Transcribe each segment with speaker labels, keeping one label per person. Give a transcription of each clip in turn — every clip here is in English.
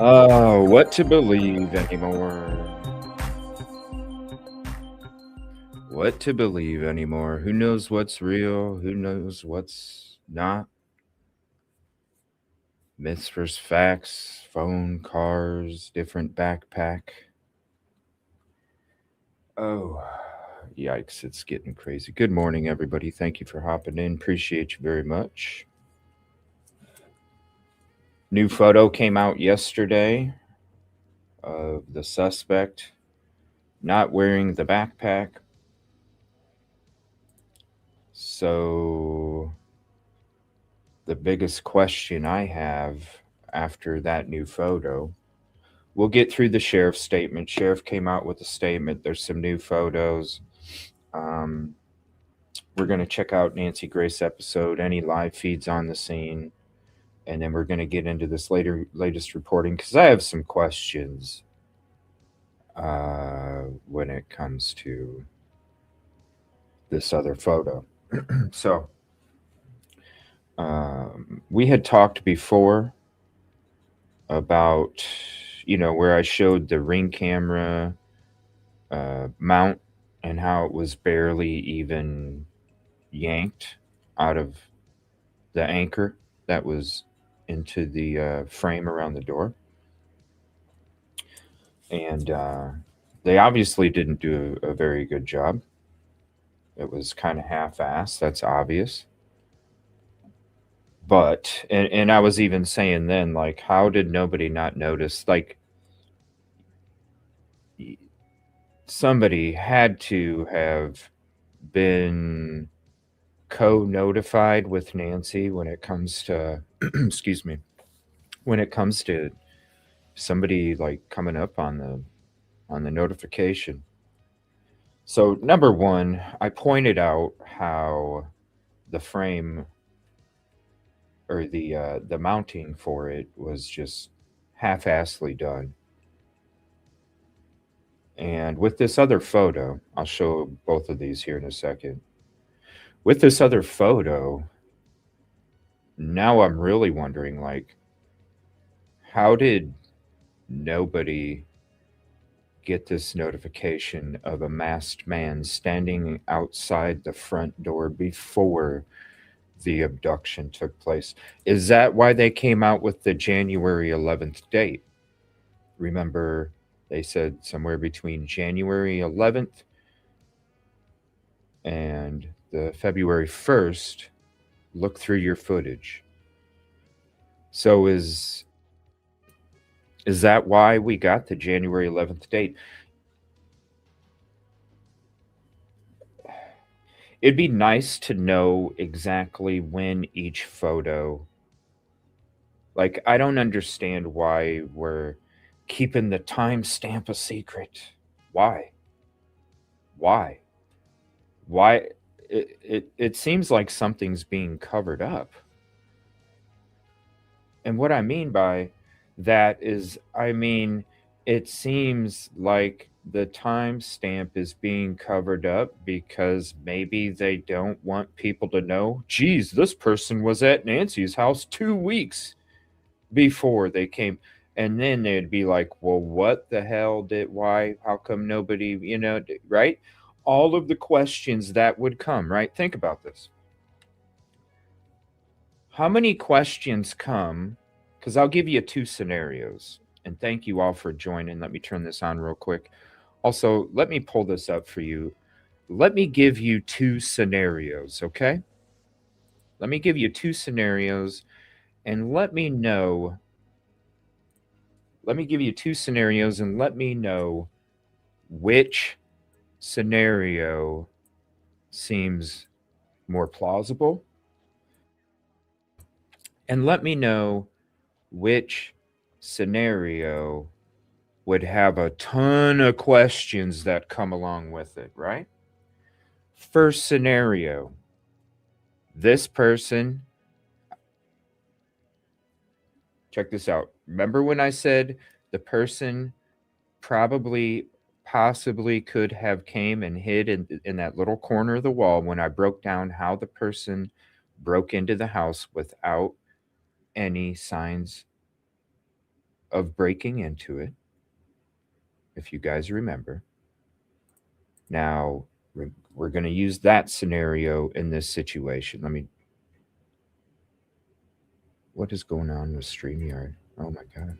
Speaker 1: Oh, what to believe anymore? What to believe anymore? Who knows what's real? Who knows what's not? Myths versus facts, phone, cars, different backpack. Oh, yikes, it's getting crazy. Good morning, everybody. Thank you for hopping in. Appreciate you very much. New photo came out yesterday of the suspect not wearing the backpack. So, the biggest question I have after that new photo, we'll get through the sheriff's statement. Sheriff came out with a statement. There's some new photos. Um, we're going to check out Nancy Grace episode, any live feeds on the scene, and then we're going to get into this latest reporting because I have some questions when it comes to this other photo. So we had talked before about, where I showed the Ring camera mount and how it was barely even yanked out of the anchor that was into the frame around the door. And they obviously didn't do a very good job. It was kind of half-assed, that's obvious. But, and I was even saying then, like, how did nobody not notice? Like, somebody had to have been co-notified with Nancy when it comes to, excuse me, when it comes to somebody like coming up on the notification. So number one, I pointed out how the frame or the mounting for it was just half-assedly done. And with this other photo, I'll show both of these here in a second. With this other photo, now I'm really wondering, like, how did nobody get this notification of a masked man standing outside the front door before the abduction took place? Is that why they came out with the January 11th date? Remember, they said somewhere between January 11th and the February 1st, look through your footage. So is that why we got the January 11th date? It'd be nice to know exactly when each photo. Like, I don't understand why we're keeping the timestamp a secret. Why? Why? Why? It seems like something's being covered up. And what I mean by that is, it seems like the timestamp is being covered up because maybe they don't want people to know, geez, this person was at Nancy's house 2 weeks before they came. And then they'd be like, well, what the hell why, how come nobody, right? All of the questions that would come, right? Think about this. How many questions come? Because I'll give you 2 scenarios. And thank you all for joining. Let me turn this on real quick. Also, let me pull this up for you. Let me give you 2 scenarios, okay? Let me give you 2 scenarios and let me know. Let me give you 2 scenarios and let me know which scenario seems more plausible? And let me know which scenario would have a ton of questions that come along with it, right? First scenario, this person, check this out. Remember when I said the person possibly could have came and hid in that little corner of the wall when I broke down how the person broke into the house without any signs of breaking into it, if you guys remember. Now, we're going to use that scenario in this situation. What is going on with StreamYard? Oh my God.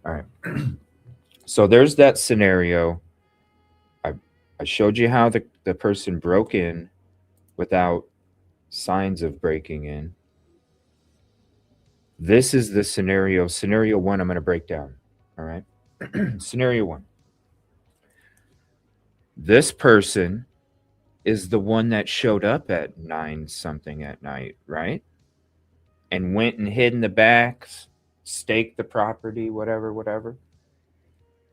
Speaker 1: All right. So there's that scenario. I showed you how the person broke in without signs of breaking in. This is the scenario. Scenario 1, I'm going to break down. All right. Scenario 1. This person is the one that showed up at 9 something at night, right? And went and hid in the back, staked the property, whatever.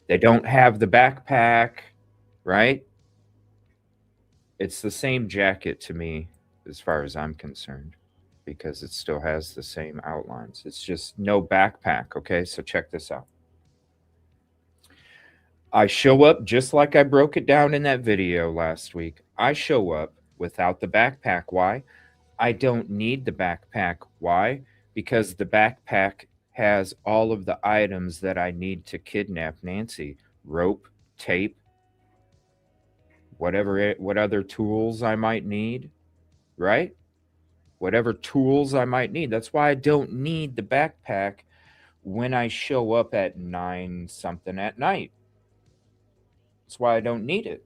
Speaker 1: They don't have the backpack, right? It's the same jacket to me as far as I'm concerned, because it still has the same outlines. It's just no backpack, okay? So check this out. I show up just like I broke it down in that video last week. I show up without the backpack. Why? I don't need the backpack. Why? Because the backpack has all of the items that I need to kidnap Nancy. Rope, tape, what other tools I might need, right? Whatever tools I might need. That's why I don't need the backpack when I show up at 9 something at night. That's why I don't need it.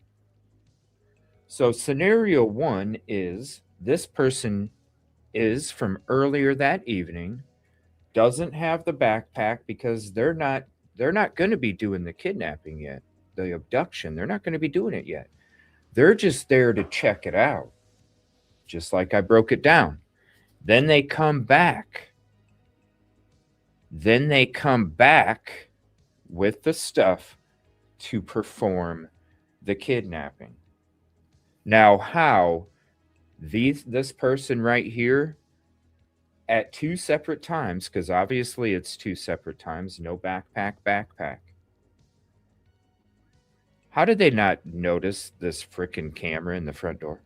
Speaker 1: So scenario 1 is this person is from earlier that evening, doesn't have the backpack because they're not going to be doing the kidnapping yet, the abduction. They're not going to be doing it yet. They're just there to check it out, just like I broke it down. Then they come back. With the stuff to perform the kidnapping. Now, how this person right here at 2 separate times, because obviously it's 2 separate times, no backpack. How did they not notice this frickin' camera in the front door?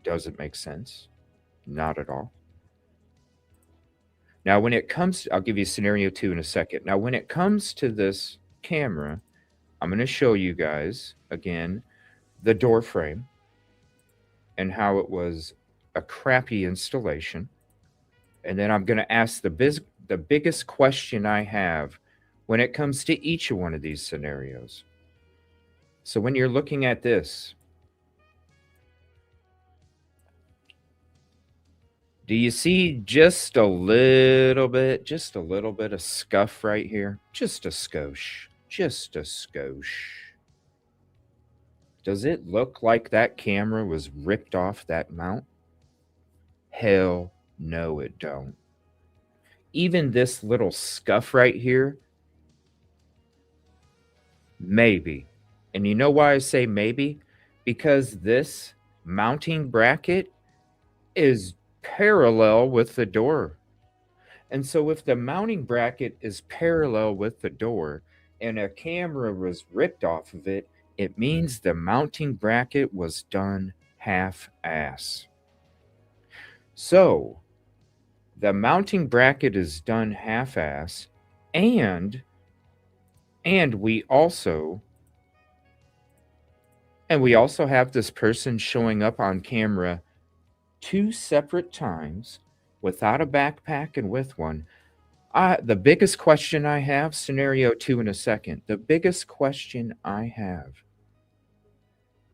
Speaker 1: Doesn't make sense. Not at all. Now, when it comes, I'll give you scenario 2 in a second. Now, when it comes to this camera, I'm going to show you guys, again, the door frame and how it was a crappy installation. And then I'm going to ask the biggest question I have when it comes to each one of these scenarios. So when you're looking at this, do you see just a little bit of scuff right here? Just a skosh. Does it look like that camera was ripped off that mount? Hell no, it don't. Even this little scuff right here, maybe. And you know why I say maybe? Because this mounting bracket is parallel with the door. And so if the mounting bracket is parallel with the door and a camera was ripped off of it, it means the mounting bracket was done half-ass. So the mounting bracket is done half-ass, and we also have this person showing up on camera 2 separate times without a backpack and with one. The biggest question I have, scenario 2 in a second, the biggest question I have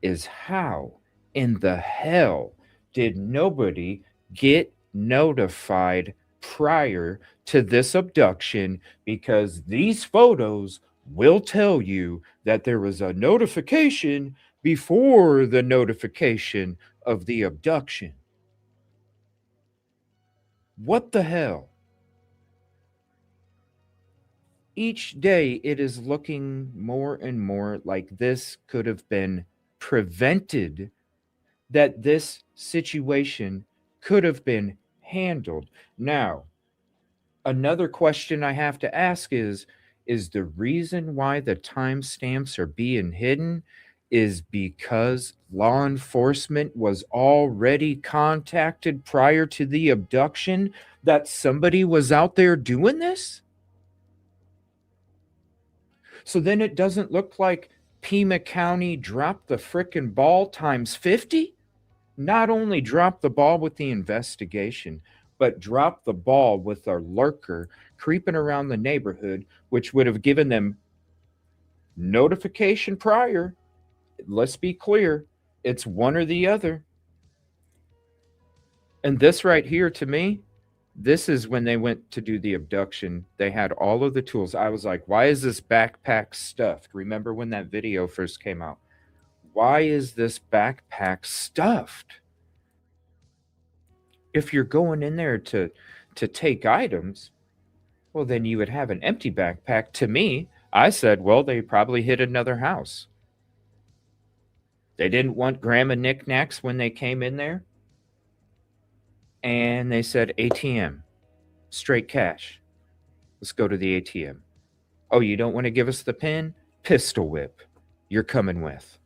Speaker 1: is how in the hell did nobody get notified prior to this abduction? Because these photos will tell you that there was a notification before the notification of the abduction. What the hell? Each day it is looking more and more like this could have been prevented, that this situation could have been handled. Now, another question I have to ask is the reason why the timestamps are being hidden is because law enforcement was already contacted prior to the abduction that somebody was out there doing this? So then it doesn't look like Pima County dropped the frickin' ball times 50? Not only dropped the ball with the investigation, but dropped the ball with a lurker creeping around the neighborhood, which would have given them notification prior. Let's be clear, it's one or the other. And this right here, to me, this is when they went to do the abduction. They had all of the tools. I was like, why is this backpack stuffed? Remember when that video first came out? Why is this backpack stuffed? If you're going in there to take items, well, then you would have an empty backpack. To me, I said, well, they probably hit another house. They didn't want grandma knickknacks when they came in there. And they said, ATM, straight cash. Let's go to the ATM. Oh, you don't want to give us the pin? Pistol whip. You're coming with.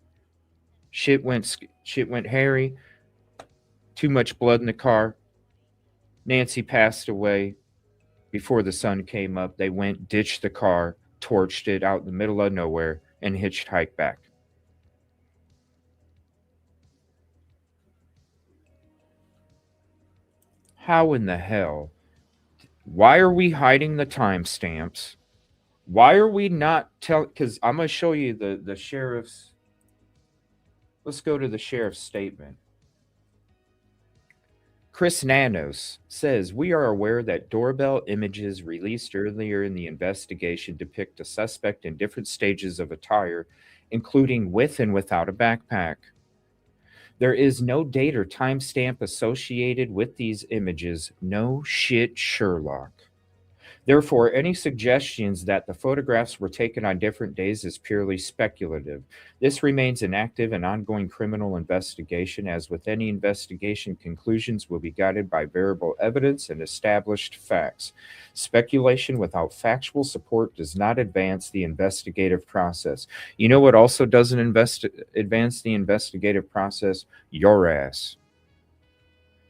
Speaker 1: Shit went hairy. Too much blood in the car. Nancy passed away before the sun came up. They went, ditched the car, torched it out in the middle of nowhere, and hitchhiked back. How in the hell? Why are we hiding the timestamps? Why are we not telling? Because I'm going to show you the sheriff's. Let's go to the sheriff's statement. Chris Nanos says, we are aware that doorbell images released earlier in the investigation depict a suspect in different stages of attire, including with and without a backpack. There is no date or timestamp associated with these images. No shit, Sherlock. Therefore, any suggestions that the photographs were taken on different days is purely speculative. This remains an active and ongoing criminal investigation. As with any investigation, conclusions will be guided by variable evidence and established facts. Speculation without factual support does not advance the investigative process. You know what also doesn't advance the investigative process? Your ass.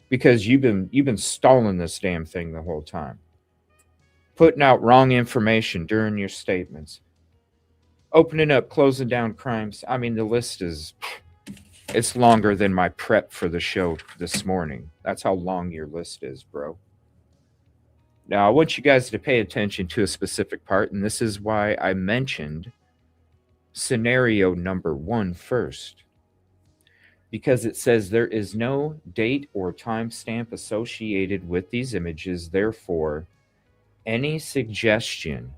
Speaker 1: Because you've been stalling this damn thing the whole time. Putting out wrong information during your statements, opening up, closing down crimes. I mean, the list it's longer than my prep for the show this morning. That's how long your list is, bro. Now, I want you guys to pay attention to a specific part, and this is why I mentioned scenario number 1 first. Because it says there is no date or timestamp associated with these images, therefore, any suggestion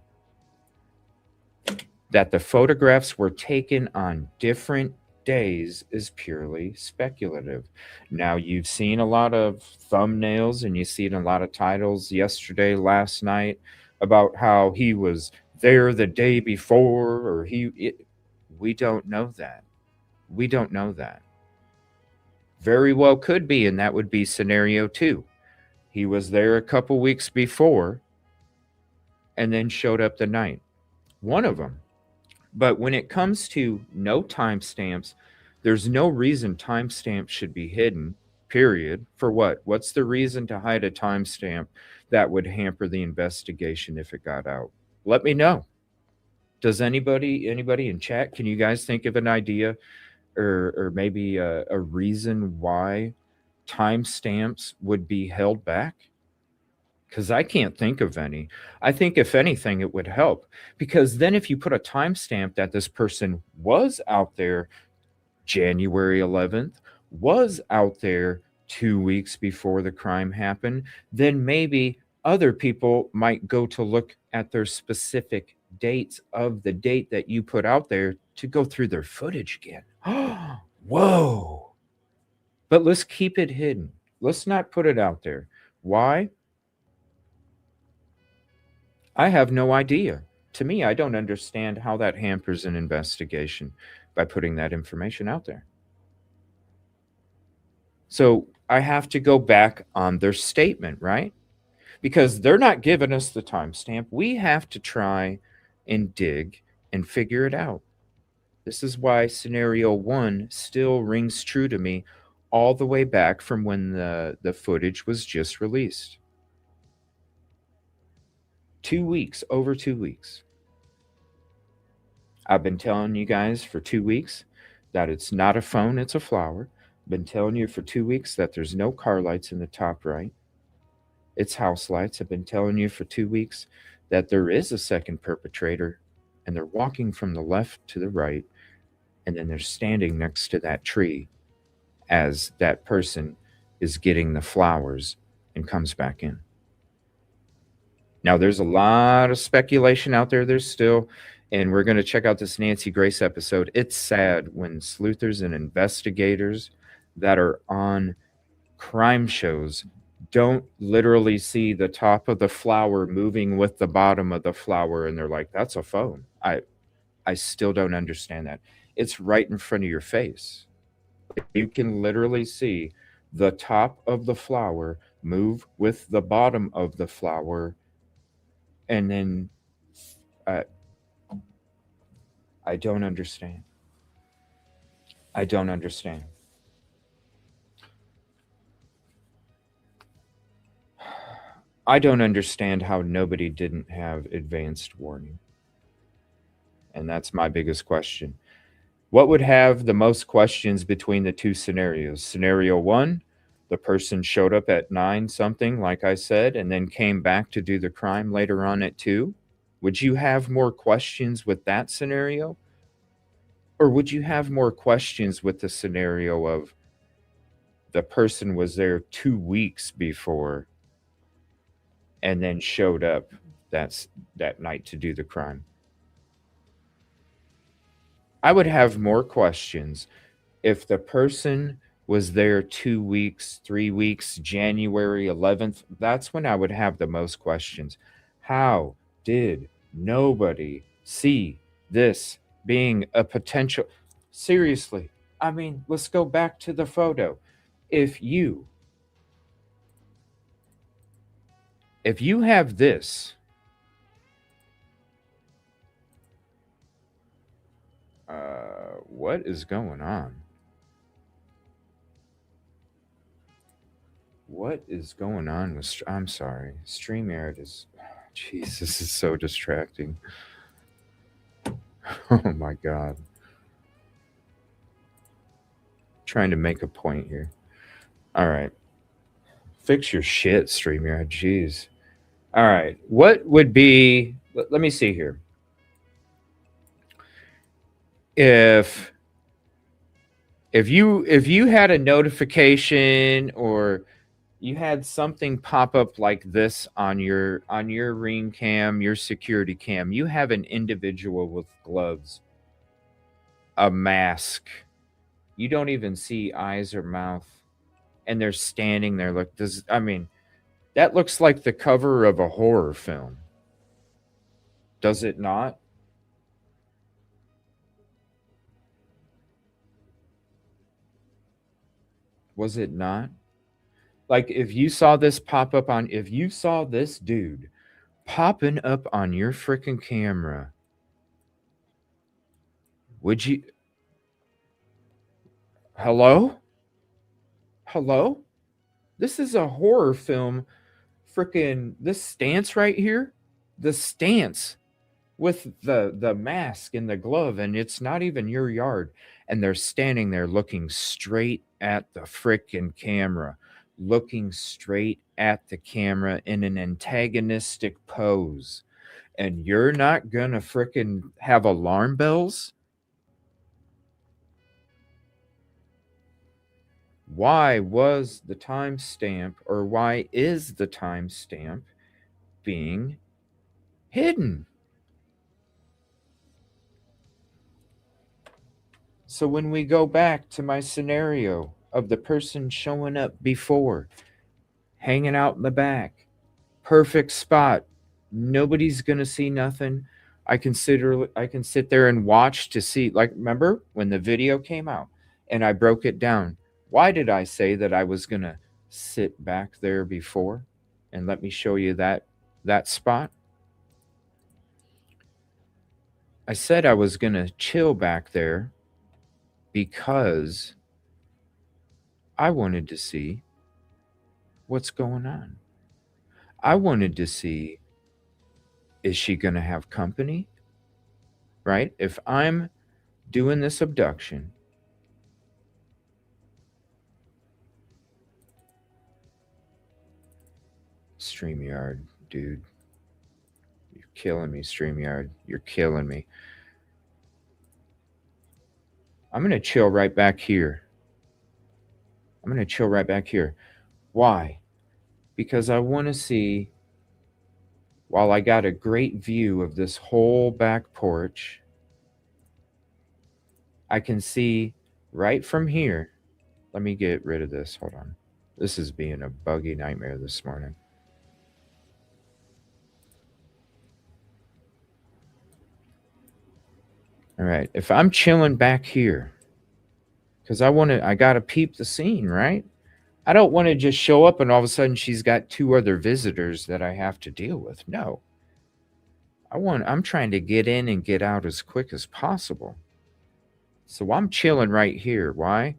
Speaker 1: that the photographs were taken on different days is purely speculative. Now, you've seen a lot of thumbnails and you've seen a lot of titles yesterday, last night, about how he was there the day before, or we don't know that. We don't know that. Very well could be, and that would be scenario 2. He was there a couple weeks before and then showed up the night. One of them. But when it comes to no timestamps, there's no reason timestamps should be hidden, period. For what? What's the reason to hide a timestamp that would hamper the investigation if it got out? Let me know. Does anybody in chat, can you guys think of an idea or maybe a reason why timestamps would be held back? Because I can't think of any. I think if anything, it would help. Because then if you put a timestamp that this person was out there January 11th, was out there 2 weeks before the crime happened, then maybe other people might go to look at their specific dates of the date that you put out there to go through their footage again. Whoa. But let's keep it hidden. Let's not put it out there. Why? I have no idea. To me, I don't understand how that hampers an investigation by putting that information out there. So I have to go back on their statement, right? Because they're not giving us the timestamp. We have to try and dig and figure it out. This is why scenario one still rings true to me all the way back from when the footage was just released. 2 weeks, over 2 weeks. I've been telling you guys for 2 weeks that it's not a phone, it's a flower. I've been telling you for 2 weeks that there's no car lights in the top right. It's house lights. I've been telling you for 2 weeks that there is a second perpetrator and they're walking from the left to the right, and then they're standing next to that tree as that person is getting the flowers and comes back in. Now, there's a lot of speculation out there. There's still, and we're going to check out this Nancy Grace episode. It's sad when sleuthers and investigators that are on crime shows don't literally see the top of the flower moving with the bottom of the flower, and they're like, that's a phone. I still don't understand that. It's right in front of your face. You can literally see the top of the flower move with the bottom of the flower, and then I don't understand. I don't understand. I don't understand how nobody didn't have advanced warning. And that's my biggest question. What would have the most questions between the two scenarios? Scenario one, the person showed up at 9 something, like I said, and then came back to do the crime later on at 2. Would you have more questions with that scenario? Or would you have more questions with the scenario of the person was there 2 weeks before and then showed up that night to do the crime? I would have more questions if the person was there 2 weeks, 3 weeks, January 11th. That's when I would have the most questions. How did nobody see this being a potential? Seriously, I mean, let's go back to the photo. If you have this, what is going on? What is going on with? I'm sorry, StreamYard is. Jeez, this is so distracting. Oh my god. Trying to make a point here. All right. Fix your shit, StreamYard. Jeez. All right. What would be? Let me see here. If you had a notification or you had something pop up like this on your ring cam, your security cam, you have an individual with gloves, a mask, you don't even see eyes or mouth, and they're standing there. Look, I mean, that looks like the cover of a horror film. Does it not? Was it not? Like, if you saw this pop up on, if you saw this dude popping up on your freaking camera, would you? Hello? Hello? This is a horror film. Freaking this stance right here, the stance with the mask and the glove, and it's not even your yard, and they're standing there looking straight at the freaking camera, looking straight at the camera in an antagonistic pose, and you're not gonna freaking have alarm bells? Why was the timestamp, or why is the timestamp being hidden? So when we go back to my scenario of the person showing up before, hanging out in the back, perfect spot, nobody's gonna see nothing. I can sit there and watch to see, like, remember when the video came out and I broke it down. Why did I say that I was gonna sit back there before? And let me show you that spot. I said I was gonna chill back there because I wanted to see what's going on. I wanted to see, is she gonna have company? Right? If I'm doing this abduction, StreamYard, dude. You're killing me, StreamYard. You're killing me. I'm going to chill right back here. I'm going to chill right back here. Why? Because I want to see, while I got a great view of this whole back porch, I can see right from here. Let me get rid of this. Hold on. This is being a buggy nightmare this morning. All right. If I'm chilling back here, because I got to peep the scene, right? I don't want to just show up and all of a sudden she's got 2 other visitors that I have to deal with. No. I'm trying to get in and get out as quick as possible. So I'm chilling right here. Why?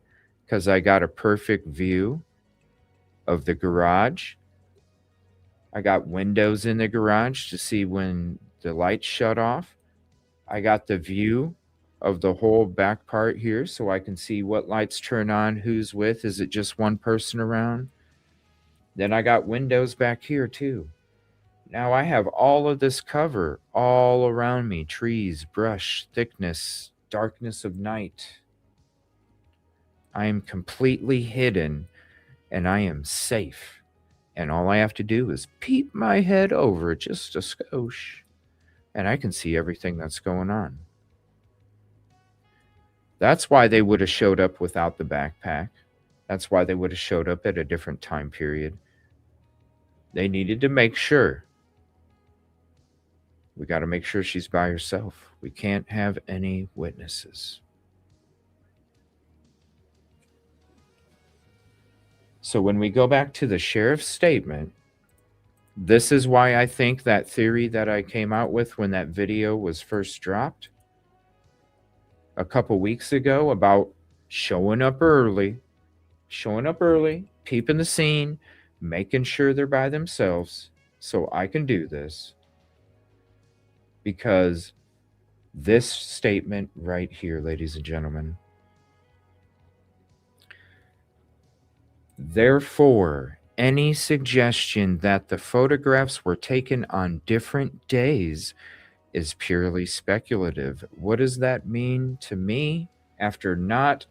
Speaker 1: Because I got a perfect view of the garage. I got windows in the garage to see when the lights shut off. I got the view of the whole back part here so I can see what lights turn on, who's with. Is it just one person around? Then I got windows back here too. Now I have all of this cover all around me, trees, brush, thickness, darkness of night. I am completely hidden and I am safe. And all I have to do is peep my head over just a skosh and I can see everything that's going on. That's why they would have showed up without the backpack. That's why they would have showed up at a different time period. They needed to make sure. We got to make sure she's by herself. We can't have any witnesses. So when we go back to the sheriff's statement, this is why I think that theory that I came out with when that video was first dropped a couple weeks ago about showing up early, peeping the scene, making sure they're by themselves so I can do this. Because this statement right here, ladies and gentlemen, therefore, any suggestion that the photographs were taken on different days is purely speculative. What does that mean to me? After not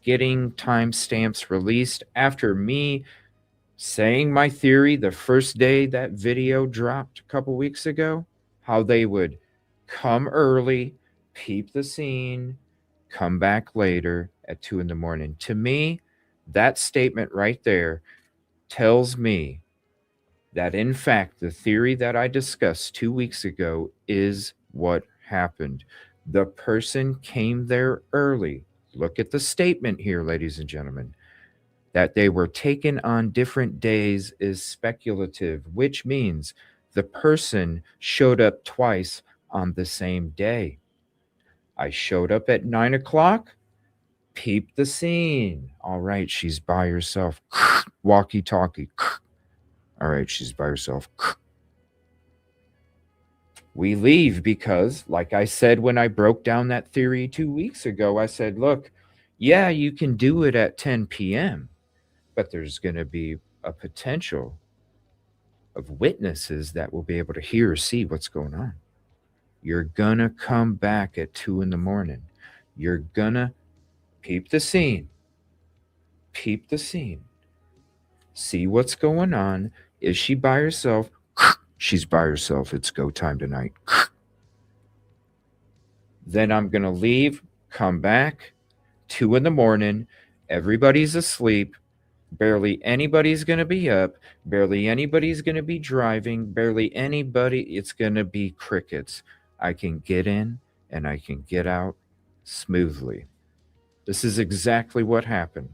Speaker 1: getting timestamps released, after me saying my theory the first day that video dropped a couple weeks ago, how they would come early, peep the scene, come back later at 2 in the morning. To me, that statement right there tells me that, in fact, the theory that I discussed 2 weeks ago is what happened. The person came there early. Look at the statement here, ladies and gentlemen. That they were taken on different days is speculative, which means the person showed up twice on the same day. I showed up at 9 o'clock, peeped the scene. All right, she's by herself. Walkie-talkie. All right, she's by herself. We leave because, like I said when I broke down that theory 2 weeks ago, I said, look, yeah, you can do it at 10 p.m., but there's going to be a potential of witnesses that will be able to hear or see what's going on. You're going to come back at 2 in the morning. You're going to peep the scene. Peep the scene. See what's going on. Is she by herself? She's by herself. It's go time tonight. Then I'm going to leave, come back. 2 in the morning, everybody's asleep, barely anybody's going to be up, barely anybody's going to be driving, barely anybody, it's going to be crickets. I can get in and I can get out smoothly. This is exactly what happened.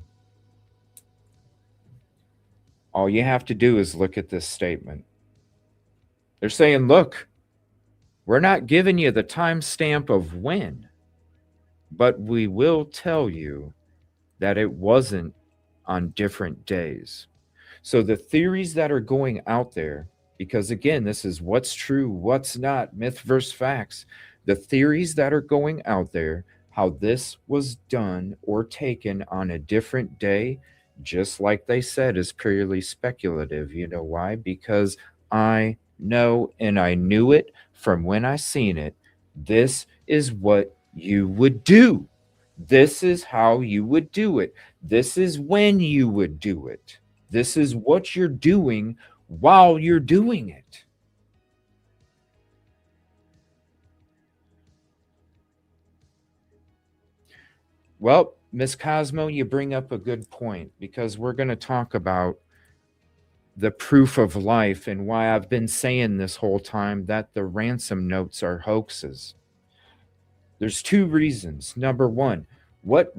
Speaker 1: All you have to do is look at this statement. They're saying, look, we're not giving you the timestamp of when, but we will tell you that it wasn't on different days. So the theories that are going out there, because again, this is what's true, what's not, myth versus facts. The theories that are going out there, how this was done or taken on a different day, just like they said, is purely speculative. You know why? Because I know, and I knew it from when I seen it. This is what you would do. This is how you would do it. This is when you would do it. This is what you're doing while you're doing it. Well, Miss Cosmo, you bring up a good point because we're going to talk about the proof of life and why I've been saying this whole time that the ransom notes are hoaxes. There's two reasons. Number one, what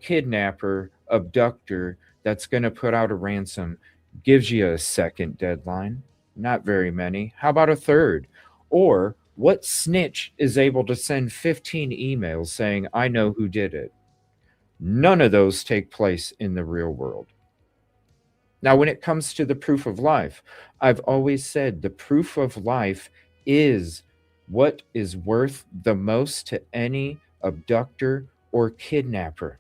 Speaker 1: kidnapper, abductor that's going to put out a ransom gives you a second deadline? Not very many. How about a third? Or what snitch is able to send 15 emails saying, I know who did it? None of those take place in the real world. Now, when it comes to the proof of life, I've always said the proof of life is what is worth the most to any abductor or kidnapper.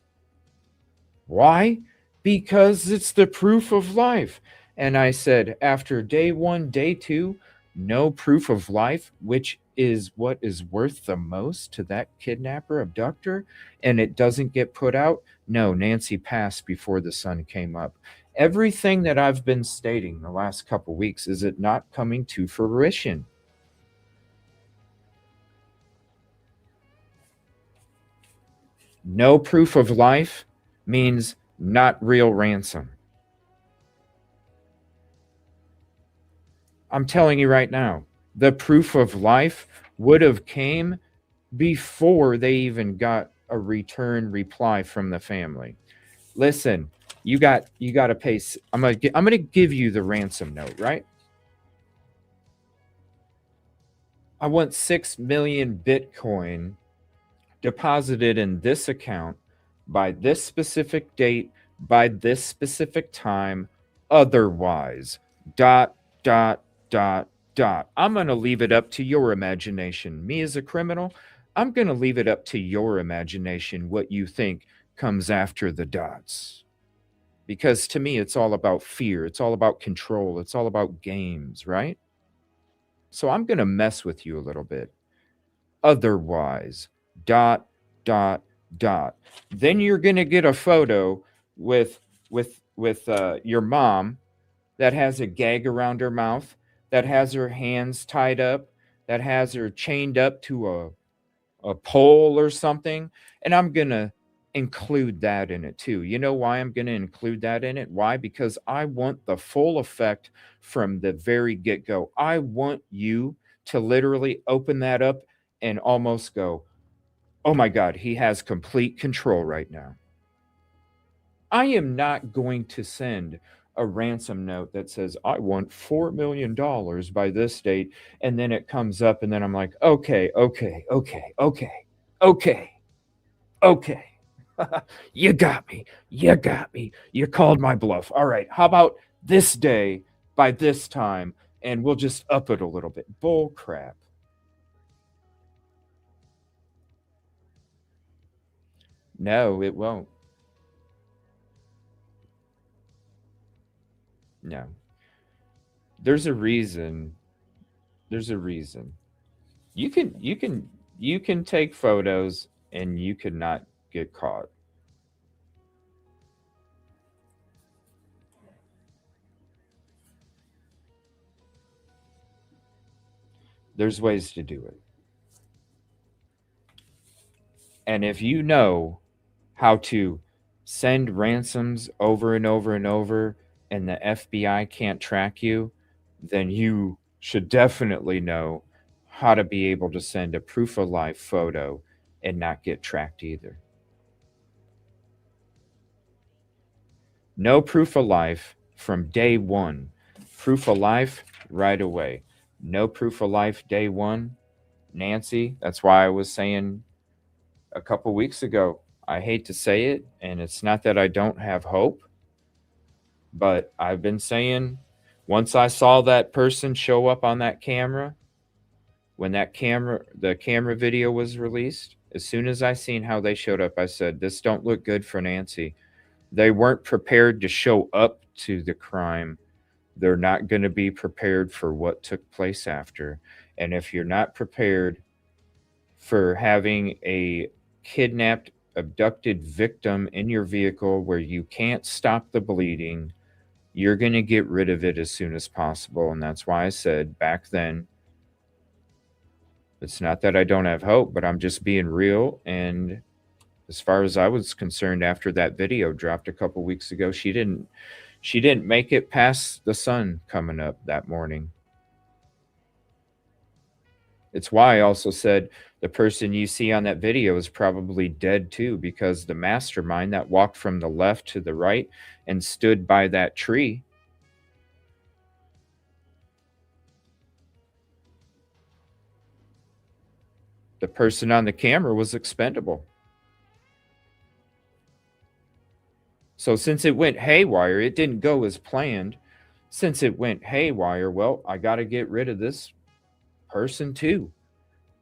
Speaker 1: Why? Because it's the proof of life. And I said, after day one, day two, no proof of life, which is what is worth the most to that kidnapper, abductor, and it doesn't get put out. No, Nancy passed before the sun came up. Everything that I've been stating the last couple weeks, is it not coming to fruition? No proof of life means not real ransom. I'm telling you right now, the proof of life would have came before they even got a return reply from the family. Listen, you got to pay. I'm gonna give you the ransom note, right? I want 6 million Bitcoin deposited in this account by this specific date, by this specific time. Otherwise, dot, dot, dot, dot. I'm going to leave it up to your imagination. Me as a criminal, I'm going to leave it up to your imagination what you think comes after the dots. Because to me, it's all about fear. It's all about control. It's all about games, right? So I'm going to mess with you a little bit. Otherwise, dot, dot, dot. Then you're going to get a photo with your mom that has a gag around her mouth, that has her hands tied up, that has her chained up to a pole or something. And I'm going to include that in it too. You know why I'm going to include that in it? Why? Because I want the full effect from the very get go. I want you to literally open that up and almost go, oh my God, he has complete control right now. I am not going to send a ransom note that says, I want $4 million by this date. And then it comes up, and then I'm like, okay, okay, okay, okay, okay, okay. You got me. You got me. You called my bluff. All right. How about this day by this time? And we'll just up it a little bit. Bull crap. No, it won't. No. There's a reason. There's a reason. You can take photos and you could not get caught. There's ways to do it. And if you know how to send ransoms over and over and over, and the FBI can't track you, then you should definitely know how to be able to send a proof of life photo and not get tracked either. No proof of life from day one. Proof of life right away. No proof of life day one. Nancy, that's why I was saying a couple weeks ago, I hate to say it, and it's not that I don't have hope, but I've been saying once I saw that person show up on that camera, when the camera video was released, as soon as I seen how they showed up, I said, this don't look good for Nancy. They weren't prepared to show up to the crime. They're not going to be prepared for what took place after. And if you're not prepared for having a kidnapped, abducted victim in your vehicle where you can't stop the bleeding, you're going to get rid of it as soon as possible. And that's why I said back then, it's not that I don't have hope, but I'm just being real. And as far as I was concerned, after that video dropped a couple weeks ago, she didn't make it past the sun coming up that morning. It's why I also said the person you see on that video is probably dead too, because the mastermind that walked from the left to the right and stood by that tree, the person on the camera was expendable. So since it went haywire, it didn't go as planned. Since it went haywire, well, I got to get rid of this person too,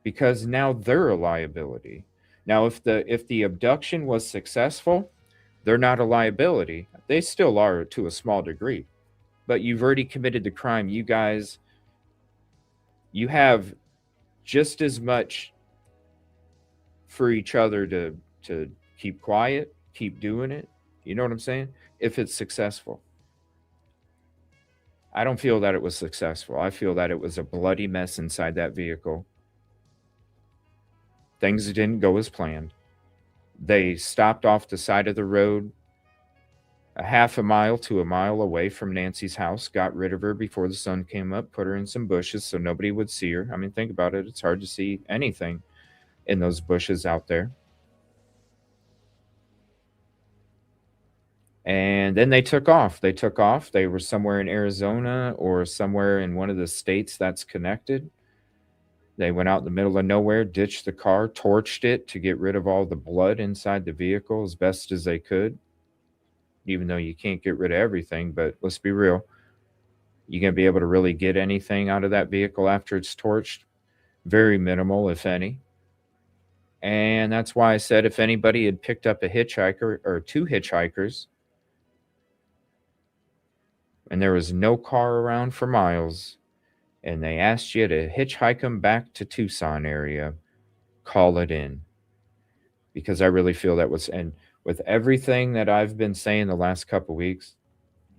Speaker 1: because now they're a liability. Now, if the abduction was successful, they're not a liability. They still are to a small degree, but you've already committed the crime. You guys, you have just as much for each other to keep quiet, keep doing it. You know what I'm saying? If it's successful. I don't feel that it was successful. I feel that it was a bloody mess inside that vehicle. Things didn't go as planned. They stopped off the side of the road a half a mile to a mile away from Nancy's house, got rid of her before the sun came up, put her in some bushes so nobody would see her. I mean, think about it. It's hard to see anything in those bushes out there. And then they took off. They took off. They were somewhere in Arizona or somewhere in one of the states that's connected. They went out in the middle of nowhere, ditched the car, torched it to get rid of all the blood inside the vehicle as best as they could. Even though you can't get rid of everything, but let's be real. You going to be able to really get anything out of that vehicle after it's torched? Very minimal, if any. And that's why I said if anybody had picked up a hitchhiker or two hitchhikers and there was no car around for miles and they asked you to hitchhike them back to Tucson area, call it in. Because I really feel that was, and with everything that I've been saying the last couple weeks,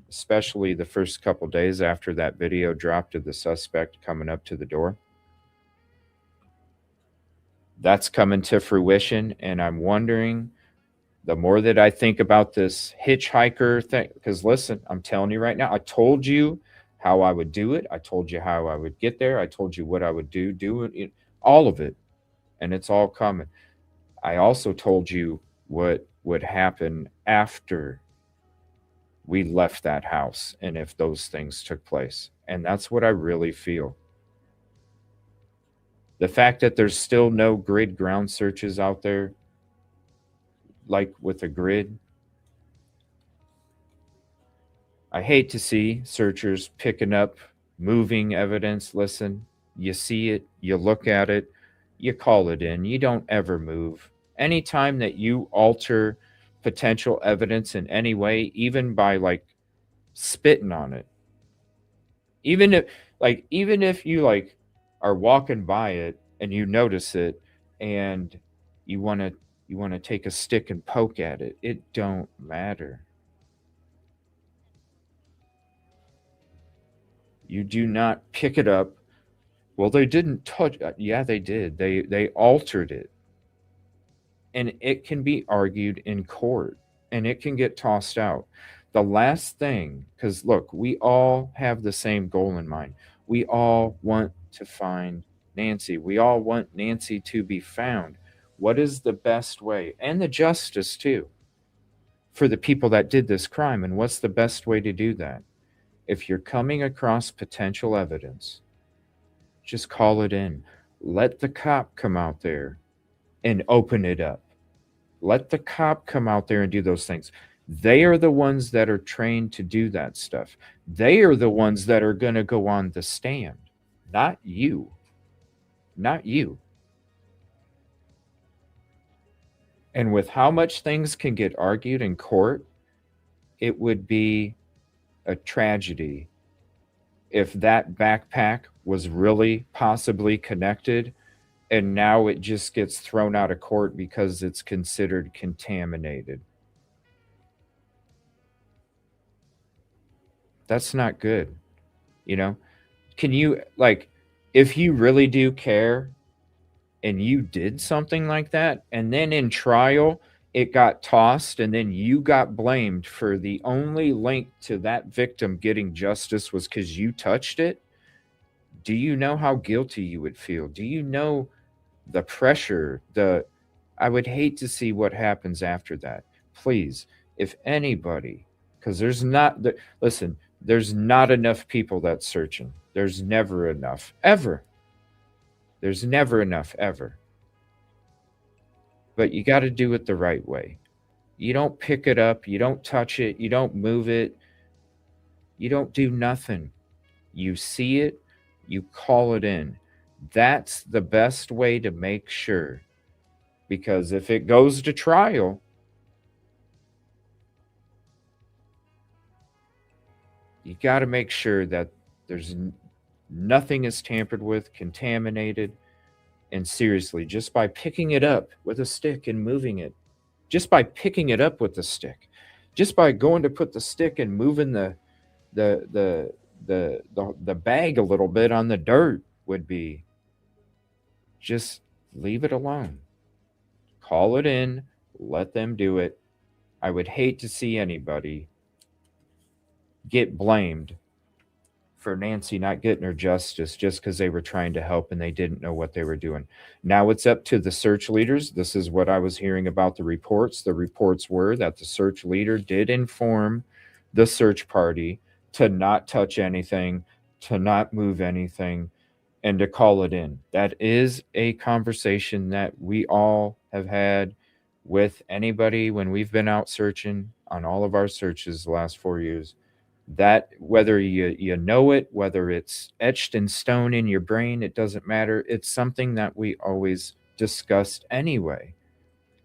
Speaker 1: especially the first couple days after that video dropped of the suspect coming up to the door, that's coming to fruition. And I'm wondering, the more that I think about this hitchhiker thing, because listen, I'm telling you right now, I told you how I would do it. I told you how I would get there. I told you what I would do it, all of it. And it's all coming. I also told you what would happen after we left that house and if those things took place. And that's what I really feel. The fact that there's still no grid ground searches out there, like with a grid, I hate to see searchers picking up moving evidence. Listen, you see it, you look at it, you call it in. You don't ever move. Anytime that you alter potential evidence in any way, even by like spitting on it, even if you like are walking by it and you notice it and you want to take a stick and poke at it, it don't matter. You do not pick it up. Well, they didn't touch. Yeah, they did. They altered it. and it can be argued in court and it can get tossed out. The last thing, because look, we all have the same goal in mind. We all want to find Nancy. We all want Nancy to be found. What is the best way, and the justice too, for the people that did this crime? And what's the best way to do that? If you're coming across potential evidence, just call it in. Let the cop come out there and open it up. Let the cop come out there and do those things. They are the ones that are trained to do that stuff. They are the ones that are going to go on the stand, not you. Not you. And with how much things can get argued in court, it would be a tragedy if that backpack was really possibly connected and now it just gets thrown out of court because it's considered contaminated. That's not good. You know, can you, like, if you really do care and you did something like that, and then in trial it got tossed, and then you got blamed for the only link to that victim getting justice was because you touched it, do you know how guilty you would feel? Do you know the pressure? I would hate to see what happens after that. Please, if anybody, because listen, there's not enough people that's searching. There's never enough, ever. There's never enough, ever. But you got to do it the right way. You don't pick it up, you don't touch it, you don't move it, you don't do nothing. You see it, you call it in. That's the best way to make sure. Because if it goes to trial, you got to make sure that there's nothing is tampered with, contaminated, and seriously, just by picking it up with a stick and moving it, just by picking it up with the stick, just by going to put the stick and moving the bag a little bit on the dirt would be, just leave it alone. Call it in, let them do it. I would hate to see anybody get blamed for Nancy not getting her justice just because they were trying to help and they didn't know what they were doing. Now it's up to the search leaders. This is what I was hearing about the reports. The reports were that the search leader did inform the search party to not touch anything, to not move anything, and to call it in. That is a conversation that we all have had with anybody when we've been out searching on all of our searches the last 4 years. That, whether you know it, whether it's etched in stone in your brain, it doesn't matter. It's something that we always discussed anyway.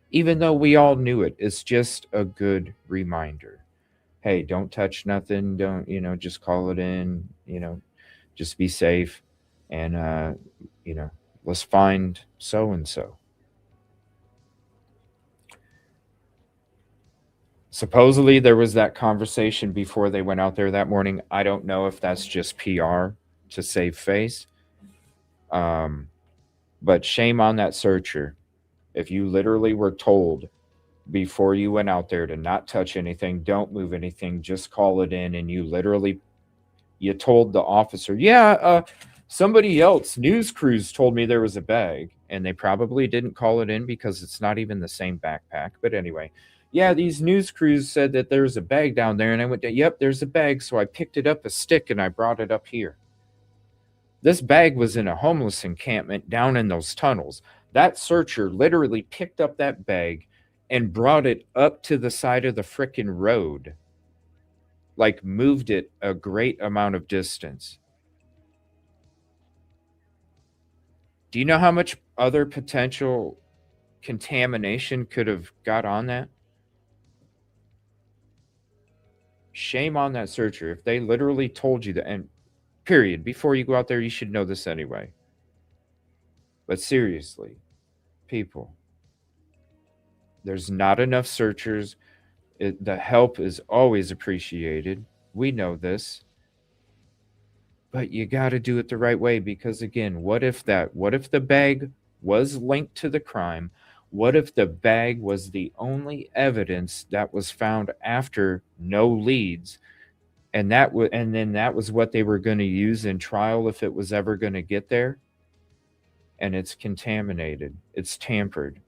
Speaker 1: Even though we all knew it, it's just a good reminder. Hey, don't touch nothing. Don't, just call it in, just be safe. And, let's find so and so. Supposedly there was that conversation before they went out there that morning. I don't know if that's just PR to save face. But shame on that searcher. If you literally were told before you went out there to not touch anything, don't move anything, just call it in, and you told the officer, somebody else, news crews told me there was a bag, and they probably didn't call it in because it's not even the same backpack. But anyway, these news crews said that there's a bag down there, and I went, yep, there's a bag, so I picked it up a stick and I brought it up here. This bag was in a homeless encampment down in those tunnels. That searcher literally picked up that bag and brought it up to the side of the frickin' road, like moved it a great amount of distance. Do you know how much other potential contamination could have got on that? Shame on that searcher. If they literally told you that, and period, before you go out there, you should know this anyway. But seriously, people, there's not enough searchers. The help is always appreciated. We know this. But you got to do it the right way, because again, what if the bag was linked to the crime? What if the bag was the only evidence that was found after no leads, and then that was what they were going to use in trial if it was ever going to get there, and it's contaminated, it's tampered,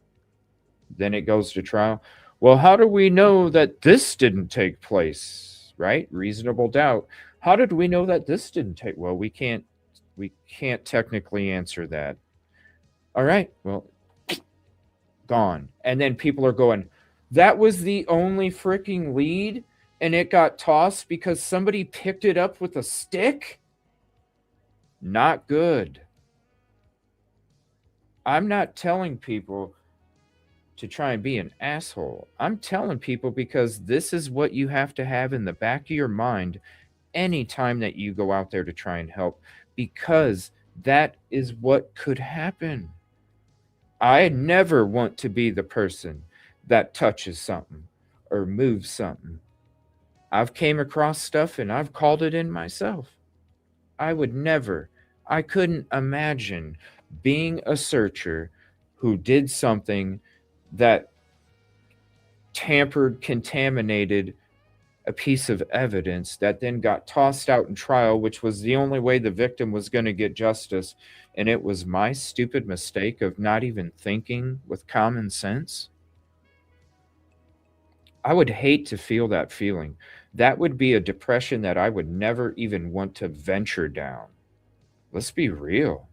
Speaker 1: then it goes to trial. Well, how do we know that this didn't take place, right? Reasonable doubt. How did we know that this didn't take? Well, we can't technically answer that. All right, well, gone. And then people are going, that was the only freaking lead and it got tossed because somebody picked it up with a stick? Not good. I'm not telling people to try and be an asshole. I'm telling people because this is what you have to have in the back of your mind anytime that you go out there to try and help, because that is what could happen. I never want to be the person that touches something or moves something. I've came across stuff and I've called it in myself. I would never, I couldn't imagine being a searcher who did something that tampered, contaminated a piece of evidence that then got tossed out in trial, which was the only way the victim was going to get justice. And it was my stupid mistake of not even thinking with common sense. I would hate to feel that feeling. That would be a depression that I would never even want to venture down. Let's be real.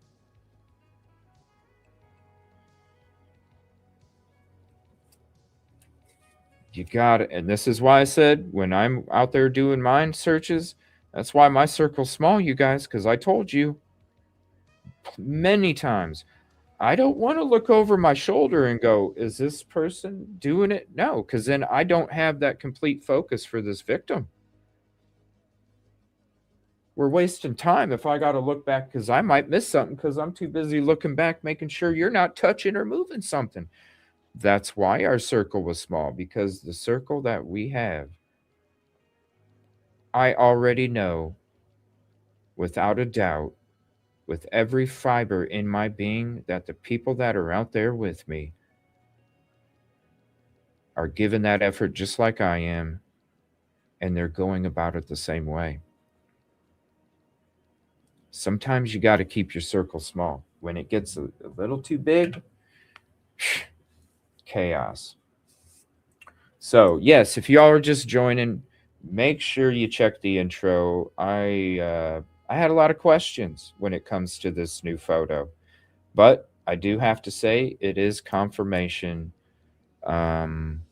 Speaker 1: You got it. And this is why I said when I'm out there doing mind searches, that's why my circle's small, you guys, because I told you many times, I don't want to look over my shoulder and go, is this person doing it? No, because then I don't have that complete focus for this victim. We're wasting time if I got to look back because I might miss something because I'm too busy looking back, making sure you're not touching or moving something. That's why our circle was small, because the circle that we have, I already know without a doubt, with every fiber in my being, that the people that are out there with me are giving that effort just like I am, and they're going about it the same way. Sometimes you got to keep your circle small. When it gets a little too big, chaos. So, yes, if y'all are just joining, make sure you check the intro. I had a lot of questions when it comes to this new photo, but I do have to say it is confirmation um,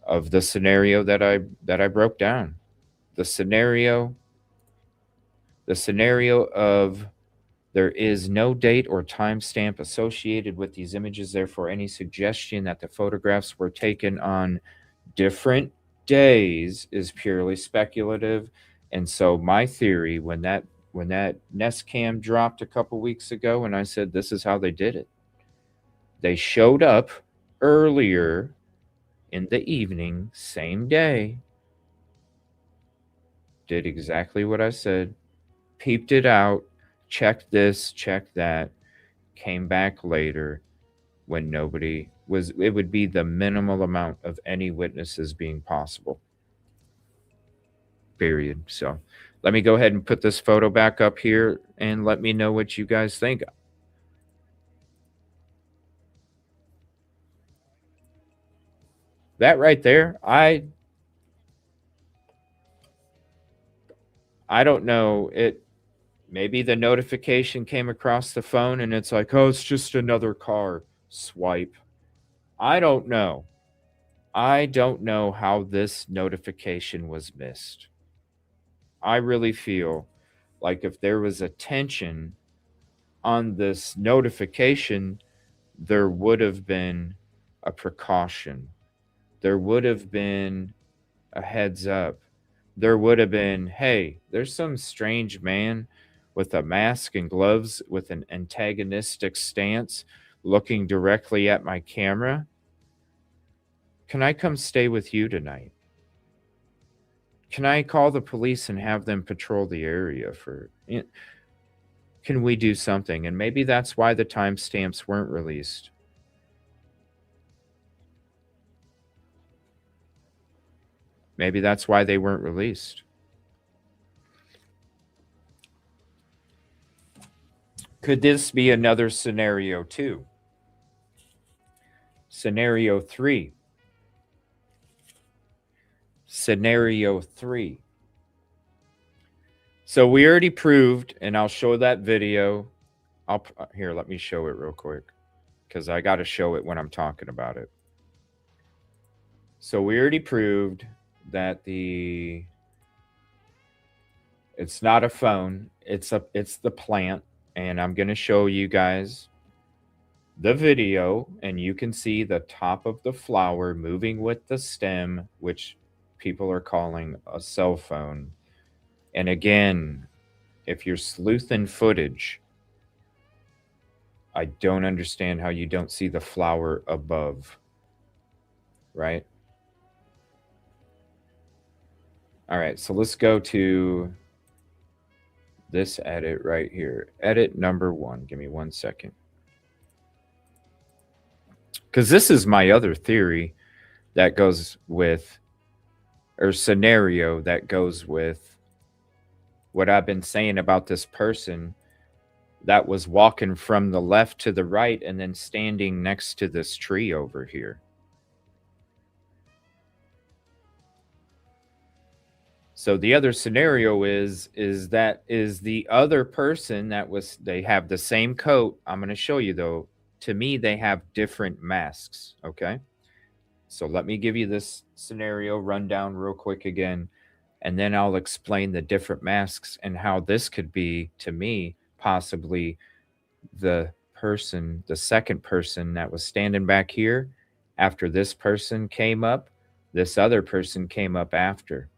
Speaker 1: of the scenario that I broke down. The scenario, the scenario of there is no date or timestamp associated with these images. Therefore, any suggestion that the photographs were taken on different days is purely speculative. And so my theory, when that Nest Cam dropped a couple weeks ago, and I said this is how they did it. They showed up earlier in the evening, same day, did exactly what I said, peeped it out, checked this, checked that, came back later when nobody was, it would be the minimal amount of any witnesses being possible. Period. So let me go ahead and put this photo back up here and let me know what you guys think. That right there, I don't know. It maybe the notification came across the phone and it's like, "Oh, it's just another car." Swipe. I don't know. I don't know how this notification was missed. I really feel like if there was attention on this notification, there would have been a precaution. There would have been a heads up. There would have been, hey, there's some strange man with a mask and gloves with an antagonistic stance looking directly at my camera. Can I come stay with you tonight? Can I call the police and have them patrol the area for. Can we do something? And maybe that's why the timestamps weren't released. Maybe that's why they weren't released. Could this be another scenario too? Scenario 3. Scenario 3. So we already proved, and I'll show that video. Here, let me show it real quick, because I got to show it when I'm talking about it. So we already proved that it's not a phone, it's the plant, and I'm going to show you guys the video, and you can see the top of the flower moving with the stem, which people are calling a cell phone. And again, if you're sleuthing footage, I don't understand how you don't see the flower above, right? All right, so let's go to this edit right here. Edit number 1. Give me 1 second. Because this is my other theory that goes with, or scenario that goes with what I've been saying about this person that was walking from the left to the right and then standing next to this tree over here. So the other scenario is the other person that was, they have the same coat. I'm going to show you though. To me, they have different masks. Okay. So let me give you this scenario rundown real quick again, and then I'll explain the different masks and how this could be, to me, possibly the person, the second person that was standing back here after this person came up. This other person came up after.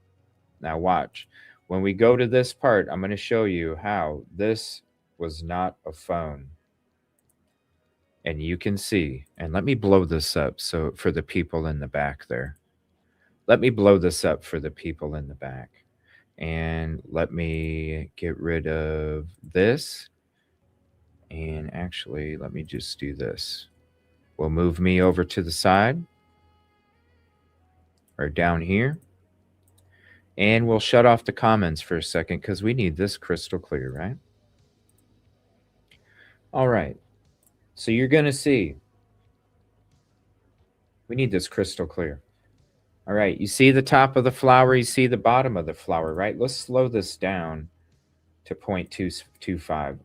Speaker 1: Now watch. When we go to this part, I'm going to show you how this was not a phone. And you can see, and let me blow this up so for the people in the back there. Let me blow this up for the people in the back. And let me get rid of this. And actually, let me just do this. We'll move me over to the side or down here. And we'll shut off the comments for a second because we need this crystal clear, right? All right. So you're going to see. We need this crystal clear. All right. You see the top of the flower. You see the bottom of the flower, right? Let's slow this down to 0.225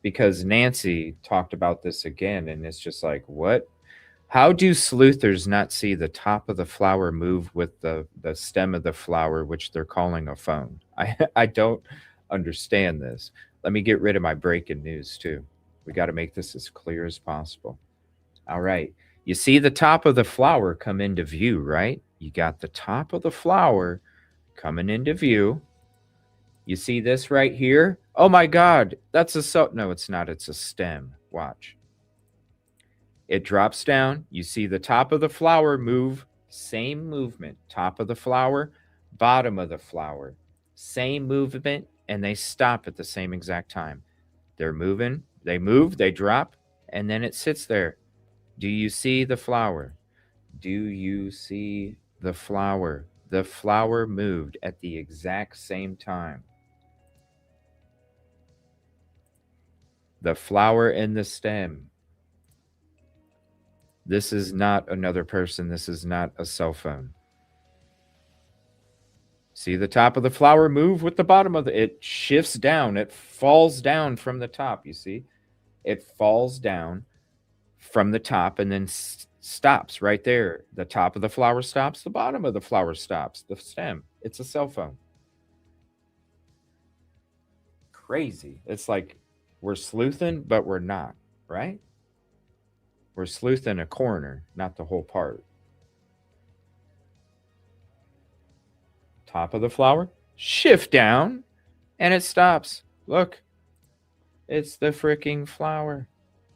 Speaker 1: because Nancy talked about this again. And it's just like, what? How do sleuthers not see the top of the flower move with the stem of the flower, which they're calling a phone? I don't understand this. Let me get rid of my breaking news too. We got to make this as clear as possible. All right. You see the top of the flower come into view, right? You got the top of the flower coming into view. You see this right here? Oh my God, that's a no, it's not. It's a stem. Watch. It drops down. You see the top of the flower move. Same movement. Top of the flower, bottom of the flower. Same movement, and they stop at the same exact time. They're moving. They move. They drop, and then it sits there. Do you see the flower? Do you see the flower? The flower moved at the exact same time. The flower and the stem. This is not another person. This is not a cell phone. See the top of the flower move with the bottom of it shifts down. It falls down from the top, you see? It falls down from the top and then stops right there. The top of the flower stops. The bottom of the flower stops. The stem. It's a cell phone. Crazy. It's like we're sleuthing, but we're not, right? We're sleuthing a corner, not the whole part. Top of the flower, shift down, and it stops. Look, it's the freaking flower.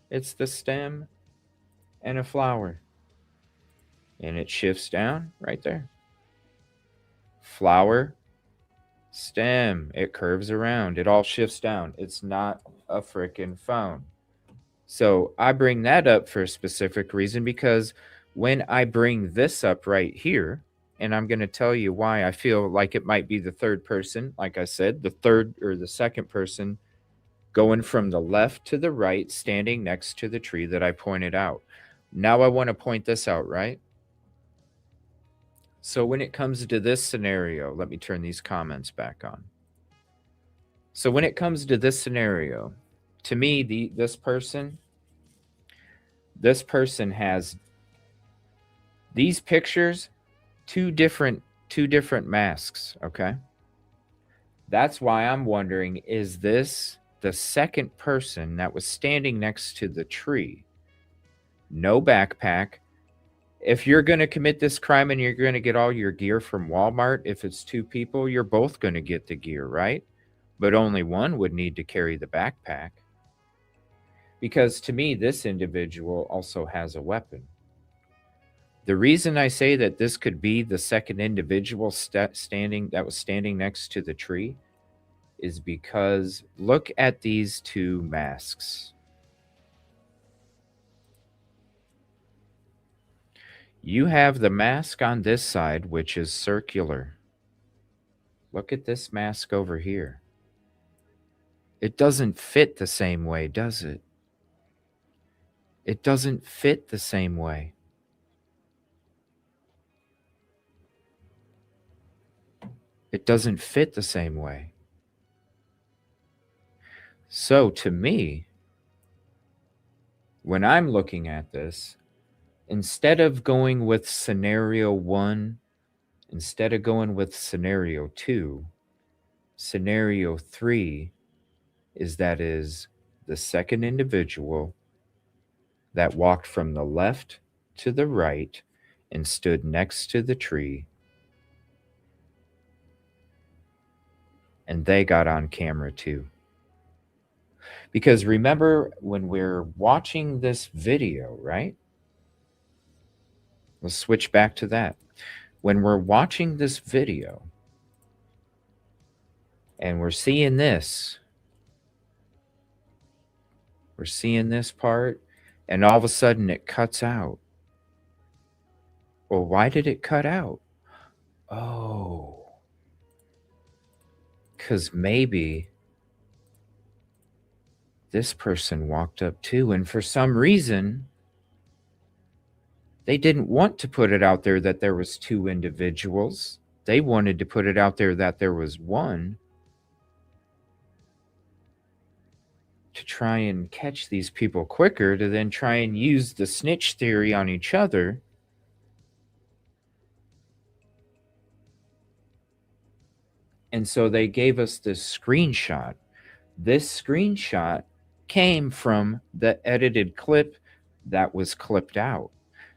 Speaker 1: It's the stem and a flower. And it shifts down right there. Flower, stem, it curves around. It all shifts down. It's not a freaking phone. So I bring that up for a specific reason because when I bring this up right here and I'm going to tell you why I feel like it might be the third person. Like I said, the third or the second person going from the left to the right, standing next to the tree that I pointed out. Now I want to point this out, right? So when it comes to this scenario, let me turn these comments back on. So when it comes to this scenario, to me, this person has these pictures, two different masks, okay? That's why I'm wondering, is this the second person that was standing next to the tree? No backpack. If you're going to commit this crime and you're going to get all your gear from Walmart, if it's two people, you're both going to get the gear, right? But only one would need to carry the backpack. Because to me, this individual also has a weapon. The reason I say that this could be the second individual standing next to the tree is because look at these two masks. You have the mask on this side, which is circular. Look at this mask over here. It doesn't fit the same way, does it? It doesn't fit the same way. It doesn't fit the same way. So to me, when I'm looking at this, instead of going with scenario 1, instead of going with scenario 2, scenario 3 is the second individual that walked from the left to the right and stood next to the tree, and they got on camera too. Because remember, when we're watching this video, right? Let's switch back to that. When we're watching this video and we're seeing this part, and all of a sudden it cuts out. Well, why did it cut out? Oh, because maybe this person walked up too, and for some reason, they didn't want to put it out there that there was two individuals. They wanted to put it out there that there was one, to try and catch these people quicker, to then try and use the snitch theory on each other. And so they gave us this screenshot. This screenshot came from the edited clip that was clipped out.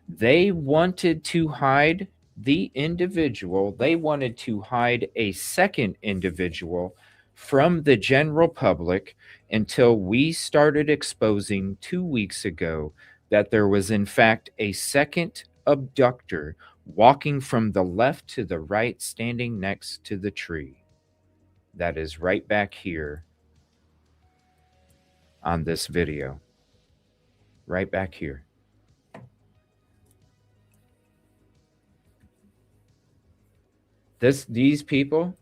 Speaker 1: They wanted to hide the individual. They wanted to hide a second individual from the general public until we started exposing 2 weeks ago that there was, in fact, a second abductor walking from the left to the right, standing next to the tree. That is right back here on this video. Right back here. These people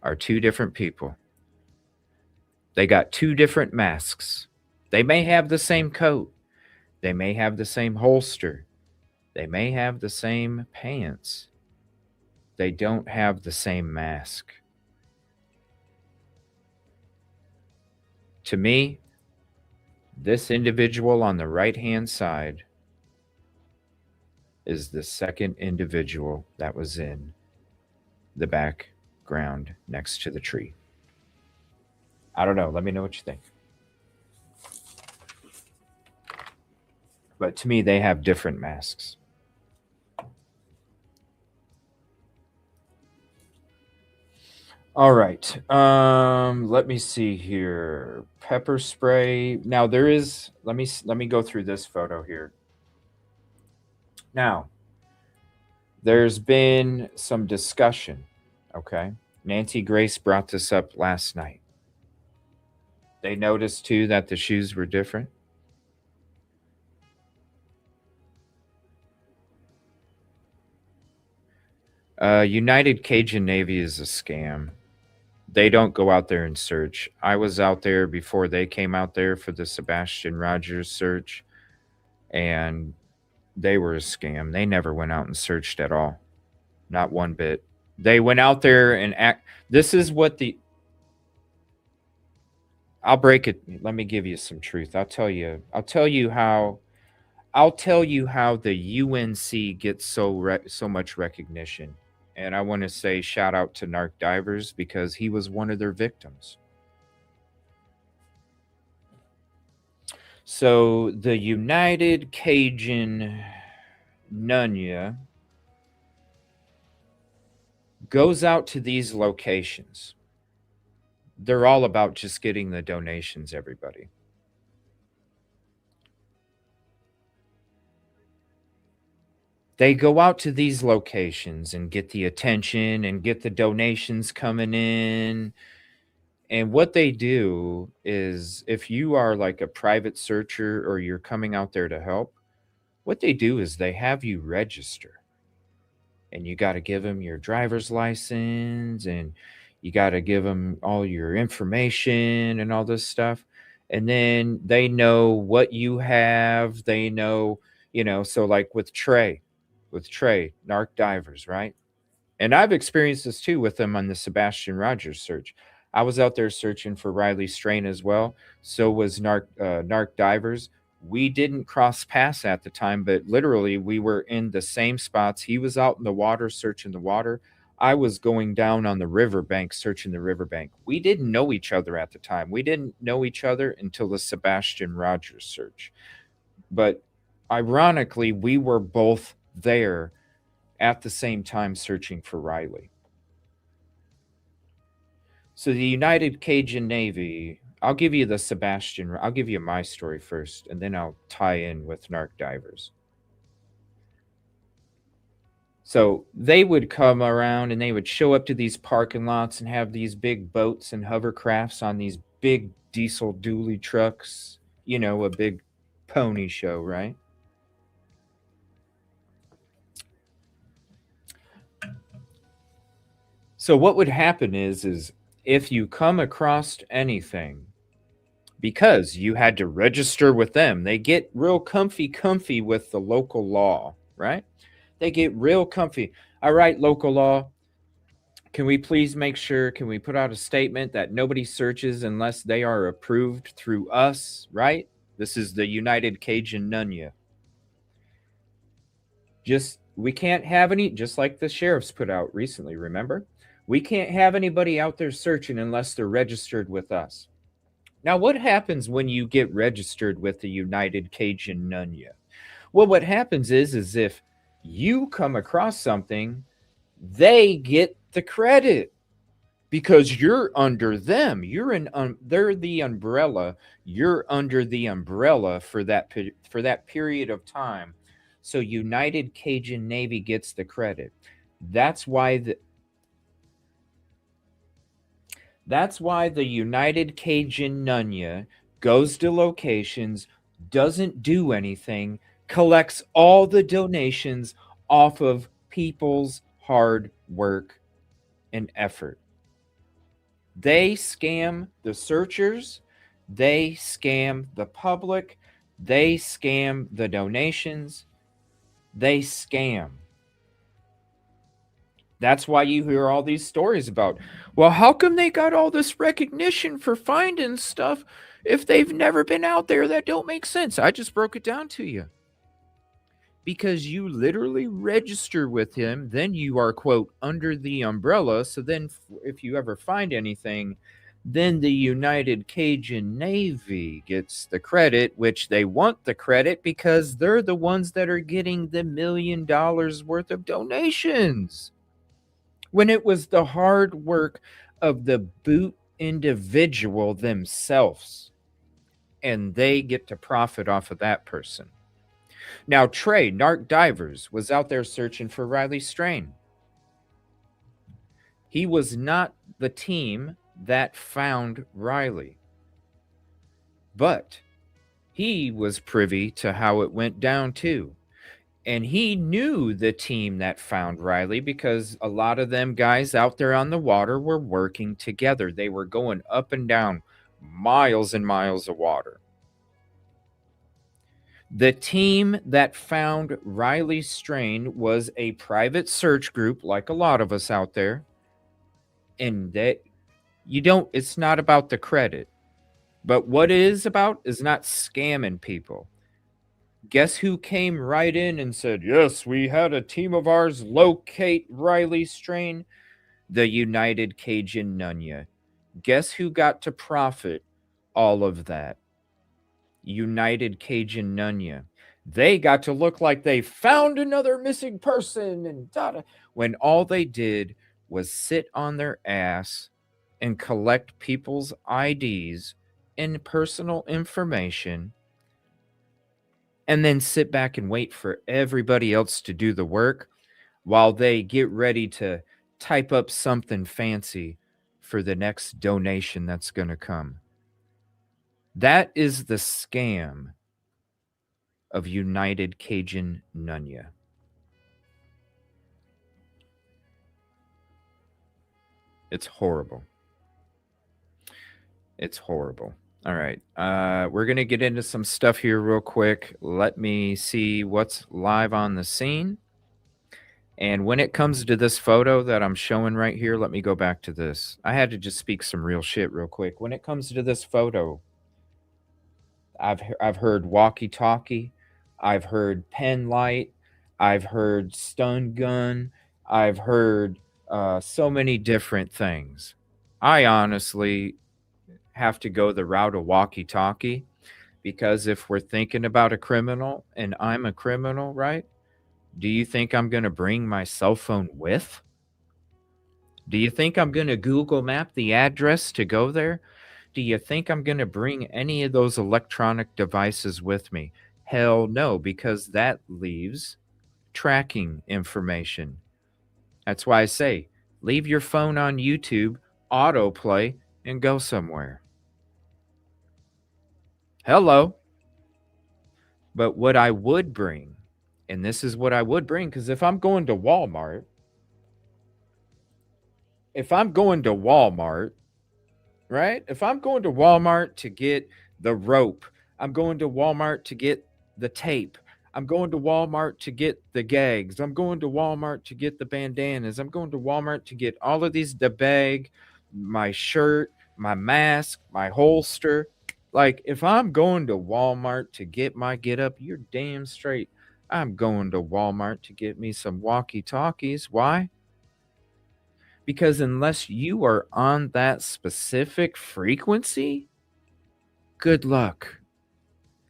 Speaker 1: are two different people. They got two different masks. They may have the same coat. They may have the same holster. They may have the same pants. They don't have the same mask. To me, this individual on the right-hand side is the second individual that was in the background next to the tree. I don't know. Let me know what you think. But to me, they have different masks. All right. Let me see here. Pepper spray. Now there is, let me go through this photo here. Now, there's been some discussion, okay? Nancy Grace brought this up last night. They noticed too that the shoes were different. United Cajun Navy is a scam. They don't go out there and search. I was out there before they came out there for the Sebastian Rogers search, and they were a scam. They never went out and searched at all. Not one bit. They went out there and act. This is what the. I'll break it. Let me give you some truth. I'll tell you. I'll tell you how. I'll tell you how the UNC gets so much recognition. And I want to say shout out to Narc Divers because he was one of their victims. So the United Cajun Nunya goes out to these locations. They're all about just getting the donations, everybody. They go out to these locations and get the attention and get the donations coming in. And what they do is, if you are like a private searcher or you're coming out there to help, what they do is they have you register. And you got to give them your driver's license, and you got to give them all your information and all this stuff. And then they know what you have. They know, so like with Trey, Narc Divers, right? And I've experienced this too with them on the Sebastian Rogers search. I was out there searching for Riley Strain as well. So was Narc Divers. We didn't cross paths at the time, but literally we were in the same spots. He was out in the water searching the water. I was going down on the riverbank searching the riverbank. We didn't know each other at the time. We didn't know each other until the Sebastian Rogers search. But ironically, we were both there at the same time searching for Riley. So the United Cajun Navy, I'll give you I'll give you my story first, and then I'll tie in with Narc Divers. So they would come around and they would show up to these parking lots and have these big boats and hovercrafts on these big diesel dually trucks, a big pony show, right? So what would happen is if you come across anything, because you had to register with them, they get real comfy with the local law, right? They get real comfy. All right, local law, can we please can we put out a statement that nobody searches unless they are approved through us, right? This is the United Cajun Nunya. We can't have any, just like the sheriffs put out recently, remember? We can't have anybody out there searching unless they're registered with us. Now, what happens when you get registered with the United Cajun Nunya? Well, what happens is if you come across something, they get the credit because you're under them. They're the umbrella. You're under the umbrella for that period of time. So United Cajun Navy gets the credit. That's why the United Cajun Nunya goes to locations, doesn't do anything, collects all the donations off of people's hard work and effort. They scam the searchers, they scam the public, they scam the donations, they scam. That's why you hear all these stories about, well, how come they got all this recognition for finding stuff if they've never been out there? That don't make sense. I just broke it down to you. Because you literally register with him, then you are, quote, under the umbrella. So then if you ever find anything, then the United Cajun Navy gets the credit, which they want the credit because they're the ones that are getting the $1 million worth of donations. When it was the hard work of the boot individual themselves, and they get to profit off of that person. Now, Trey, Narc Divers, was out there searching for Riley Strain. He was not the team that found Riley, but he was privy to how it went down too. And he knew the team that found Riley because a lot of them guys out there on the water were working together. They were going up and down miles and miles of water. The team that found Riley Strain was a private search group, like a lot of us out there. And that it's not about the credit. But what it is about is not scamming people. Guess who came right in and said, yes, we had a team of ours locate Riley Strain? The United Cajun Nunya. Guess who got to profit all of that? United Cajun Nunya. They got to look like they found another missing person and when all they did was sit on their ass and collect people's IDs and personal information and then sit back and wait for everybody else to do the work while they get ready to type up something fancy for the next donation that's going to come. That is the scam of United Cajun Nunya. It's horrible. It's horrible. All right. We're going to get into some stuff here real quick. Let me see what's live on the scene. And when it comes to this photo that I'm showing right here, let me go back to this. I had to just speak some real shit real quick. When it comes to this photo, I've heard walkie-talkie, I've heard pen light, I've heard stun gun, I've heard so many different things. I honestly have to go the route of walkie-talkie because if we're thinking about a criminal and I'm a criminal, right? Do you think I'm going to bring my cell phone with? Do you think I'm going to Google map the address to go there? Do you think I'm going to bring any of those electronic devices with me? Hell no, because that leaves tracking information. That's why I say, leave your phone on YouTube, autoplay, and go somewhere. Hello. But what I would bring, and this is what I would bring, because if I'm going to Walmart, right? If I'm going to Walmart to get the rope, I'm going to Walmart to get the tape, I'm going to Walmart to get the gags, I'm going to Walmart to get the bandanas, I'm going to Walmart to get all of these, the bag, my shirt, my mask, my holster. Like, if I'm going to Walmart to get my get up, you're damn straight I'm going to Walmart to get me some walkie-talkies. Why? Because unless you are on that specific frequency, good luck.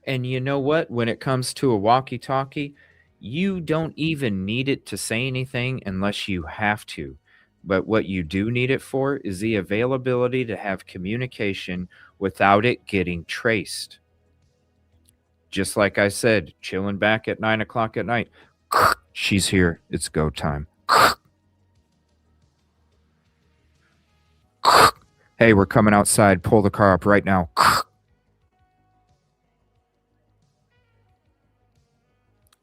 Speaker 1: And you know what? When it comes to a walkie-talkie, you don't even need it to say anything unless you have to. But what you do need it for is the availability to have communication without it getting traced. Just like I said, chilling back at 9 o'clock at night. She's here. It's go time. Hey, we're coming outside. Pull the car up right now.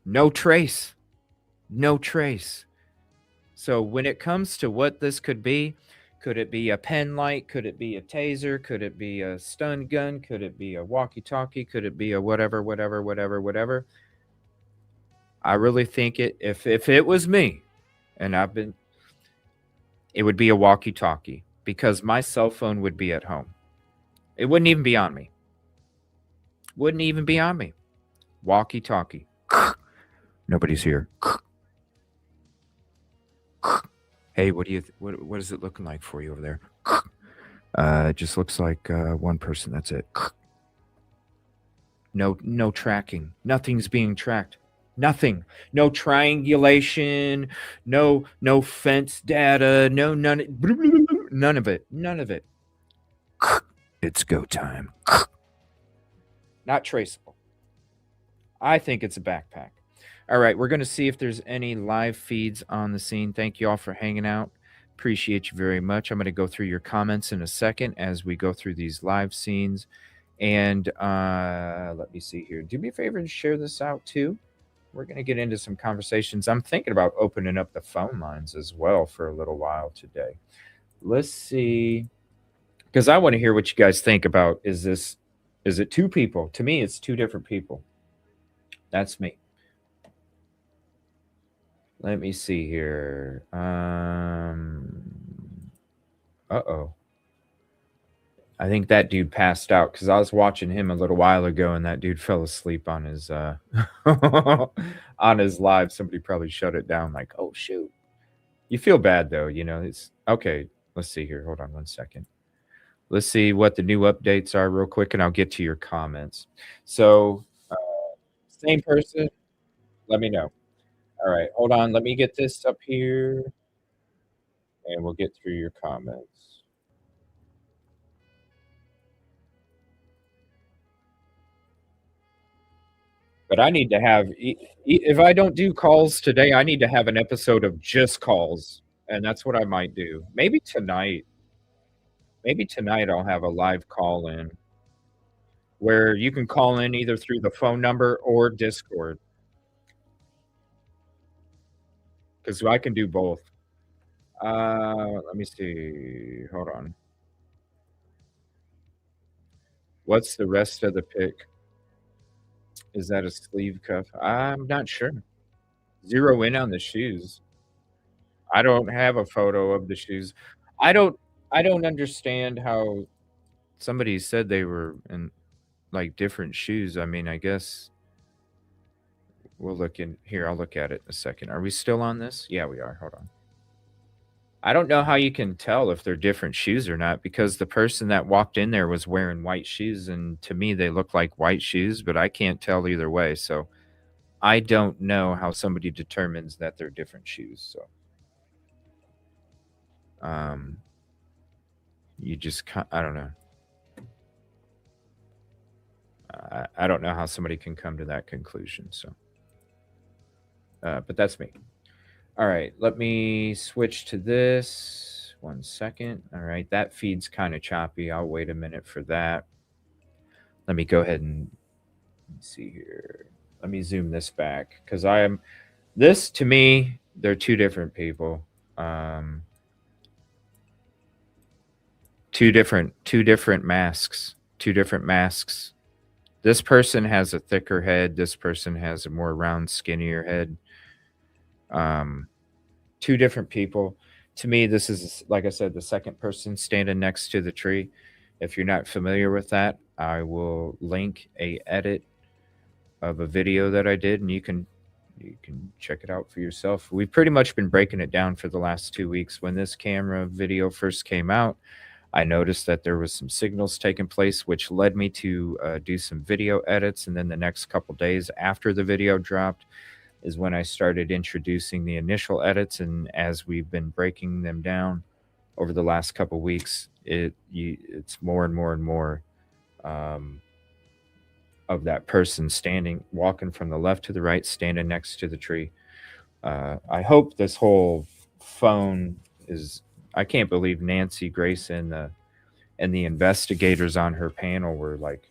Speaker 1: No trace. No trace. So when it comes to what this could be, could it be a pen light? Could it be a taser? Could it be a stun gun? Could it be a walkie-talkie? Could it be a whatever? I really think if it was me, and it would be a walkie-talkie because my cell phone would be at home. It wouldn't even be on me. Walkie-talkie. Nobody's here. Hey, what is it looking like for you over there? It just looks like one person. That's it. No tracking. Nothing's being tracked. Nothing. No triangulation. No fence data. None of it. It's go time. Not traceable. I think it's a backpack. All right, we're going to see if there's any live feeds on the scene. Thank you all for hanging out. Appreciate you very much. I'm going to go through your comments in a second as we go through these live scenes. And let me see here. Do me a favor and share this out too. we're going to get into some conversations. I'm thinking about opening up the phone lines as well for a little while today. Let's see, because I want to hear what you guys think about, is it two people? To me, it's two different people. That's me. Let me see here. Uh-oh. I think that dude passed out because I was watching him a little while ago and that dude fell asleep on his on his live. Somebody probably shut it down like, oh shoot. You feel bad though, it's okay. Let's see here. Hold on one second. Let's see what the new updates are real quick and I'll get to your comments. So, same person, let me know. All right, hold on. Let me get this up here and we'll get through your comments. But I need to have, if I don't do calls today, I need to have an episode of just calls. And that's what I might do. Maybe tonight. Maybe tonight I'll have a live call in where you can call in either through the phone number or Discord. Because I can do both. Let me see. Hold on. What's the rest of the pic? Is that a sleeve cuff? I'm not sure. Zero in on the shoes. I don't have a photo of the shoes. I don't I don't understand how somebody said they were in, like, different shoes. I mean, I guess we'll look in here, I'll look at it in a second. Are we still on this? Yeah, we are. Hold on. I don't know how you can tell if they're different shoes or not because the person that walked in there was wearing white shoes, and to me, they look like white shoes, but I can't tell either way, so I don't know how somebody determines that they're different shoes, so um, you just I don't know. I don't know how somebody can come to that conclusion, so but that's me. All right, let me switch to this. 1 second. All right, that feed's kind of choppy. I'll wait a minute for that. Let me go ahead and see here. Let me zoom this back because this to me, they're two different people. Two different masks. Two different masks. This person has a thicker head. This person has a more round, skinnier head. Two different people. To me, this is, like I said, the second person standing next to the tree. If you're not familiar with that, I will link a edit of a video that I did, and you can check it out for yourself. We've pretty much been breaking it down for the last 2 weeks. When this camera video first came out, I noticed that there was some signals taking place, which led me to do some video edits. And then the next couple days after the video dropped is when I started introducing the initial edits. And as we've been breaking them down over the last couple weeks, it's more and more and more of that person walking from the left to the right, standing next to the tree. I hope this whole phone is. I can't believe Nancy Grace and the investigators on her panel were like,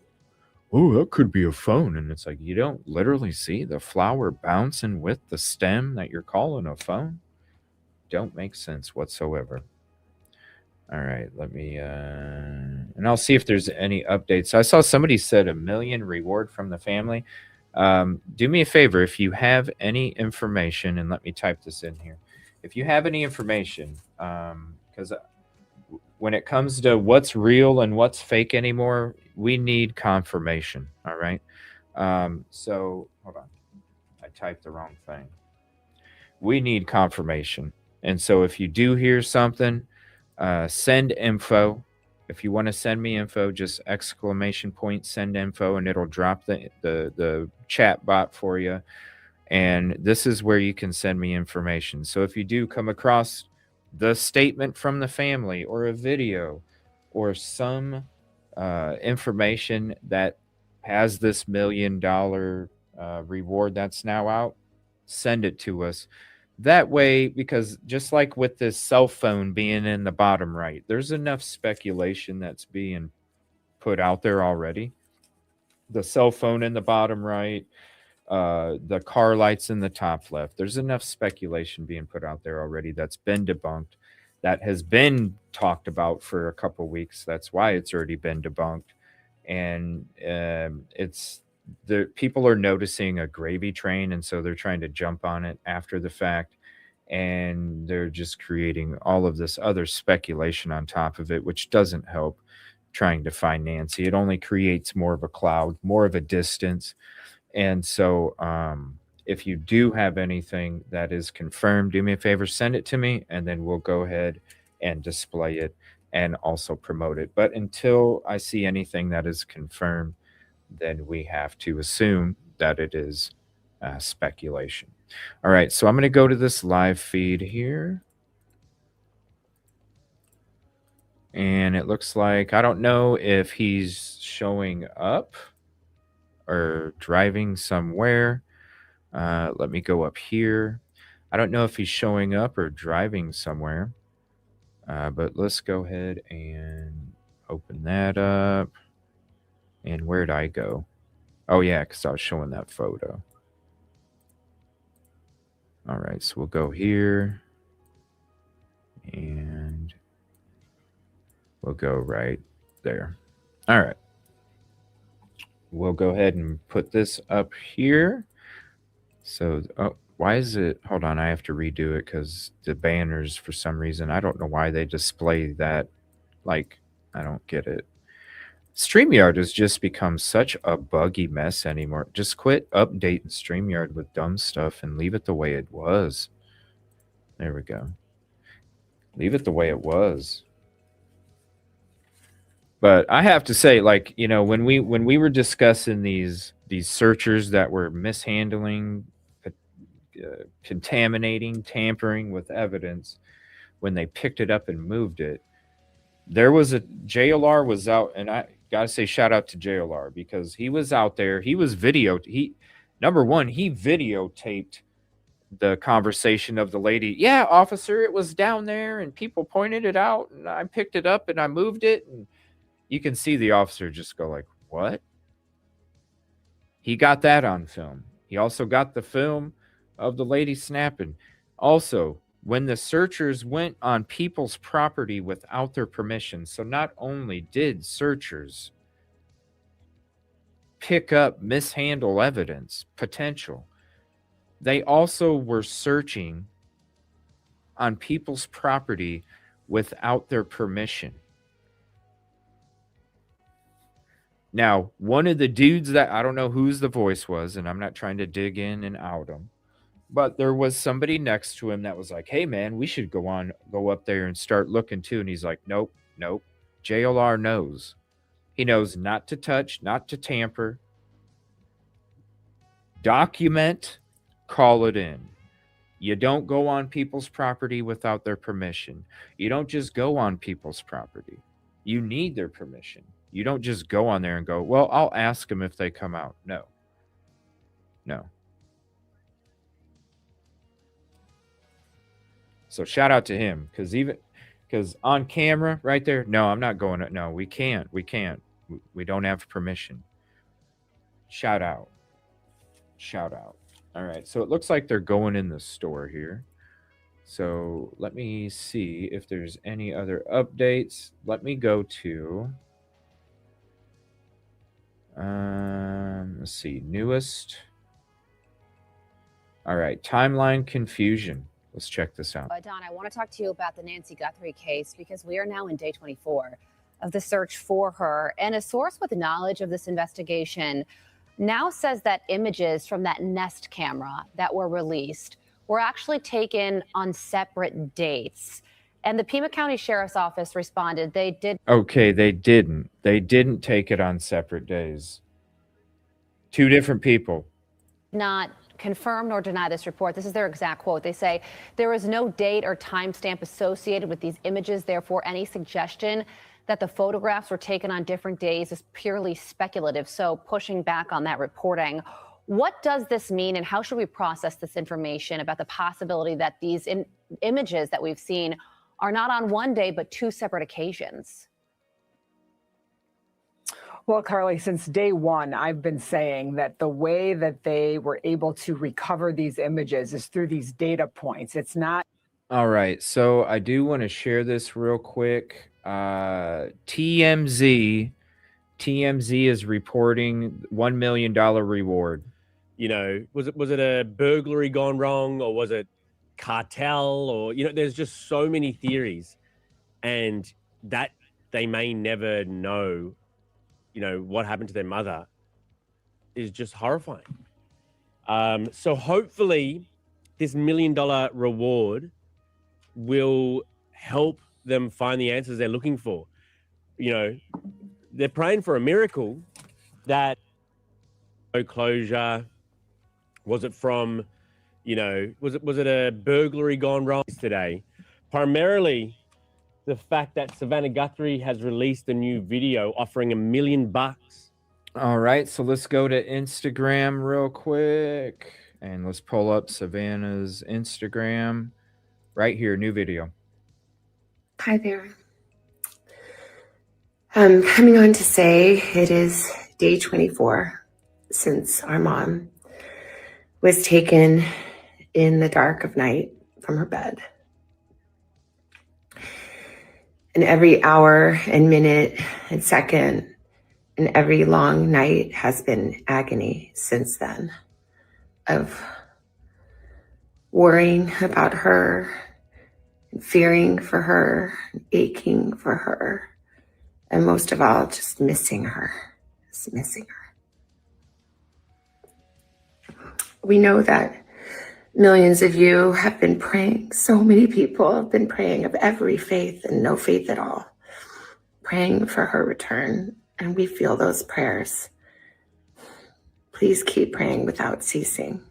Speaker 1: "Oh, that could be a phone," and it's like you don't literally see the flower bouncing with the stem that you're calling a phone. Don't make sense whatsoever. All right, let me and I'll see if there's any updates. I saw somebody said 1 million reward from the family. Do me a favor, if you have any information, and let me type this in here. If you have any information, because when it comes to what's real and what's fake anymore, we need confirmation. All right. So hold on, I typed the wrong thing. We need confirmation, and so if you do hear something, send info. If you want to send me info, just exclamation point send info, and it'll drop the chat bot for you. And this is where you can send me information. So if you do come across the statement from the family or a video or some information that has this $1 million reward that's now out, send it to us. That way, because just like with this cell phone being in the bottom right, there's enough speculation that's being put out there already. The cell phone in the bottom right, the car lights in the top left. There's enough speculation being put out there already that's been debunked, that has been talked about for a couple weeks. That's why it's already been debunked. And it's the people are noticing a gravy train, and so they're trying to jump on it after the fact. And they're just creating all of this other speculation on top of it, which doesn't help trying to find Nancy. It only creates more of a cloud, more of a distance. And so, if you do have anything that is confirmed, do me a favor, send it to me, and then we'll go ahead and display it and also promote it. But until I see anything that is confirmed, then we have to assume that it is speculation. All right, so I'm going to go to this live feed here. And it looks like, I don't know if he's showing up or driving somewhere. Let me go up here. I don't know if he's showing up or driving somewhere. But let's go ahead and open that up. And where'd I go? Oh, yeah, because I was showing that photo. All right, so we'll go here. And we'll go right there. All right. We'll go ahead and put this up here. So, oh, why is it? Hold on, I have to redo it because the banners, for some reason, I don't know why they display that. Like, I don't get it. StreamYard has just become such a buggy mess anymore. Just quit updating StreamYard with dumb stuff and leave it the way it was. There we go. Leave it the way it was. But I have to say, like, you know, when we were discussing these searchers that were mishandling, contaminating, tampering with evidence, when they picked it up and moved it, there was a JLR was out, and I gotta say shout out to JLR because he was out there. He was number one, he videotaped the conversation of the lady. Yeah, officer, it was down there and people pointed it out and I picked it up and I moved it. And you can see the officer just go like, what? He got that on film. He also got the film of the lady snapping. Also, when the searchers went on people's property without their permission, so not only did searchers pick up mishandle evidence, potential, they also were searching on people's property without their permission. Now, one of the dudes that, I don't know whose the voice was, and I'm not trying to dig in and out him, but there was somebody next to him that was like, hey man, we should go up there and start looking too. And he's like, nope. JLR knows. He knows not to touch, not to tamper. Document, call it in. You don't go on people's property without their permission. You don't just go on people's property. You need their permission. You don't just go on there and go, well, I'll ask them if they come out. No. So shout out to him because on camera right there, no, I'm not going. No, we can't. We don't have permission. Shout out. All right, so it looks like they're going in the store here. So let me see if there's any other updates. Let me go to, let's see, newest. All right, timeline confusion. Let's check this out.
Speaker 2: Don, I want to talk to you about the Nancy Guthrie case because we are now in day 24 of the search for her. And a source with knowledge of this investigation now says that images from that Nest camera that were released were actually taken on separate dates. And the Pima County Sheriff's Office responded they did.
Speaker 1: Okay, they didn't. They didn't take it on separate days. Two different people.
Speaker 2: Not confirm nor deny this report. This is their exact quote. They say there is no date or timestamp associated with these images. Therefore, any suggestion that the photographs were taken on different days is purely speculative. So pushing back on that reporting. What does this mean and how should we process this information about the possibility that these images that we've seen are not on one day, but two separate occasions?
Speaker 3: Well, Carly, since day one, I've been saying that the way that they were able to recover these images is through these data points. It's not.
Speaker 1: All right, so I do want to share this real quick. TMZ is reporting $1 million reward.
Speaker 4: You know, was it a burglary gone wrong, or was it cartel, or there's just so many theories, and that they may never know, what happened to their mother is just horrifying. So hopefully this $1 million reward will help them find the answers they're looking for. They're praying for a miracle that no closure. Was it from, was it a burglary gone wrong today? Primarily the fact that Savannah Guthrie has released a new video offering $1 million.
Speaker 1: All right, so let's go to Instagram real quick and let's pull up Savannah's Instagram right here, new video.
Speaker 5: Hi there. I'm coming on to say it is day 24 since our mom was taken in the dark of night from her bed. And every hour and minute and second and every long night has been agony since then, of worrying about her and fearing for her, and aching for her, and most of all, just missing her, just missing her. We know that millions of you have been praying. So many people have been praying, of every faith and no faith at all, praying for her return. And we feel those prayers. Please keep praying without ceasing.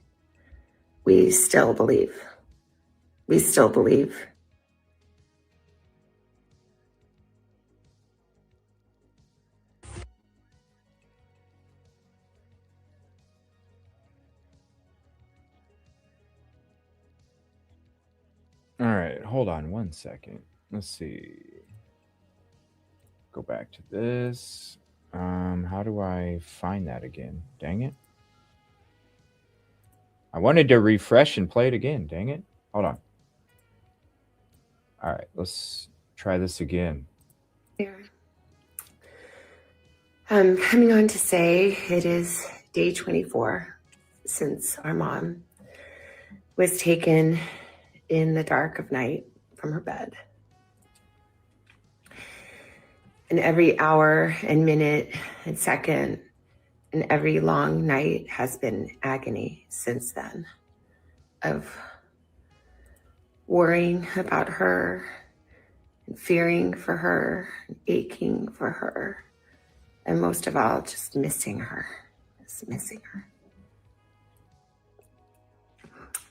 Speaker 5: We still believe. We still believe.
Speaker 1: All right, hold on one second. Let's see. Go back to this. How do I find that again? Dang it. I wanted to refresh and play it again. Dang it. Hold on. All right, let's try this again.
Speaker 5: There. I'm coming on to say it is day 24 since our mom was taken in the dark of night from her bed. And every hour and minute and second and every long night has been agony since then, of worrying about her and fearing for her and aching for her, and most of all, just missing her, just missing her.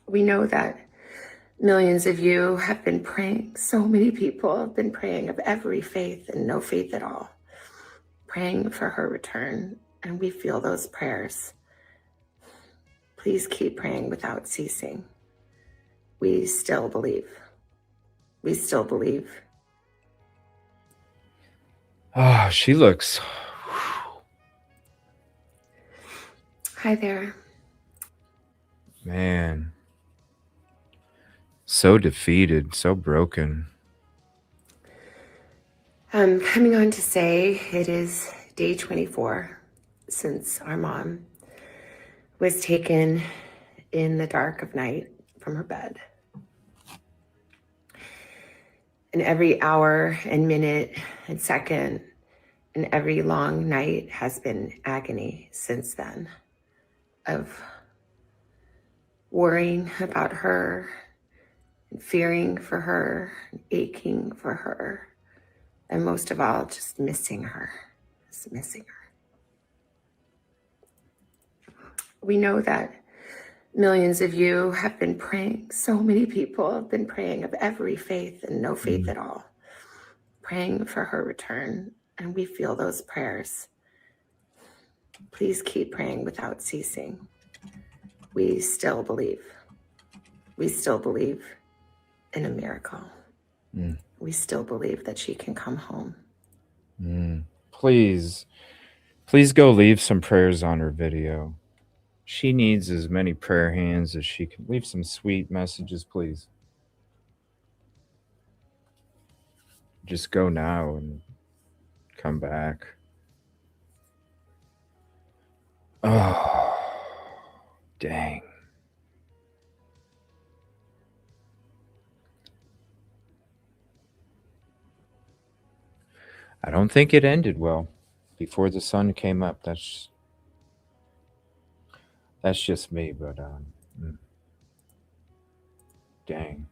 Speaker 5: We know that millions of you have been praying. So many people have been praying, of every faith and no faith at all, praying for her return. And we feel those prayers. Please keep praying without ceasing. We still believe. We still believe.
Speaker 1: Oh, she looks.
Speaker 5: Hi there.
Speaker 1: Man. So defeated, so broken.
Speaker 5: I'm coming on to say it is day 24 since our mom was taken in the dark of night from her bed. And every hour and minute and second and every long night has been agony since then, of worrying about her and fearing for her and aching for her, and most of all, just missing her, just missing her. We know that millions of you have been praying. So many people have been praying, of every faith and no faith at all, praying for her return. And we feel those prayers. Please keep praying without ceasing. We still believe. We still believe in a miracle. We still believe that she can come home.
Speaker 1: Please Please go leave some prayers on her video. She needs as many prayer hands as she can. Leave some sweet messages, please. Just go now and come back. Oh, dang. I don't think it ended well before the sun came up. That's just me, but dang.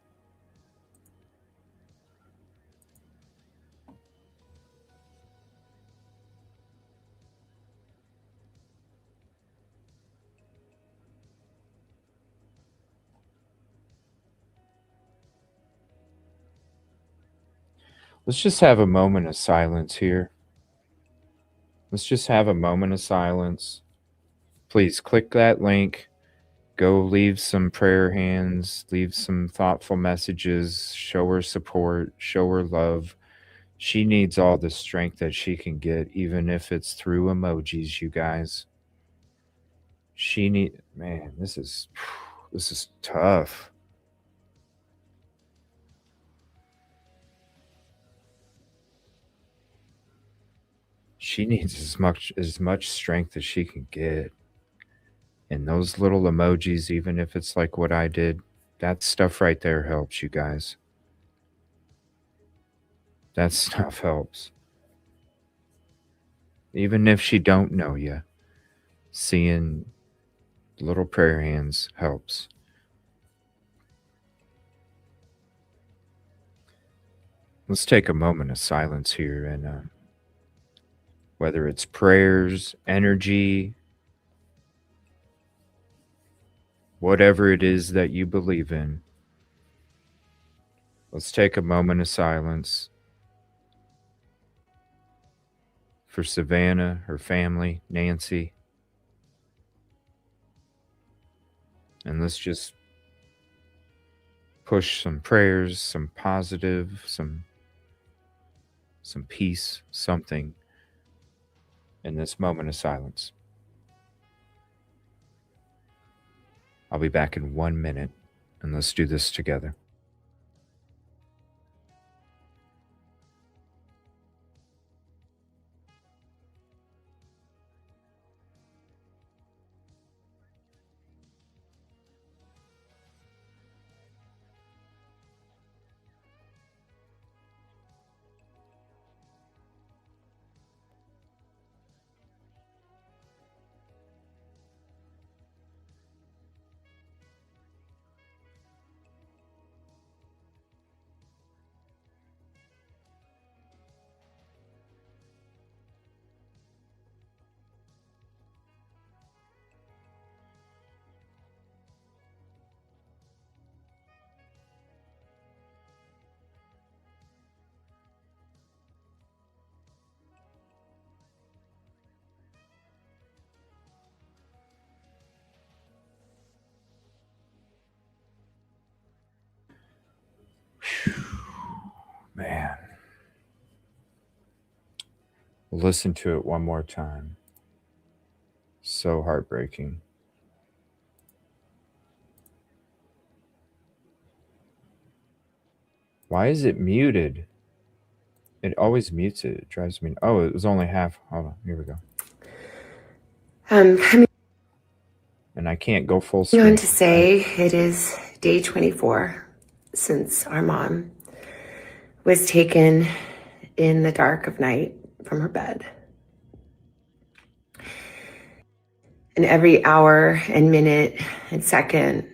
Speaker 1: Let's just have a moment of silence here. Let's just have a moment of silence. Please click that link. Go leave some prayer hands, leave some thoughtful messages, show her support, show her love. She needs all the strength that she can get, even if it's through emojis, you guys. Man, this is tough. She needs as much strength as she can get. And those little emojis, even if it's like what I did, that stuff right there helps, you guys. That stuff helps. Even if she don't know you, seeing little prayer hands helps. Let's take a moment of silence here, and whether it's prayers, energy, whatever it is that you believe in, let's take a moment of silence for Savannah, her family, Nancy, and let's just push some prayers, some positive, some peace, something in this moment of silence. I'll be back in 1 minute, and let's do this together. Man. Listen to it one more time. So heartbreaking. Why is it muted? It always mutes it. It drives me. Oh, it was only half. Hold on. Here we go. And I can't go full screen.
Speaker 5: I want to say it is day 24 since our mom was taken in the dark of night from her bed. And every hour and minute and second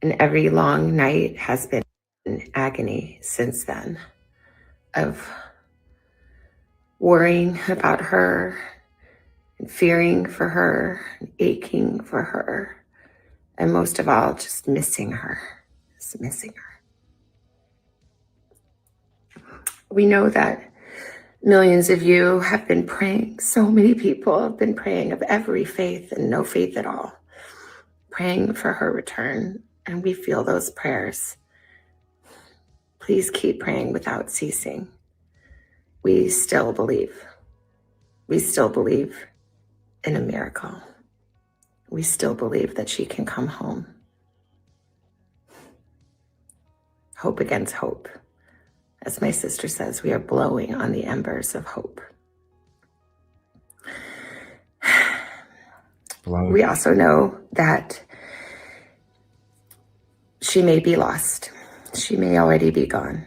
Speaker 5: and every long night has been agony since then of worrying about her and fearing for her and aching for her. And most of all, just missing her, just missing her. We know that millions of you have been praying. So many people have been praying of every faith and no faith at all, praying for her return. And we feel those prayers. Please keep praying without ceasing. We still believe. We still believe in a miracle. We still believe that she can come home. Hope against hope. As my sister says, we are blowing on the embers of hope. We also know that she may be lost. She may already be gone.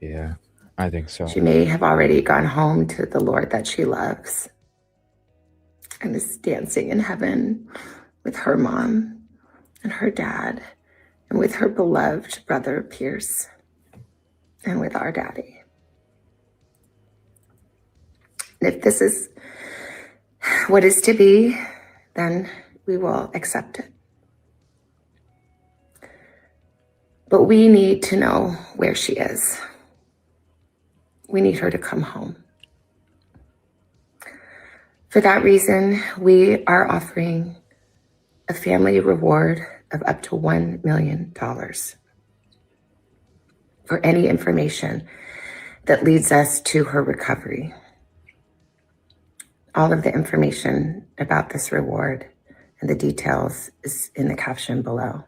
Speaker 1: Yeah, I think so.
Speaker 5: She may have already gone home to the Lord that she loves and is dancing in heaven with her mom and her dad and with her beloved brother Pierce and with our daddy. And if this is what is to be, then we will accept it. But we need to know where she is. We need her to come home. For that reason, we are offering a family reward of up to $1 million for any information that leads us to her recovery. All of the information about this reward and the details is in the caption below.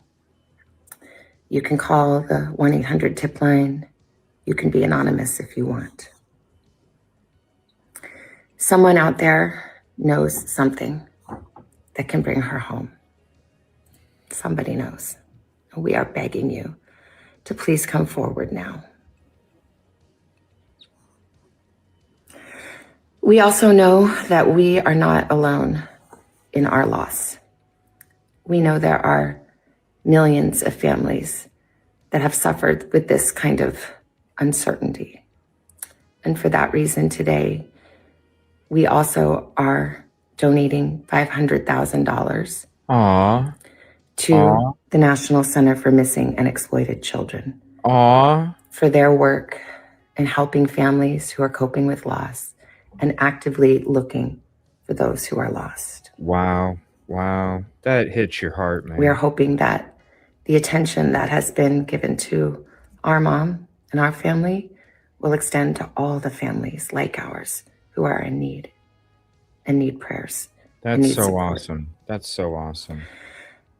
Speaker 5: You can call the 1-800-TIP line. You can be anonymous if you want. Someone out there knows something that can bring her home. Somebody knows. And we are begging you to please come forward now. We also know that we are not alone in our loss. We know there are millions of families that have suffered with this kind of uncertainty. And for that reason today, we also are donating $500,000
Speaker 1: Aw.
Speaker 5: to
Speaker 1: Aw.
Speaker 5: the National Center for Missing and Exploited Children
Speaker 1: Aw.
Speaker 5: for their work in helping families who are coping with loss and actively looking for those who are lost.
Speaker 1: Wow. Wow. That hits your heart, man.
Speaker 5: We are hoping that the attention that has been given to our mom and our family will extend to all the families like ours who are in need and need prayers. and
Speaker 1: That's
Speaker 5: need
Speaker 1: so
Speaker 5: support.
Speaker 1: awesome. That's so awesome.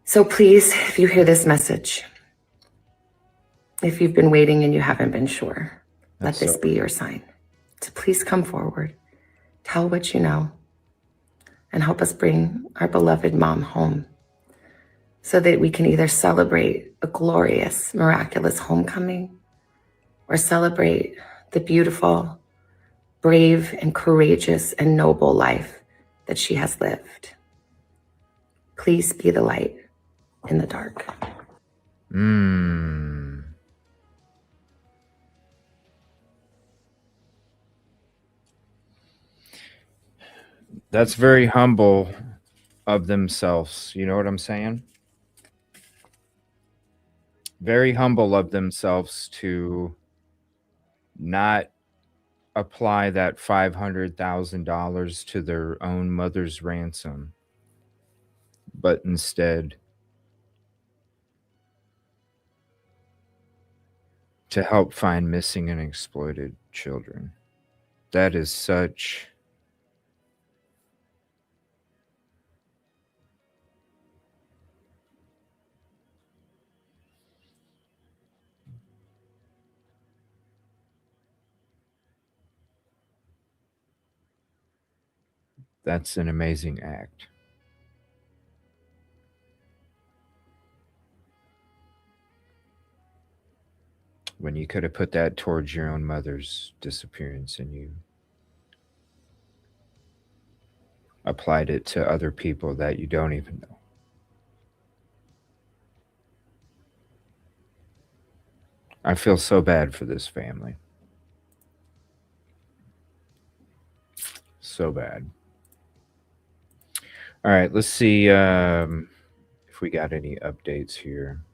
Speaker 5: So please, if you hear this message, if you've been waiting and you haven't been sure, let
Speaker 1: That's
Speaker 5: this
Speaker 1: so-
Speaker 5: be your sign. So please come forward, tell what you know, and help us bring our beloved mom home so that we can either celebrate a glorious, miraculous homecoming or celebrate the beautiful, brave, and courageous and noble life that she has lived. Please be the light in the dark.
Speaker 1: That's very humble of themselves. You know what I'm saying? Very humble of themselves to not apply that $500,000 to their own mother's ransom, but instead to help find missing and exploited children. That is such... That's an amazing act. When you could have put that towards your own mother's disappearance and you applied it to other people that you don't even know. I feel so bad for this family. So bad. All right, let's see if we got any updates here.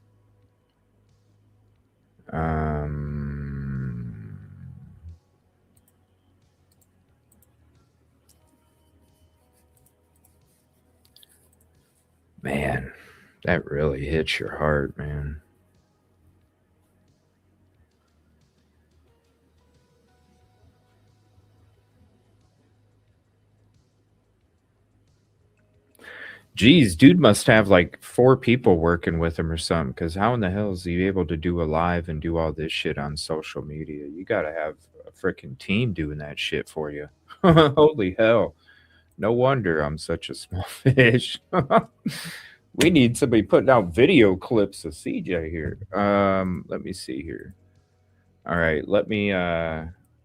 Speaker 1: Man, that really hits your heart, man. Geez, dude must have like 4 people working with him or something. Because how in the hell is he able to do a live and do all this shit on social media? You got to have a freaking team doing that shit for you. Holy hell. No wonder I'm such a small fish. We need somebody putting out video clips of CJ here. Let me see here. All right, let's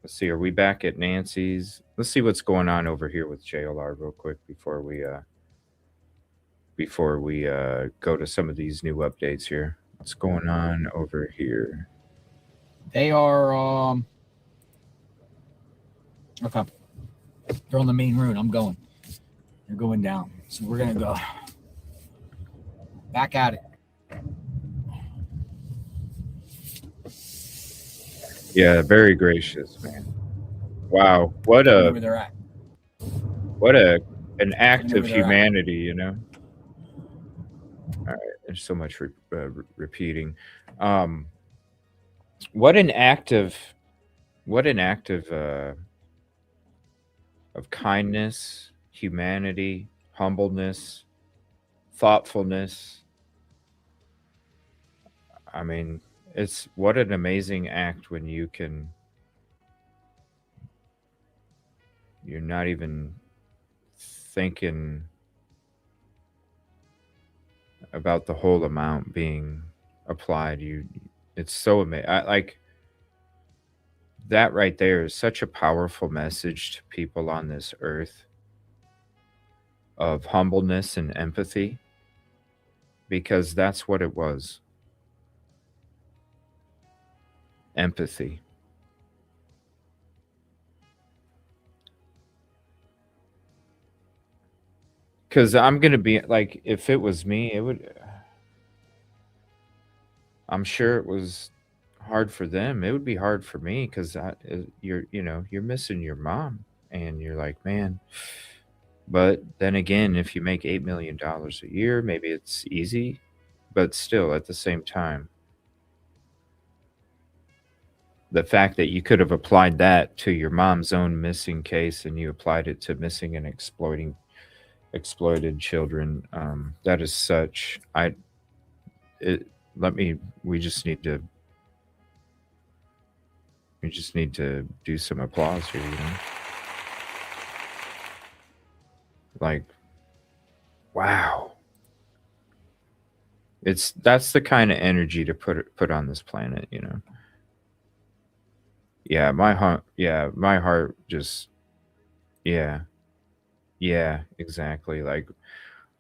Speaker 1: see. Are we back at Nancy's? Let's see what's going on over here with JLR real quick before we go to some of these new updates here. What's going on over here?
Speaker 6: They are okay. They're on the main route. I'm going. They're going down. So we're gonna go back at it.
Speaker 1: Yeah, very gracious, man. Wow,
Speaker 6: Where they're at.
Speaker 1: an act
Speaker 6: Where
Speaker 1: of
Speaker 6: they're at.
Speaker 1: humanity, you know. All right, there's so much repeating. What an act of kindness, humanity, humbleness, thoughtfulness. I mean, it's what an amazing act when you're not even thinking about the whole amount being applied. It's so amazing. Like that right there is such a powerful message to people on this earth of humbleness and empathy, because that's what it was. Empathy. Because I'm going to be like, if it was me, I'm sure it was hard for them. It would be hard for me because you're missing your mom and you're like, man. But then again, if you make $8 million a year, maybe it's easy, but still at the same time, the fact that you could have applied that to your mom's own missing case and you applied it to missing and exploited children, that is such, we just need to do some applause here, you know? Like, wow. That's the kind of energy to put on this planet, you know? Yeah, my heart just, yeah, exactly. Like,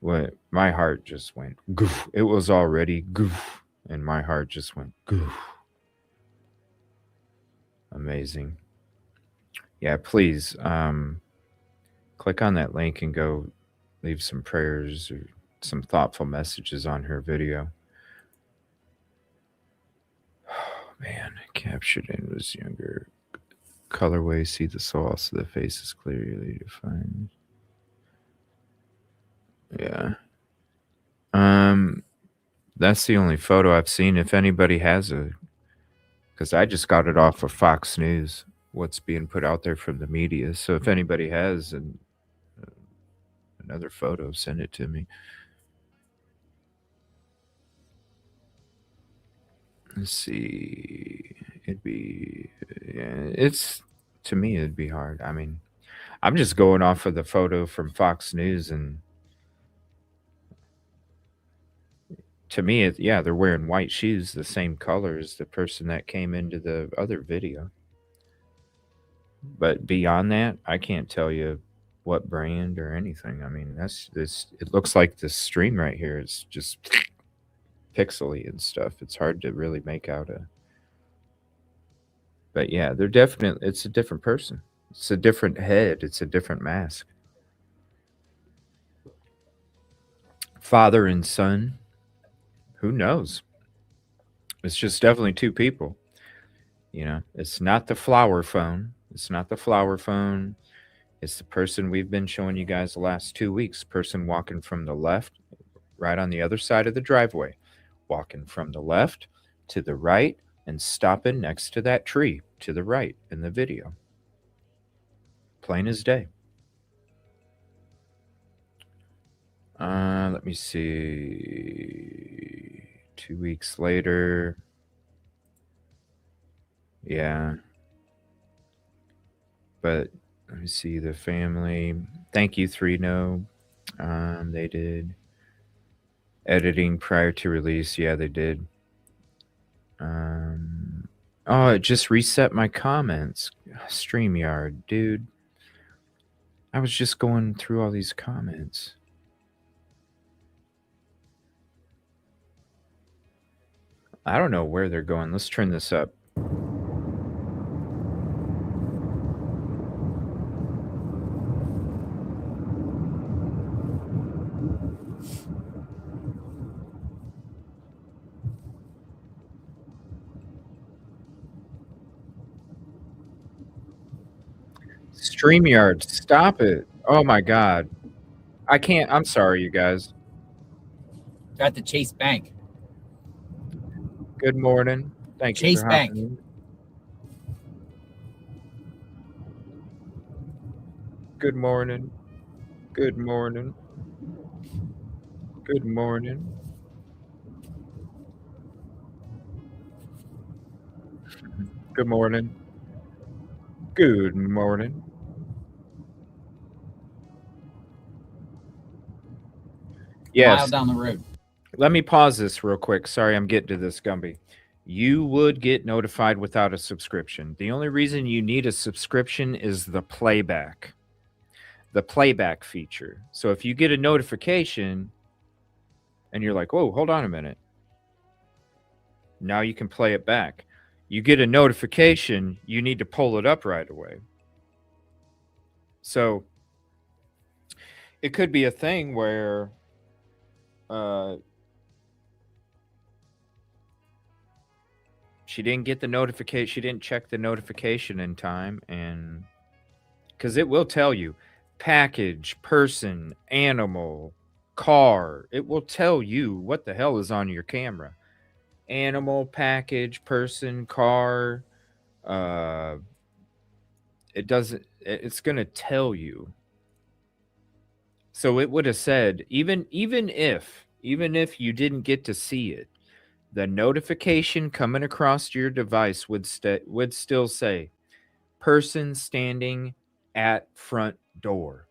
Speaker 1: what my heart just went goof. It was already goof, and my heart just went goof. Amazing. Yeah, please click on that link and go leave some prayers or some thoughtful messages on her video. Oh, man, captured and was younger. Colorway, see the soul, so the face is clearly defined. Yeah. That's the only photo I've seen. If anybody has because I just got it off of Fox News, what's being put out there from the media. So if anybody has another photo, send it to me. Let's see. To me, it'd be hard. I mean, I'm just going off of the photo from Fox News, and to me, they're wearing white shoes, the same color as the person that came into the other video. But beyond that, I can't tell you what brand or anything. I mean, it looks like this stream right here is just pixely and stuff. It's hard to really make out but yeah, it's a different person. It's a different head. It's a different mask. Father and son. Who knows? It's just definitely two people. You know, it's not the flower phone. It's not the flower phone. It's the person we've been showing you guys the last 2 weeks. Person walking from the left, right on the other side of the driveway. Walking from the left to the right and stopping next to that tree to the right in the video. Plain as day. Let me see. 2 weeks later. Yeah. But let me see the family. Thank you, 3No. They did editing prior to release. Yeah, they did. Oh, it just reset my comments. StreamYard, dude. I was just going through all these comments. I don't know where they're going. Let's turn this up. StreamYard, stop it. Oh my God. I can't. I'm sorry, you guys.
Speaker 6: They're at the Chase Bank.
Speaker 1: Good morning. Thank you
Speaker 6: Chase
Speaker 1: for
Speaker 6: Bank.
Speaker 1: hopping in. Good morning. Good morning. Good morning. Good morning. Good morning. Yes.
Speaker 6: Mile down the road.
Speaker 1: Let me pause this real quick. Sorry, I'm getting to this, Gumby. You would get notified without a subscription. The only reason you need a subscription is the playback feature. So if you get a notification and you're like, whoa, hold on a minute. Now you can play it back. You get a notification, you need to pull it up right away. So it could be a thing where she didn't get the notification. She didn't check the notification in time. And because it will tell you package, person, animal, car. It will tell you what the hell is on your camera. Animal, package, person, car. It's going to tell you. So it would have said, even if you didn't get to see it, the notification coming across your device would still say, person standing at front door.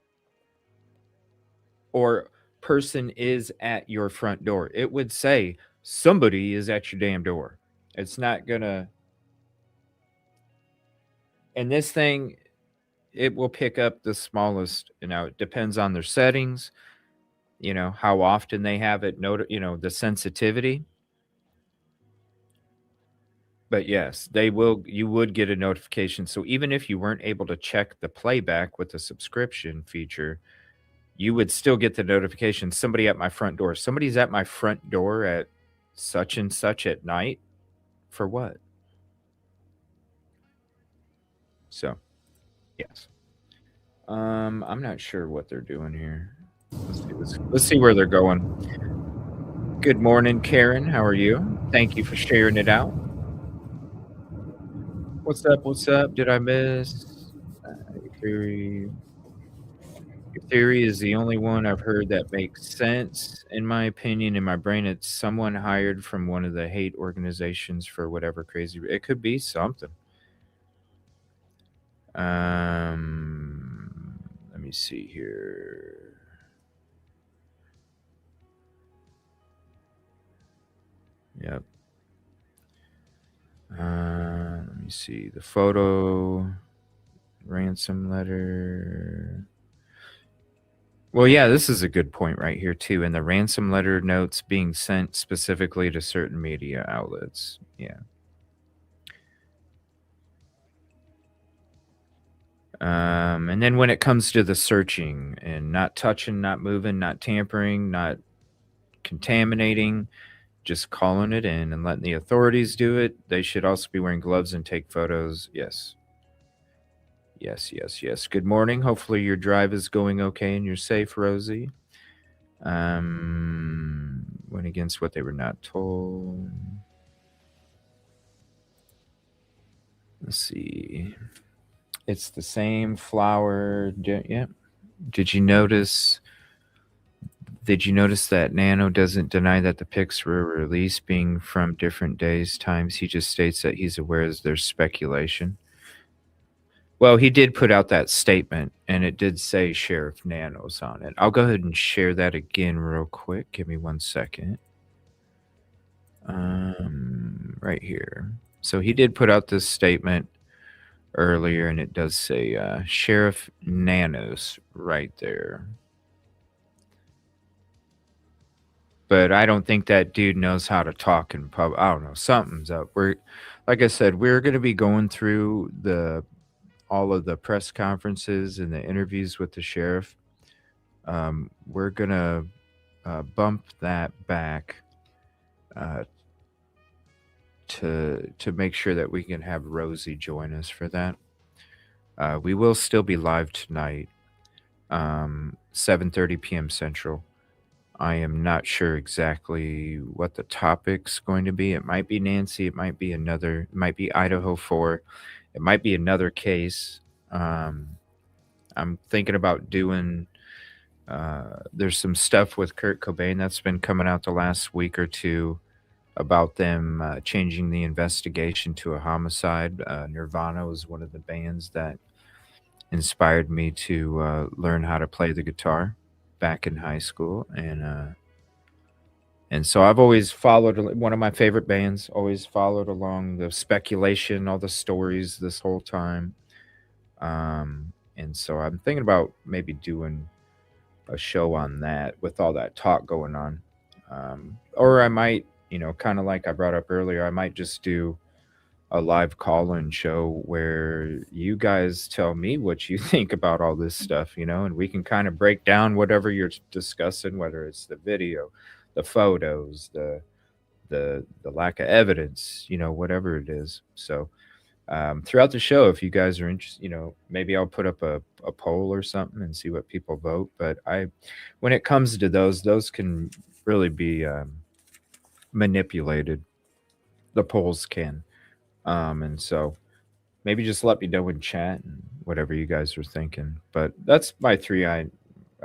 Speaker 1: Or person is at your front door. It would say, somebody is at your damn door. It's not gonna. And this thing, it will pick up the smallest, it depends on their settings, how often they have it, the sensitivity. But yes, you would get a notification. So even if you weren't able to check the playback with the subscription feature, you would still get the notification, somebody at my front door. Somebody's at my front door at such and such at night. For what? So, yes. I'm not sure what they're doing here. Let's see where they're going. Good morning, Karen. How are you? Thank you for sharing it out. What's up? What's up? Did I miss your theory is the only one I've heard that makes sense. In my opinion, in my brain, it's someone hired from one of the hate organizations for whatever crazy. It could be something. Let me see here. Yep. Let me see the photo, ransom letter. Well, yeah, this is a good point right here too. And the ransom letter notes being sent specifically to certain media outlets. Yeah. And then when it comes to the searching and not touching, not moving, not tampering, not contaminating, just calling it in and letting the authorities do it. They should also be wearing gloves and take photos. Yes. Yes, yes, yes. Good morning. Hopefully your drive is going okay and you're safe, Rosie. Went against what they were not told. Let's see. It's the same flower. Yeah. Did you notice Did you notice that Nano doesn't deny that the pics were released being from different days, times? He just states that he's aware there's speculation. Well, he did put out that statement, and it did say Sheriff Nanos on it. I'll go ahead and share that again real quick. Give me 1 second. Right here. So he did put out this statement earlier, and it does say Sheriff Nanos right there. But I don't think that dude knows how to talk in public. I don't know. Something's up. Like I said, we're going to be going through all of the press conferences and the interviews with the sheriff. We're going to bump that back to make sure that we can have Rosie join us for that. We will still be live tonight, 7:30 p.m. Central. I am not sure exactly what the topic's going to be. It might be Nancy. It might be Idaho 4. It might be another case. I'm thinking about doing, there's some stuff with Kurt Cobain that's been coming out the last week or two about them changing the investigation to a homicide. Nirvana was one of the bands that inspired me to learn how to play the guitar back in high school, and so I've always followed one of my favorite bands. Always followed along the speculation, all the stories this whole time, and so I'm thinking about maybe doing a show on that with all that talk going on, or I might, kind of like I brought up earlier, I might just do a live call-in show where you guys tell me what you think about all this stuff, and we can kind of break down whatever you're discussing, whether it's the video, the photos, the lack of evidence, whatever it is. So throughout the show, if you guys are interested, maybe I'll put up a poll or something and see what people vote. But when it comes to those can really be manipulated. The polls can. And so maybe just let me know in chat and whatever you guys are thinking. But that's my three. I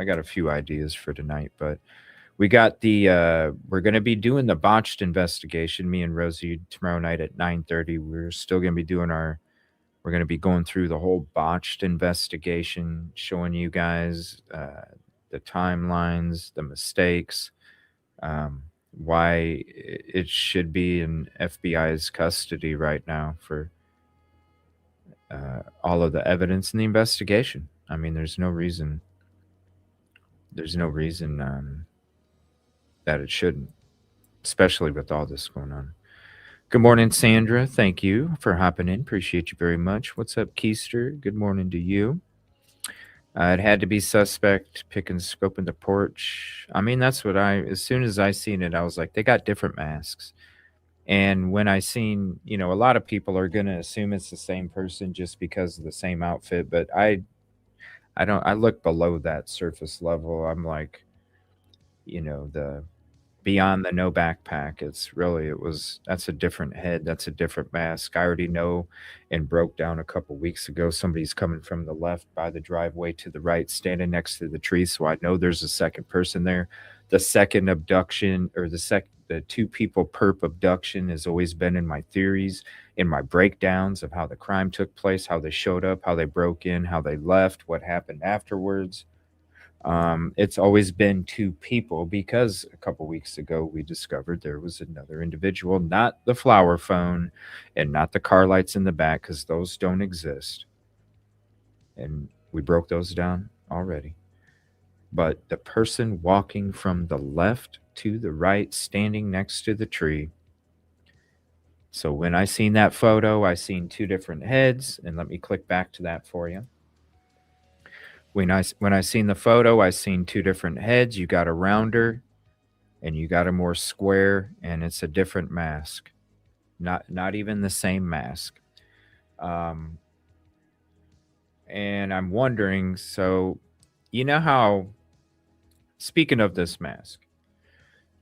Speaker 1: got a few ideas for tonight, but we got we're going to be doing the botched investigation, me and Rosie, tomorrow night at 9:30. We're still going to be doing we're going to be going through the whole botched investigation, showing you guys the timelines, the mistakes, why it should be in FBI's custody right now for all of the evidence in the investigation. I mean, there's no reason that it shouldn't, especially with all this going on. Good morning, Sandra. Thank you for hopping in. Appreciate you very much. What's up, Keister? Good morning to you. It had to be suspect, picking scope in the porch. I mean, that's what as soon as I seen it, I was like, they got different masks. And when I seen, a lot of people are going to assume it's the same person just because of the same outfit. But I look below that surface level. I'm like, the beyond the no backpack, that's a different head. That's a different mask. I already know, and broke down a couple weeks ago, somebody's coming from the left by the driveway to the right, standing next to the tree. So I know there's a second person there. The second abduction, or the two people perp abduction, has always been in my theories, in my breakdowns of how the crime took place, how they showed up, how they broke in, how they left, what happened afterwards. It's always been two people, because a couple weeks ago we discovered there was another individual, not the flower phone and not the car lights in the back, because those don't exist. And we broke those down already. But the person walking from the left to the right, standing next to the tree. So when I seen that photo, I seen two different heads, and let me click back to that for you. When I seen the photo, I seen two different heads. You got a rounder and you got a more square, and it's a different mask. Not even the same mask. And I'm wondering, so how, speaking of this mask,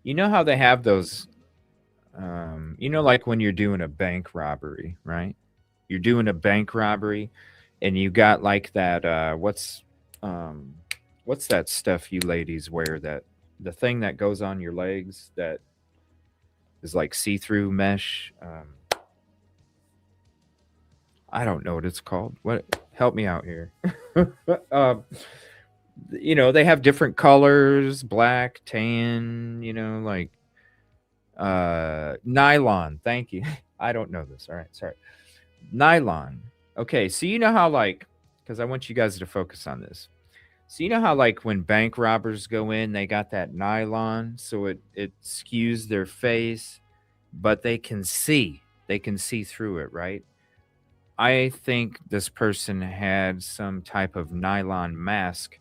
Speaker 1: how they have those, like when you're doing a bank robbery, right? You're doing a bank robbery and you got like that, what's that stuff you ladies wear that the thing that goes on your legs that is like see-through mesh. I don't know what it's called. What? Help me out here. um, they have different colors, black, tan. Like nylon. Thank you. I don't know this. All right, sorry. Nylon. Okay, so you know how because I want you guys to focus on this. So you know how when bank robbers go in, they got that nylon, so it skews their face, but they can see. They can see through it, right? I think this person had some type of nylon mask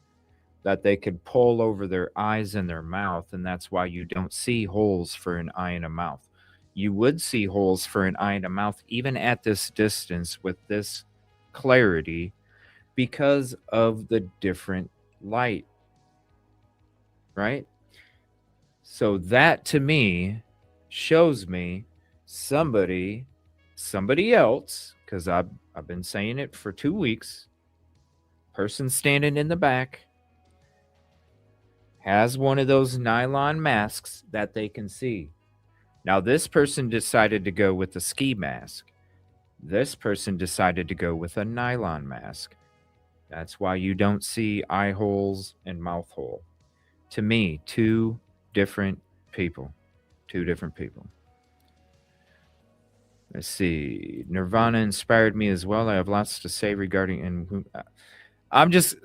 Speaker 1: that they could pull over their eyes and their mouth, and that's why you don't see holes for an eye and a mouth. You would see holes for an eye and a mouth even at this distance with this clarity because of the different light, right? So that to me shows me somebody else, because I've been saying it for 2 weeks, person standing in the back has one of those nylon masks that they can see. Now, this person decided to go with a ski mask. This person decided to go with a nylon mask. That's why you don't see eye holes and mouth hole. To me, two different people. Two different people. Let's see. Nirvana inspired me as well. I have lots to say regarding and I'm just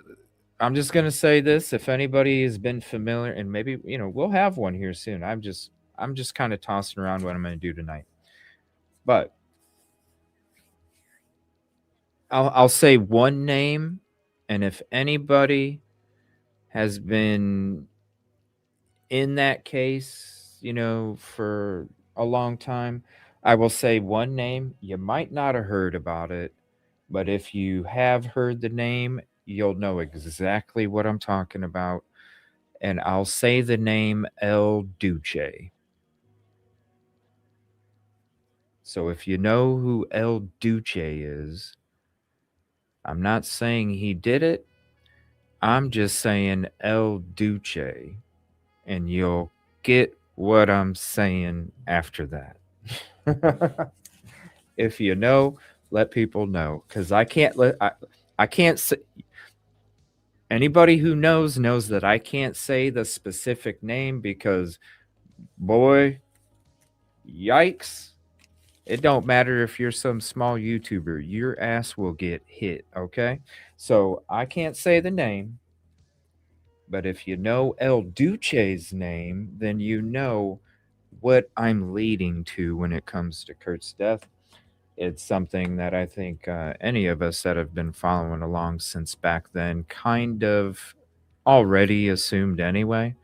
Speaker 1: gonna say this. If anybody has been familiar, and maybe we'll have one here soon. I'm just kind of tossing around what I'm gonna do tonight. But I'll say one name, and if anybody has been in that case, for a long time, I will say one name. You might not have heard about it, but if you have heard the name, you'll know exactly what I'm talking about. And I'll say the name El Duce. So if you know who El Duce is, I'm not saying he did it. I'm just saying El Duce, and you'll get what I'm saying after that. If you know, let people know, because I can't say. Anybody who knows that I can't say the specific name because, boy, yikes. It don't matter if you're some small YouTuber, your ass will get hit, okay? So I can't say the name, but if you know El Duce's name, then you know what I'm leading to when it comes to Kurt's death. It's something that I think any of us that have been following along since back then kind of already assumed anyway.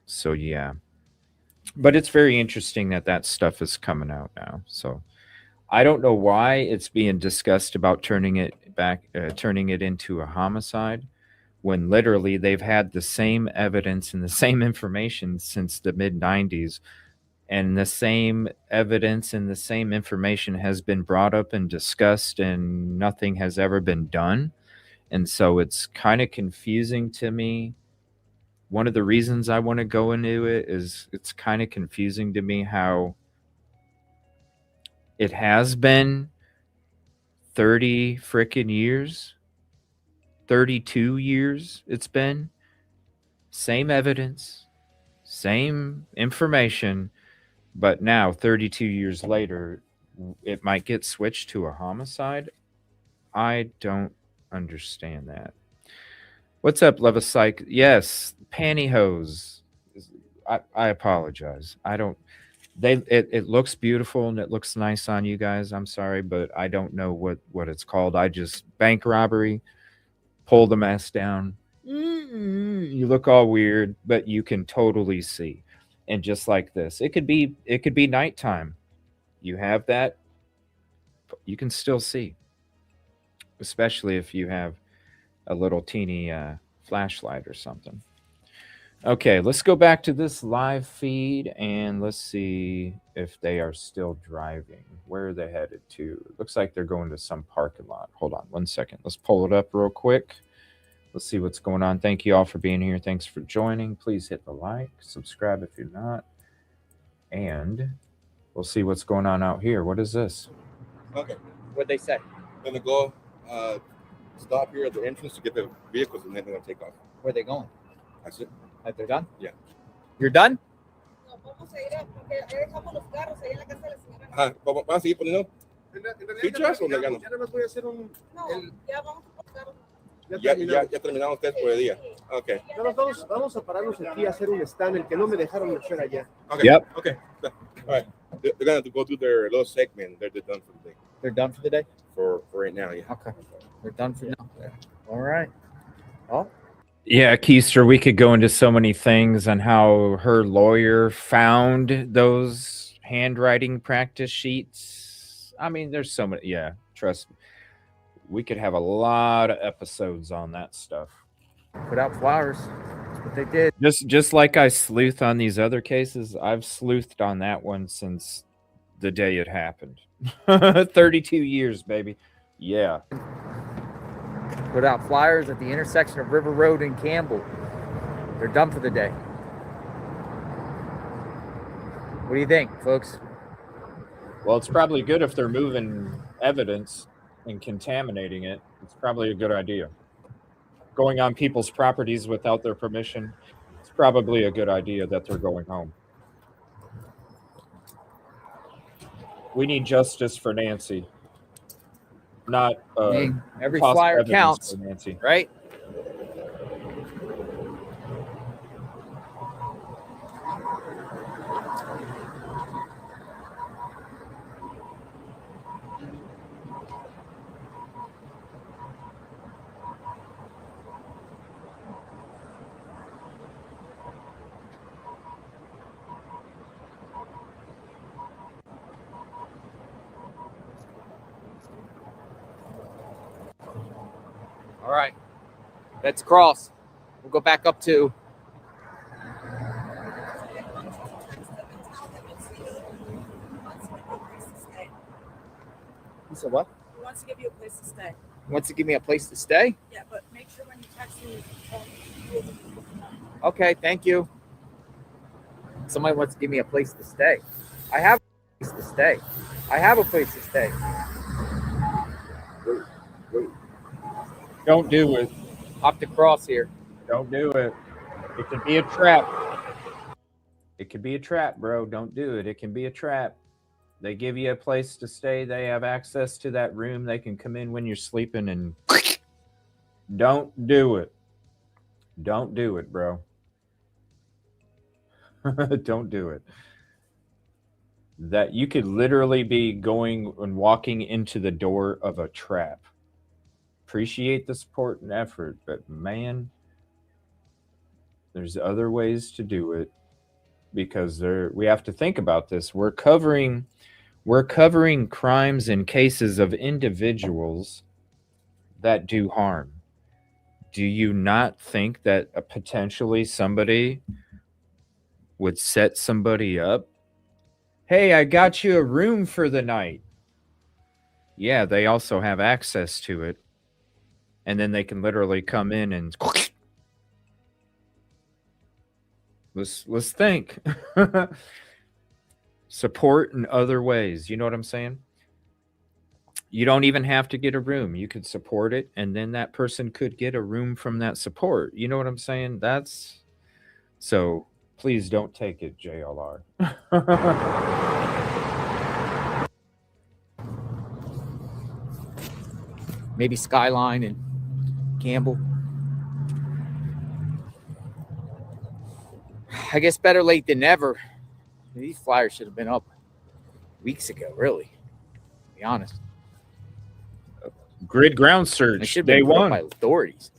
Speaker 1: So yeah. But it's very interesting that stuff is coming out now. So I don't know why it's being discussed about turning it into a homicide, when literally they've had the same evidence and the same information since the mid 90s, and the same evidence and the same information has been brought up and discussed, and nothing has ever been done. And so it's kind of confusing to me. One of the reasons I want to go into it is it's kind of confusing to me how it has been 30 freaking years, 32 years it's been. Same evidence, same information, but now 32 years later, it might get switched to a homicide. I don't understand that. What's up, Levicyke? Yes, pantyhose. I apologize. I don't. It looks beautiful and it looks nice on you guys. I'm sorry, but I don't know what it's called. I just bank robbery. Pull the mask down. You look all weird, but you can totally see. And just like this, it could be nighttime. You have that, you can still see, especially if you have a little teeny flashlight or something. Okay, let's go back to this live feed and let's see if they are still driving. Where are they headed to? Looks like they're going to some parking lot. Hold on one second. Let's pull it up real quick. Let's see what's going on. Thank you all for being here. Thanks for joining. Please hit the like, subscribe if you're not. And we'll see what's going on out here. What is this?
Speaker 7: Okay.
Speaker 8: What'd they say?
Speaker 7: Gonna go stop here at the entrance to get the vehicles and then they're gonna take off.
Speaker 8: Where are they going?
Speaker 7: That's it.
Speaker 8: They're done?
Speaker 7: Yeah.
Speaker 8: You're done?
Speaker 7: ¿Van a seguir poniendo fichas o leganos? Ya terminaron ustedes por el día. Okay.
Speaker 9: Vamos a pararnos aquí a hacer un stand, el que no me dejaron hacer allá.
Speaker 7: Okay.
Speaker 1: Yep.
Speaker 7: Okay. All right. They're gonna go through their little segment. They're done for the day.
Speaker 8: They're done for the day?
Speaker 7: For right now, yeah.
Speaker 8: Okay. They're done for now. Yeah. All right. Well,
Speaker 1: Yeah, Keister, we could go into so many things on how her lawyer found those handwriting practice sheets. I mean, there's so many. Yeah, trust me. We could have a lot of episodes on that stuff.
Speaker 8: put out flowers. That's what they did.
Speaker 1: Just like I sleuth on these other cases, I've sleuthed on that one since the day it happened. 32 years, baby. Yeah.
Speaker 8: Put out flyers at the intersection of River Road and Campbell. They're done for the day. What do you think, folks?
Speaker 1: Well, it's probably good if they're moving evidence and contaminating it. It's probably a good idea. Going on people's properties without their permission, it's probably a good idea that they're going home. We need justice for Nancy. Not
Speaker 8: Hey, every
Speaker 1: cost
Speaker 8: flyer
Speaker 1: evidence
Speaker 8: counts,
Speaker 1: for Nancy.
Speaker 8: right? All right, let's cross. We'll go back up to. You said what?
Speaker 10: He wants to give you a place to stay.
Speaker 8: He wants to give me a place to stay?
Speaker 10: Yeah, but make sure when you text me,
Speaker 8: Okay, thank you. Somebody wants to give me a place to stay. I have a place to stay. I have a place to stay.
Speaker 1: Don't do it.
Speaker 8: Hop the cross here.
Speaker 1: Don't do it. It could be a trap. It could be a trap, bro. Don't do it. It can be a trap. They give you a place to stay. They have access to that room. They can come in when you're sleeping and don't do it. Don't do it, bro. Don't do it. That you could literally be going and walking into the door of a trap. Appreciate the support and effort, but man, there's other ways to do it because we have to think about this. We're covering crimes and cases of individuals that do harm. Do you not think that potentially somebody would set somebody up? Hey, I got you a room for the night. Yeah, they also have access to it. And then they can literally come in and let's think. Support in other ways. You know what I'm saying? You don't even have to get a room. You could support it, and then that person could get a room from that support. You know what I'm saying? That's so please don't take it, JLR.
Speaker 8: Maybe Skyline and Campbell. I guess better late than never. These flyers should have been up weeks ago, really. To be honest.
Speaker 1: Grid ground
Speaker 8: They
Speaker 1: search.
Speaker 8: should have
Speaker 1: Day
Speaker 8: been put up
Speaker 1: one.
Speaker 8: by authorities.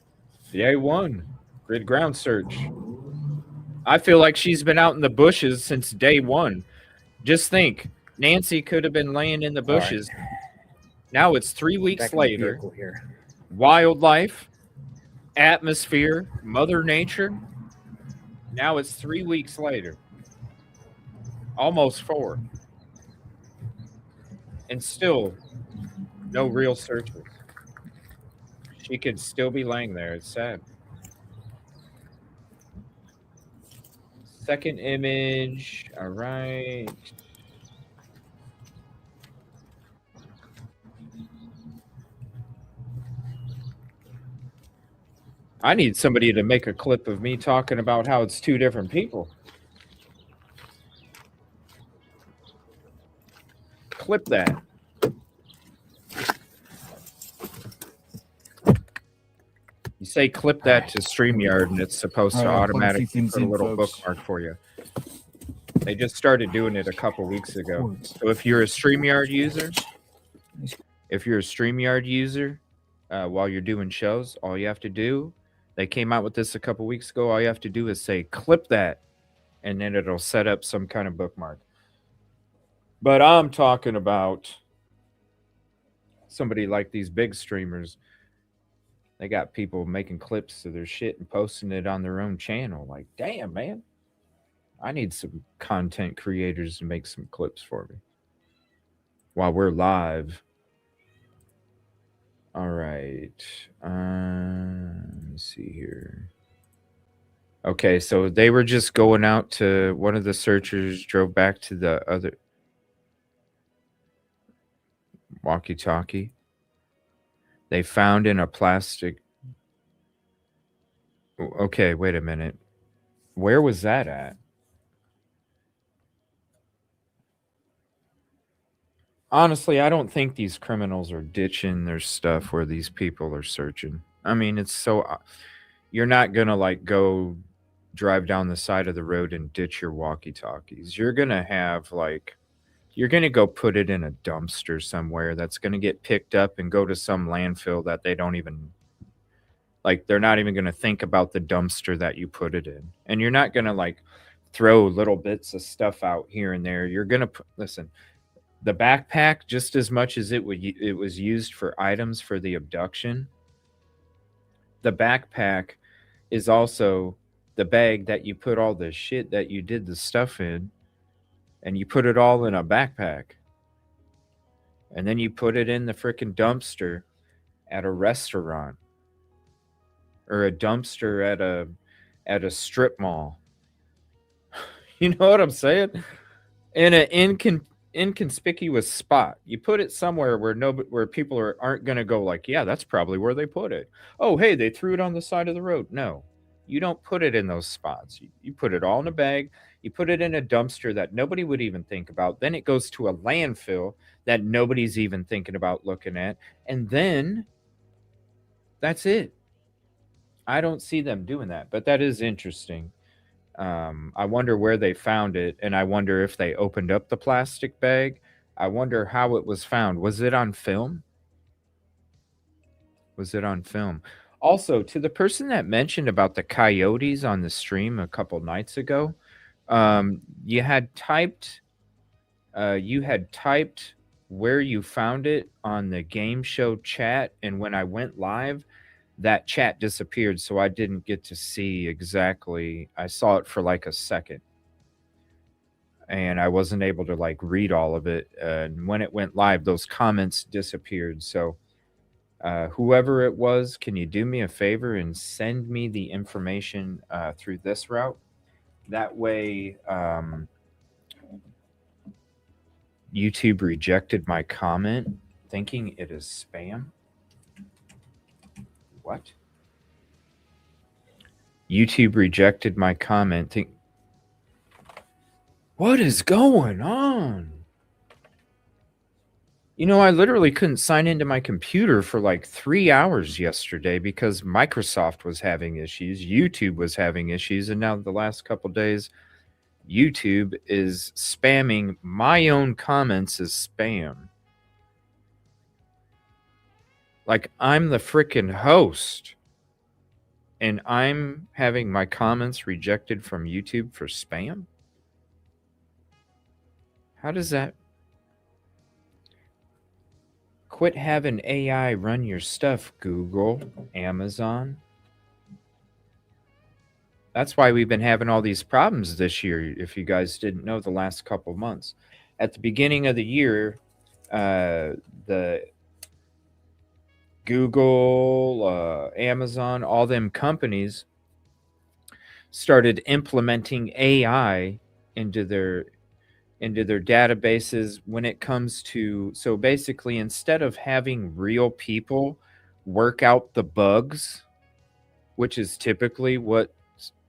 Speaker 1: Day one. Grid ground search. I feel like she's been out in the bushes since day one. Just think, Nancy could have been laying in the bushes. Right. Now it's 3 weeks
Speaker 8: Back in the
Speaker 1: later.
Speaker 8: vehicle here.
Speaker 1: Wildlife, atmosphere, Mother Nature. Now it's 3 weeks later. Almost 4. And still no real searches. She could still be laying there. It's sad. Second image. All right. I need somebody to make a clip of me talking about how it's two different people. Clip that. You say clip that to StreamYard, and it's supposed to automatically put a little bookmark for you. They just started doing it a couple weeks ago. So if you're a StreamYard user, while you're doing shows, all you have to do, they came out with this a couple weeks ago, all you have to do is say clip that, and then it'll set up some kind of bookmark. But I'm talking about somebody like these big streamers. They got people making clips of their shit and posting it on their own channel. Like, damn, man. I need some content creators to make some clips for me while we're live. All right. Let me see here. Okay, so they were just going out to one of the searchers, drove back to the other walkie-talkie. They found in a plastic. Okay, wait a minute. Where was that at? Honestly, I don't think these criminals are ditching their stuff where these people are searching. I mean, it's so... You're not going to, like, go drive down the side of the road and ditch your walkie-talkies. You're going to have, like... You're going to go put it in a dumpster somewhere that's going to get picked up and go to some landfill that they don't even... Like, they're not even going to think about the dumpster that you put it in. And you're not going to, like, throw little bits of stuff out here and there. You're going to... Listen... The backpack, just as much as it was used for items for the abduction, the backpack is also the bag that you put all the shit that you did the stuff in, and you put it all in a backpack. And then you put it in the freaking dumpster at a restaurant or a dumpster at a strip mall. You know what I'm saying? In an inconspicuous spot. You put it somewhere where people aren't going to go like, yeah, that's probably where they put it. Oh, hey, they threw it on the side of the road. No, you don't put it in those spots. You put it all in a bag. You put it in a dumpster that nobody would even think about. Then it goes to a landfill that nobody's even thinking about looking at. And then that's it. I don't see them doing that, but that is interesting. I wonder where they found it, and I wonder if they opened up the plastic bag. I wonder how it was found. Was it on film? Was it on film? Also, to the person that mentioned about the coyotes on the stream a couple nights ago, you had typed where you found it on the game show chat, and when I went live, that chat disappeared, so I didn't get to see exactly. I saw it for like a second, and I wasn't able to like read all of it. And when it went live, those comments disappeared. So whoever it was, can you do me a favor and send me the information through this route? That way, YouTube rejected my comment, thinking it is spam. What? YouTube rejected my comment. What is going on? You know, I literally couldn't sign into my computer for like 3 hours yesterday because Microsoft was having issues, YouTube was having issues, and now the last couple days, YouTube is spamming my own comments as spam. Like, I'm the freaking host, and I'm having my comments rejected from YouTube for spam? How does that... Quit having AI run your stuff, Google, Amazon. That's why we've been having all these problems this year, if you guys didn't know, the last couple months. At the beginning of the year, the Google, Amazon, all them companies started implementing AI into their databases when it comes to, so basically instead of having real people work out the bugs, which is typically what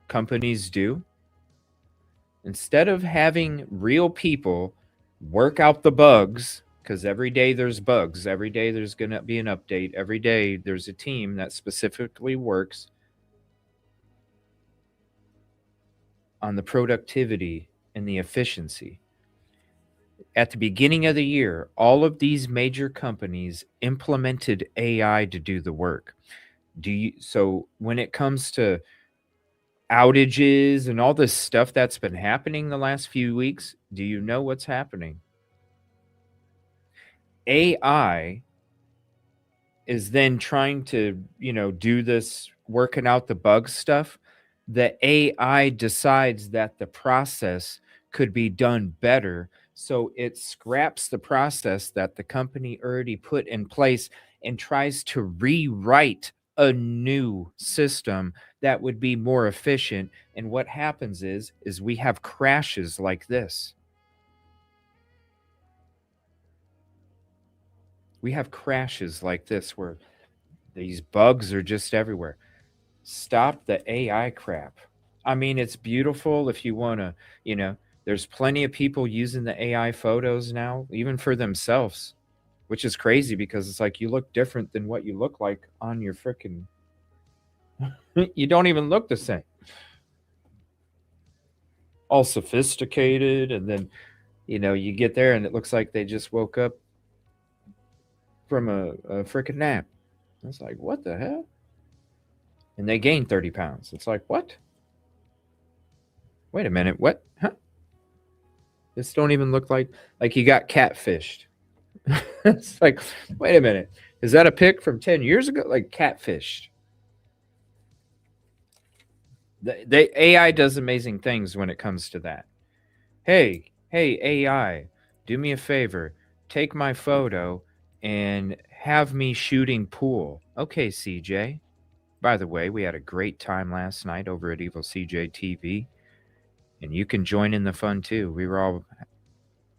Speaker 1: companies do, instead of having real people work out the bugs, because every day there's bugs, every day there's going to be an update, every day there's a team that specifically works on the productivity and the efficiency. At the beginning of the year, all of these major companies implemented AI to do the work. So when it comes to outages and all this stuff that's been happening the last few weeks, do you know what's happening? AI is then trying to, do this working out the bug stuff. The AI decides that the process could be done better. So it scraps the process that the company already put in place and tries to rewrite a new system that would be more efficient. And what happens is we have crashes like this. We have crashes like this where these bugs are just everywhere. Stop the AI crap. I mean, it's beautiful if you want to, there's plenty of people using the AI photos now, even for themselves, which is crazy because it's like you look different than what you look like on your freaking. You don't even look the same. All sophisticated, and then, you get there and it looks like they just woke up from a freaking nap. It's like, what the hell? And they gained 30 pounds. It's like, what? Wait a minute, what? Huh? This don't even look like you got catfished. It's like, wait a minute. Is that a pic from 10 years ago? Like catfished. The AI does amazing things when it comes to that. Hey, AI, do me a favor. Take my photo and have me shooting pool. Okay, CJ. By the way, we had a great time last night over at EvilleCJ TV. And you can join in the fun too. It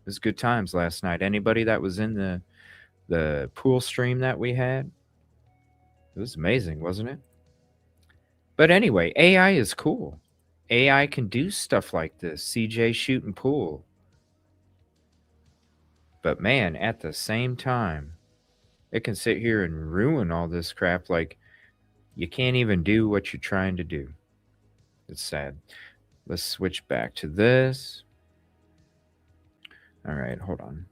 Speaker 1: was good times last night. Anybody that was in the pool stream that we had, it was amazing, wasn't it? But anyway, AI is cool. AI can do stuff like this. CJ shooting pool. But man, at the same time, it can sit here and ruin all this crap. Like, you can't even do what you're trying to do. It's sad. Let's switch back to this. All right, hold on.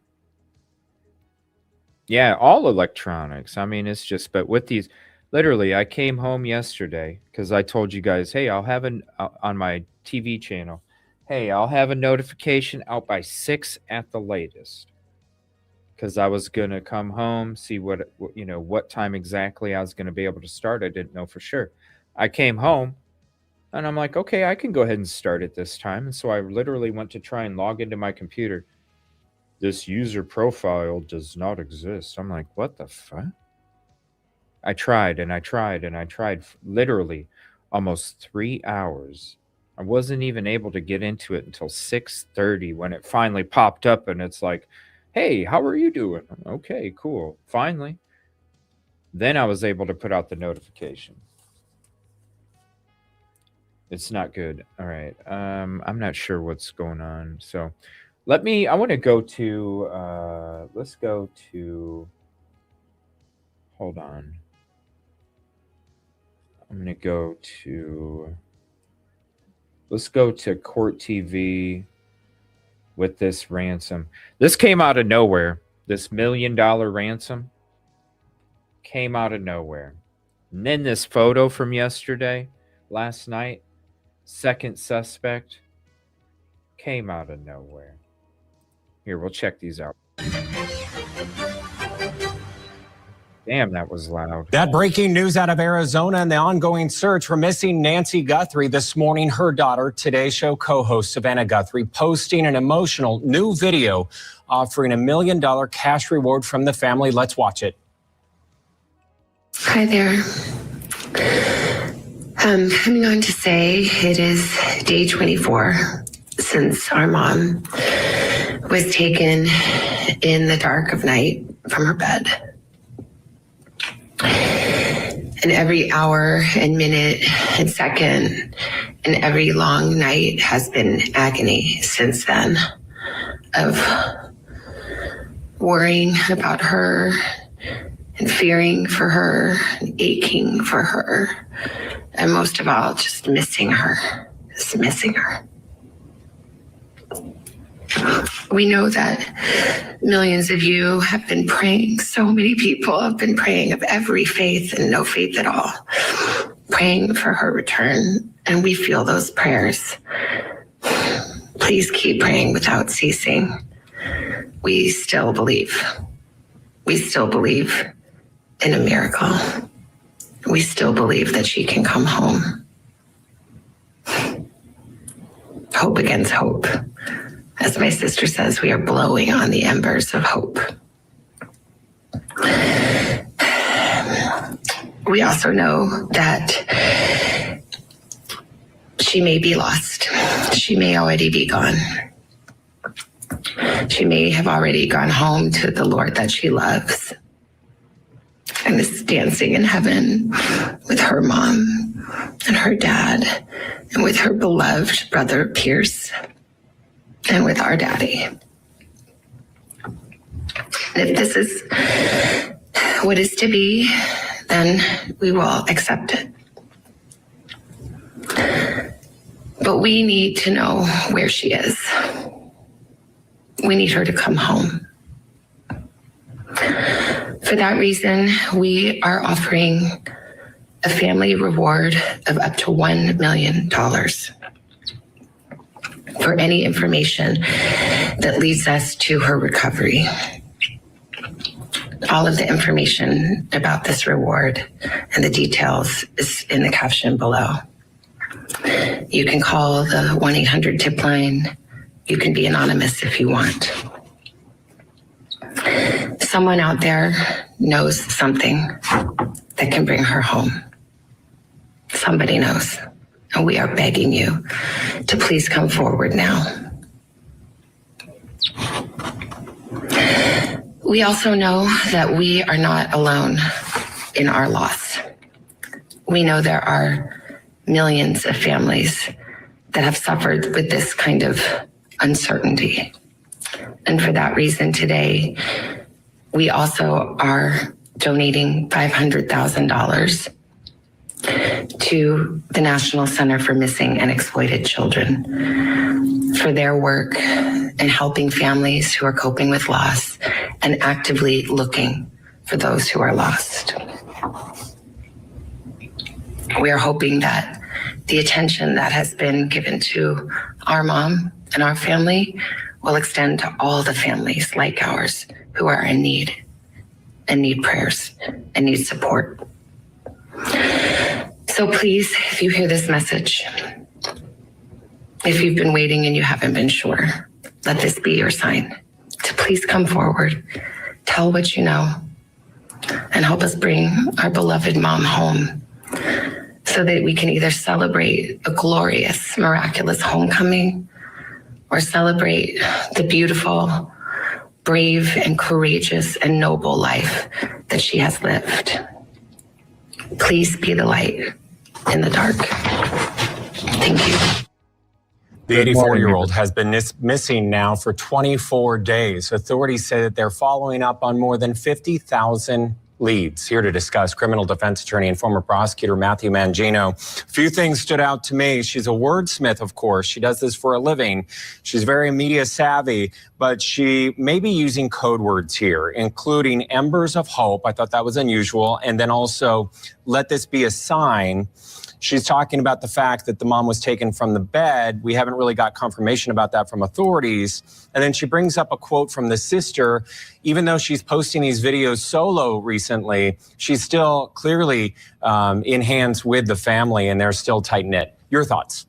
Speaker 1: Yeah, all electronics. I mean, it's just, but with these, literally, I came home yesterday because I told you guys, hey, I'll have on my TV channel, hey, I'll have a notification out by 6 at the latest. Because I was going to come home, see what time exactly I was going to be able to start. I didn't know for sure. I came home and I'm like, okay, I can go ahead and start it this time. And so I literally went to try and log into my computer. This user profile does not exist. I'm like, what the fuck? I tried and I tried and I tried literally almost 3 hours. I wasn't even able to get into it until 6:30 when it finally popped up and it's like, hey, how are you doing? Okay, cool. Finally. Then I was able to put out the notification. It's not good. All right. I'm not sure what's going on. So I want to go to, let's go to, hold on. Let's go to Court TV with this ransom. This came out of nowhere. This $1 million ransom came out of nowhere. And then this photo from last night, second suspect, came out of nowhere. Here, we'll check these out. Damn, that was loud.
Speaker 11: That breaking news out of Arizona and the ongoing search for missing Nancy Guthrie this morning. Her daughter, Today Show co-host Savannah Guthrie, posting an emotional new video offering $1 million cash reward from the family. Let's watch it.
Speaker 5: Hi there. Coming on to say it is day 24 since our mom was taken in the dark of night from her bed. And every hour and minute and second and every long night has been agony since then of worrying about her and fearing for her and aching for her. And most of all, just missing her, We know that millions of you have been praying. So many people have been praying of every faith and no faith at all, praying for her return. And we feel those prayers. Please keep praying without ceasing. We still believe. We still believe in a miracle. We still believe that she can come home. Hope against hope. As my sister says, we are blowing on the embers of hope. We also know that she may be lost. She may already be gone. She may have already gone home to the Lord that she loves and is dancing in heaven with her mom and her dad and with her beloved brother Pierce and with our daddy. And if this is what is to be, then we will accept it. But we need to know where she is. We need her to come home. For that reason, we are offering a family reward of up to $1 million for any information that leads us to her recovery. All of the information about this reward and the details is in the caption below. You can call the 1-800-TIP line. You can be anonymous if you want. Someone out there knows something that can bring her home. Somebody knows. And we are begging you to please come forward now. We also know that we are not alone in our loss. We know there are millions of families that have suffered with this kind of uncertainty. And for that reason today, we also are donating $500,000 to the National Center for Missing and Exploited Children for their work in helping families who are coping with loss and actively looking for those who are lost. We are hoping that the attention that has been given to our mom and our family will extend to all the families like ours who are in need and need prayers and need support. So please, if you hear this message, if you've been waiting and you haven't been sure, let this be your sign to please come forward, tell what you know, and help us bring our beloved mom home so that we can either celebrate a glorious, miraculous homecoming or celebrate the beautiful, brave, and courageous and noble life that she has lived. Please be the light in the dark. Thank you.
Speaker 11: The 84-year-old has been missing now for 24 days. Authorities say that they're following up on more than 50,000 leads. Here to discuss, criminal defense attorney and former prosecutor Matthew Mangino. A few things stood out to me. She's a wordsmith, of course. She does this for a living. She's very media savvy, but she may be using code words here, including embers of hope. I thought that was unusual. And then also, let this be a sign. She's talking about the fact that the mom was taken from the bed. We haven't really got confirmation about that from authorities. And then she brings up a quote from the sister. Even though she's posting these videos solo recently, she's still clearly in hands with the family and they're still tight-knit. Your thoughts?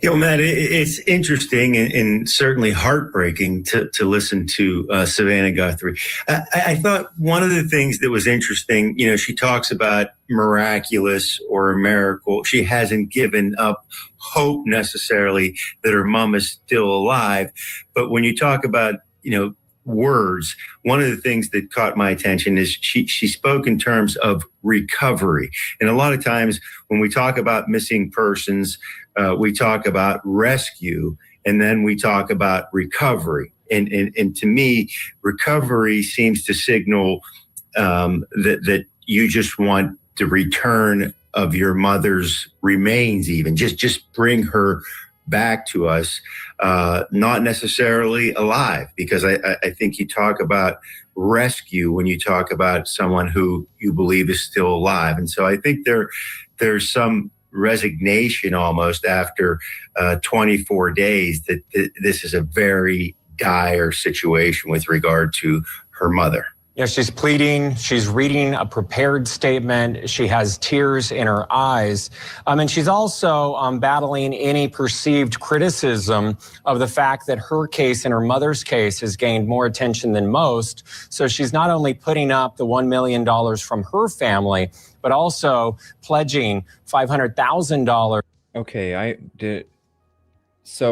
Speaker 12: Matt, it's interesting and certainly heartbreaking to listen to Savannah Guthrie. I thought one of the things that was interesting, she talks about miraculous or a miracle. She hasn't given up hope necessarily that her mom is still alive. But when you talk about, words, one of the things that caught my attention is she spoke in terms of recovery. And a lot of times when we talk about missing persons, we talk about rescue, and then we talk about recovery. And to me, recovery seems to signal that you just want the return of your mother's remains, even just bring her back to us, not necessarily alive, because I think you talk about rescue when you talk about someone who you believe is still alive. And so I think there's some resignation almost after 24 days that this is a very dire situation with regard to her mother.
Speaker 11: Yeah, she's pleading. She's reading a prepared statement. She has tears in her eyes. And she's also battling any perceived criticism of the fact that her case and her mother's case has gained more attention than most. So she's not only putting up the $1 million from her family, but also pledging $500,000.
Speaker 1: Okay, I did. So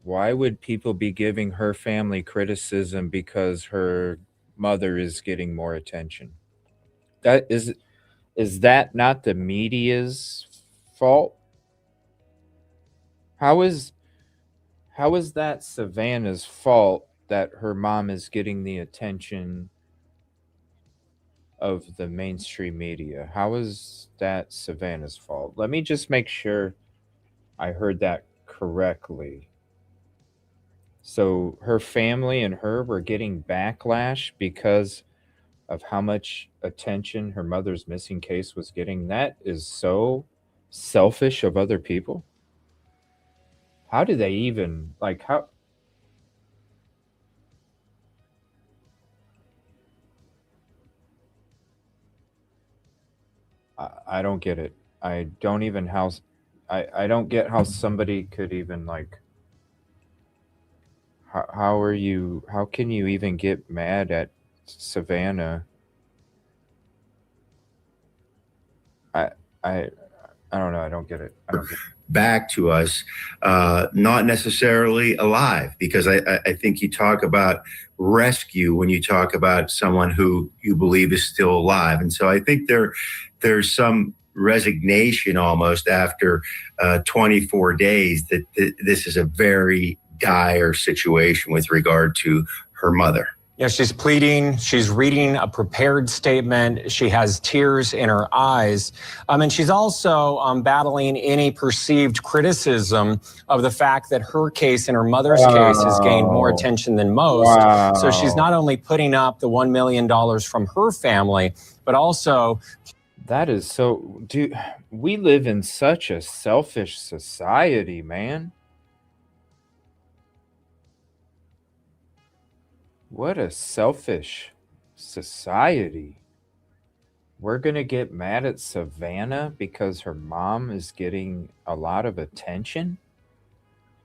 Speaker 1: why would people be giving her family criticism because her mother is getting more attention? That is that not the media's fault? How is that Savannah's fault that her mom is getting the attention of the mainstream media? How is that Savannah's fault? Let me just make sure I heard that correctly. So her family and her were getting backlash because of how much attention her mother's missing case was getting. That is so selfish of other people. How do they even, how? I don't get it. I don't even I don't get how somebody could even how can you even get mad at Savannah? I I don't know. I don't get it.
Speaker 12: Back to us, not necessarily alive, because I think you talk about rescue when you talk about someone who you believe is still alive. And so I think there's some resignation almost after 24 days that this is a very dire situation with regard to her mother.
Speaker 11: Yeah, she's pleading. She's reading a prepared statement. She has tears in her eyes. And she's also battling any perceived criticism of the fact that her case and her mother's case has gained more attention than most. So she's not only putting up the $1 million from her family, but also...
Speaker 1: That is so... Dude, we live in such a selfish society, man. What a selfish society. We're going to get mad at Savannah because her mom is getting a lot of attention?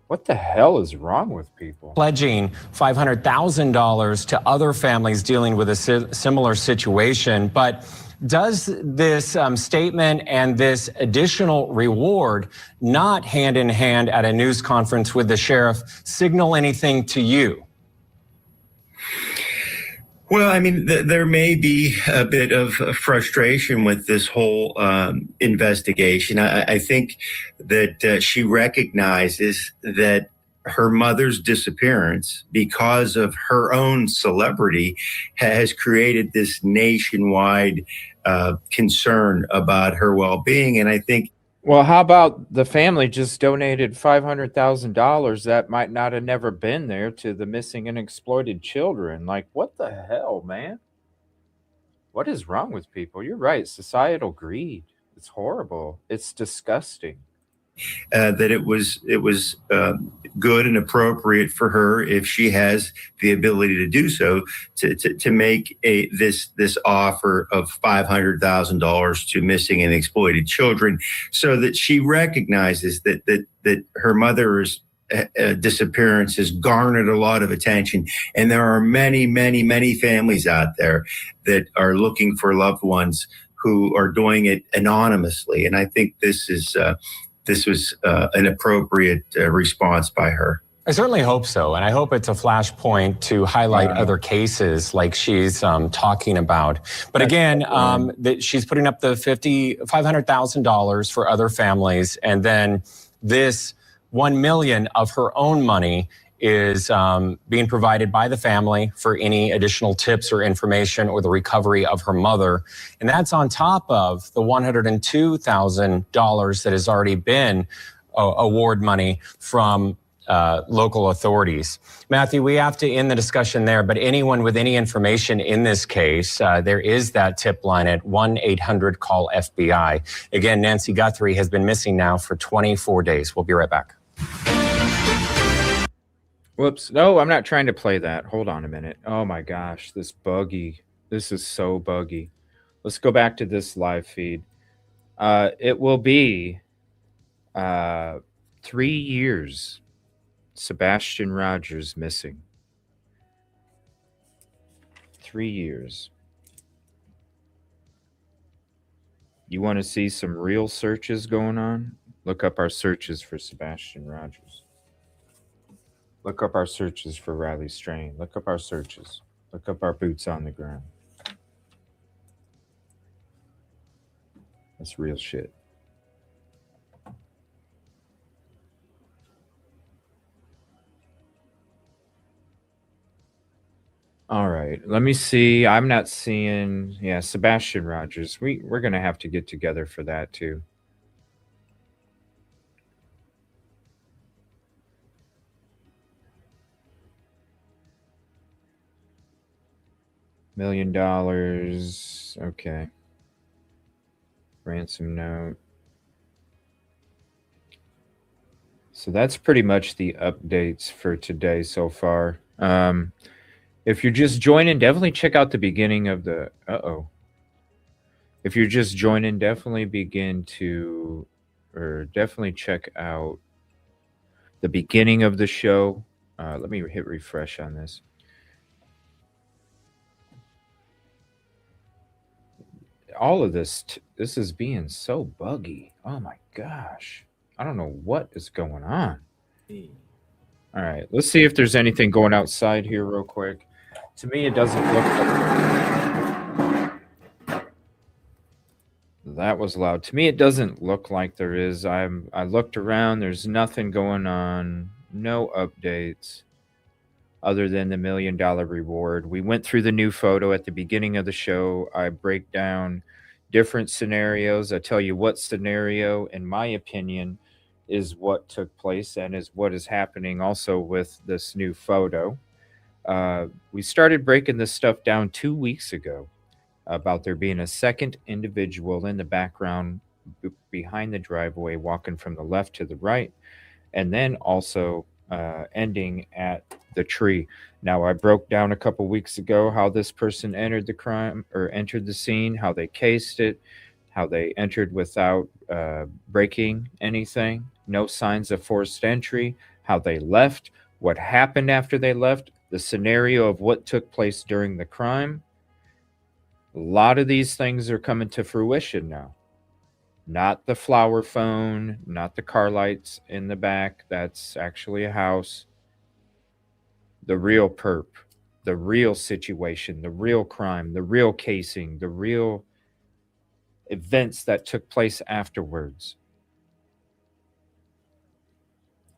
Speaker 1: What the hell is wrong with people?
Speaker 11: Pledging $500,000 to other families dealing with a similar situation. But does this statement and this additional reward, not hand in hand at a news conference with the sheriff, signal anything to you?
Speaker 12: Well, I mean, there may be a bit of frustration with this whole investigation. I think that she recognizes that her mother's disappearance, because of her own celebrity, has created this nationwide concern about her well-being. And I think...
Speaker 1: Well, how about the family just donated $500,000 that might not have never been there to the missing and exploited children? What the hell, man? What is wrong with people? You're right. Societal greed. It's horrible. It's disgusting.
Speaker 12: that it was good and appropriate for her, if she has the ability to do so, to make this offer of $500,000 to missing and exploited children, so that she recognizes that her mother's disappearance has garnered a lot of attention, and there are many families out there that are looking for loved ones who are doing it anonymously. And I think this was an appropriate response by her.
Speaker 11: I certainly hope so. And I hope it's a flashpoint to highlight other cases like she's talking about. But again, she's putting up the $500,000 for other families. And then this $1 million of her own money is being provided by the family for any additional tips or information or the recovery of her mother. And that's on top of the $102,000 that has already been award money from local authorities. Matthew, we have to end the discussion there, but anyone with any information in this case, there is that tip line at 1-800-CALL-FBI. Again, Nancy Guthrie has been missing now for 24 days. We'll be right back.
Speaker 1: Whoops. No, I'm not trying to play that. Hold on a minute. Oh my gosh, this buggy. This is so buggy. Let's go back to this live feed. It will be 3 years. Sebastian Rogers missing. 3 years. You want to see some real searches going on? Look up our searches for Sebastian Rogers. Look up our searches for Riley Strain. Look up our searches. Look up our boots on the ground. That's real shit. All right, let me see. I'm not seeing, Sebastian Rogers. We're going to have to get together for that too. $1 million. Okay. Ransom note. So that's pretty much the updates for today so far. If you're just joining, definitely check out the beginning of the... If you're just joining, definitely definitely check out the beginning of the show. Let me hit refresh on this. All of this is being so buggy. Oh my gosh. I don't know what is going on. All right, let's see if there's anything going outside here real quick. To me, it doesn't look like... That was loud. To me, it doesn't look like there is. I looked around. There's nothing going on. No updates other than the $1 million reward. We went through the new photo at the beginning of the show. I break down different scenarios. I tell you what scenario, in my opinion, is what took place and is what is happening also with this new photo. We started breaking this stuff down 2 weeks ago about there being a second individual in the background behind the driveway walking from the left to the right, and then also ending at the tree. Now, I broke down a couple weeks ago how this person entered the crime or entered the scene, how they cased it, how they entered without breaking anything, no signs of forced entry, how they left, what happened after they left, the scenario of what took place during the crime. A lot of these things are coming to fruition now. Not the flower phone, not the car lights in the back. That's actually a house. The real perp, the real situation, the real crime, the real casing, the real events that took place afterwards.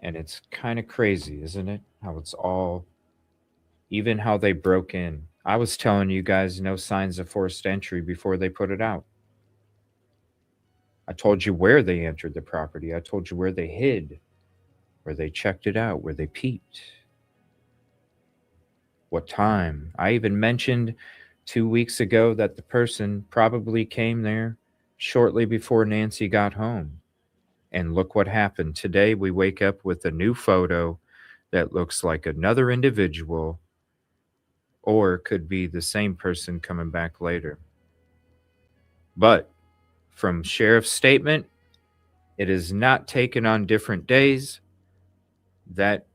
Speaker 1: And it's kind of crazy, isn't it? How it's all, even how they broke in. I was telling you guys no signs of forced entry before they put it out. I told you where they entered the property. I told you where they hid, where they checked it out, where they peeped, what time. I even mentioned 2 weeks ago that the person probably came there shortly before Nancy got home. And look what happened. Today, we wake up with a new photo that looks like another individual, or could be the same person coming back later. But from sheriff's statement, it is not taken on different days. That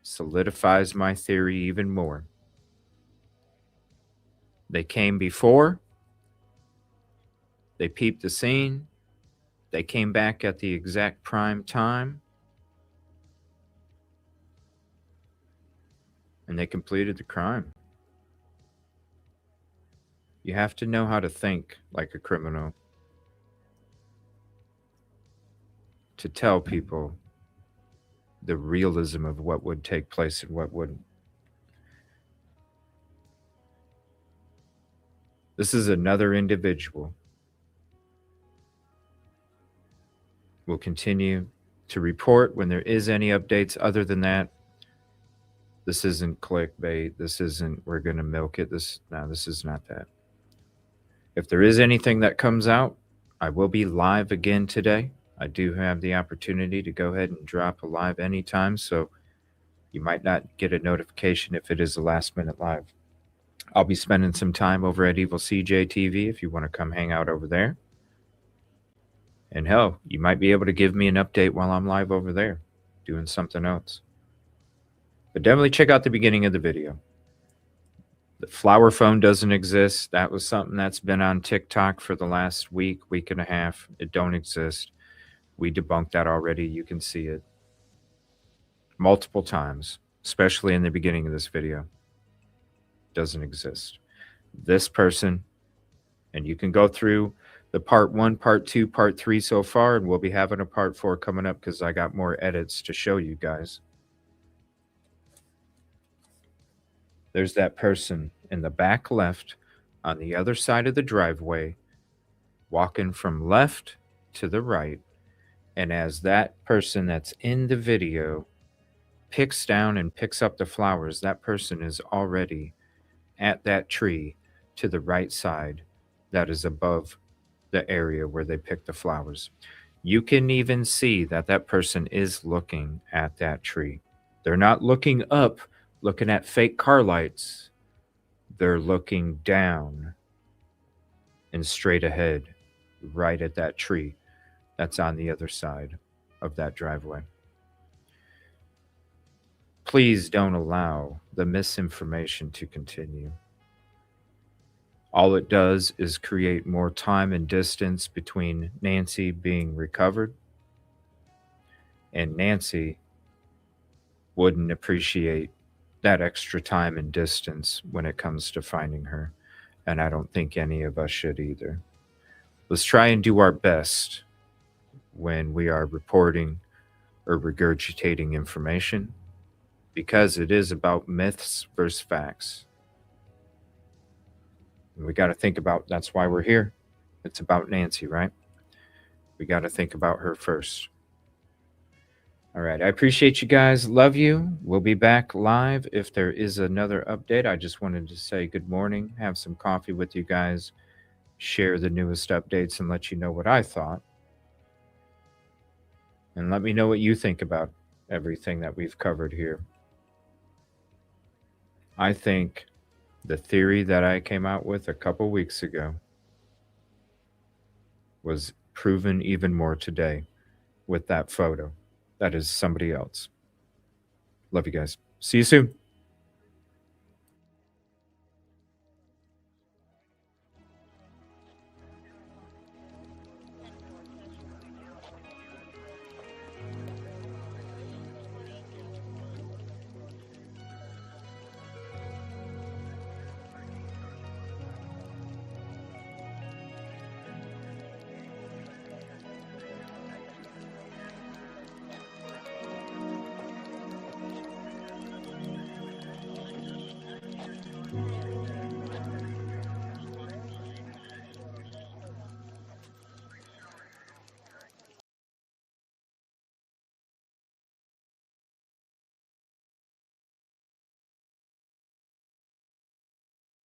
Speaker 1: solidifies my theory even more. They came before, they peeped the scene, they came back at the exact prime time, and they completed the crime. You have to know how to think like a criminal to tell people the realism of what would take place and what wouldn't. This is another individual. We'll continue to report when there is any updates. Other than that, this isn't clickbait. This isn't, we're going to milk it. This is not that. If there is anything that comes out, I will be live again today. I do have the opportunity to go ahead and drop a live anytime, so you might not get a notification if it is a last-minute live. I'll be spending some time over at EvilleCJ TV if you want to come hang out over there. And hell, you might be able to give me an update while I'm live over there, doing something else. But definitely check out the beginning of the video. The flower phone doesn't exist. That was something that's been on TikTok for the last week and a half. It don't exist. We debunked that already. You can see it multiple times, especially in the beginning of this video. Doesn't exist. This person, and you can go through the part 1, part 2, part 3 so far, and we'll be having a part 4 coming up because I got more edits to show you guys. There's that person in the back left on the other side of the driveway, walking from left to the right. And as that person that's in the video picks down and picks up the flowers, that person is already at that tree to the right side that is above the area where they picked the flowers. You can even see that that person is looking at that tree. They're not looking up, looking at fake car lights. They're looking down and straight ahead, right at that tree that's on the other side of that driveway. Please don't allow the misinformation to continue. All it does is create more time and distance between Nancy being recovered, and Nancy wouldn't appreciate that extra time and distance when it comes to finding her, and I don't think any of us should either. Let's try and do our best when we are reporting or regurgitating information, because it is about myths versus facts. And we got to think about, that's why we're here. It's about Nancy, right? We got to think about her first. All right. I appreciate you guys. Love you. We'll be back live if there is another update. I just wanted to say good morning, have some coffee with you guys, share the newest updates, and let you know what I thought. And let me know what you think about everything that we've covered here. I think the theory that I came out with a couple weeks ago was proven even more today with that photo. That is somebody else. Love you guys. See you soon.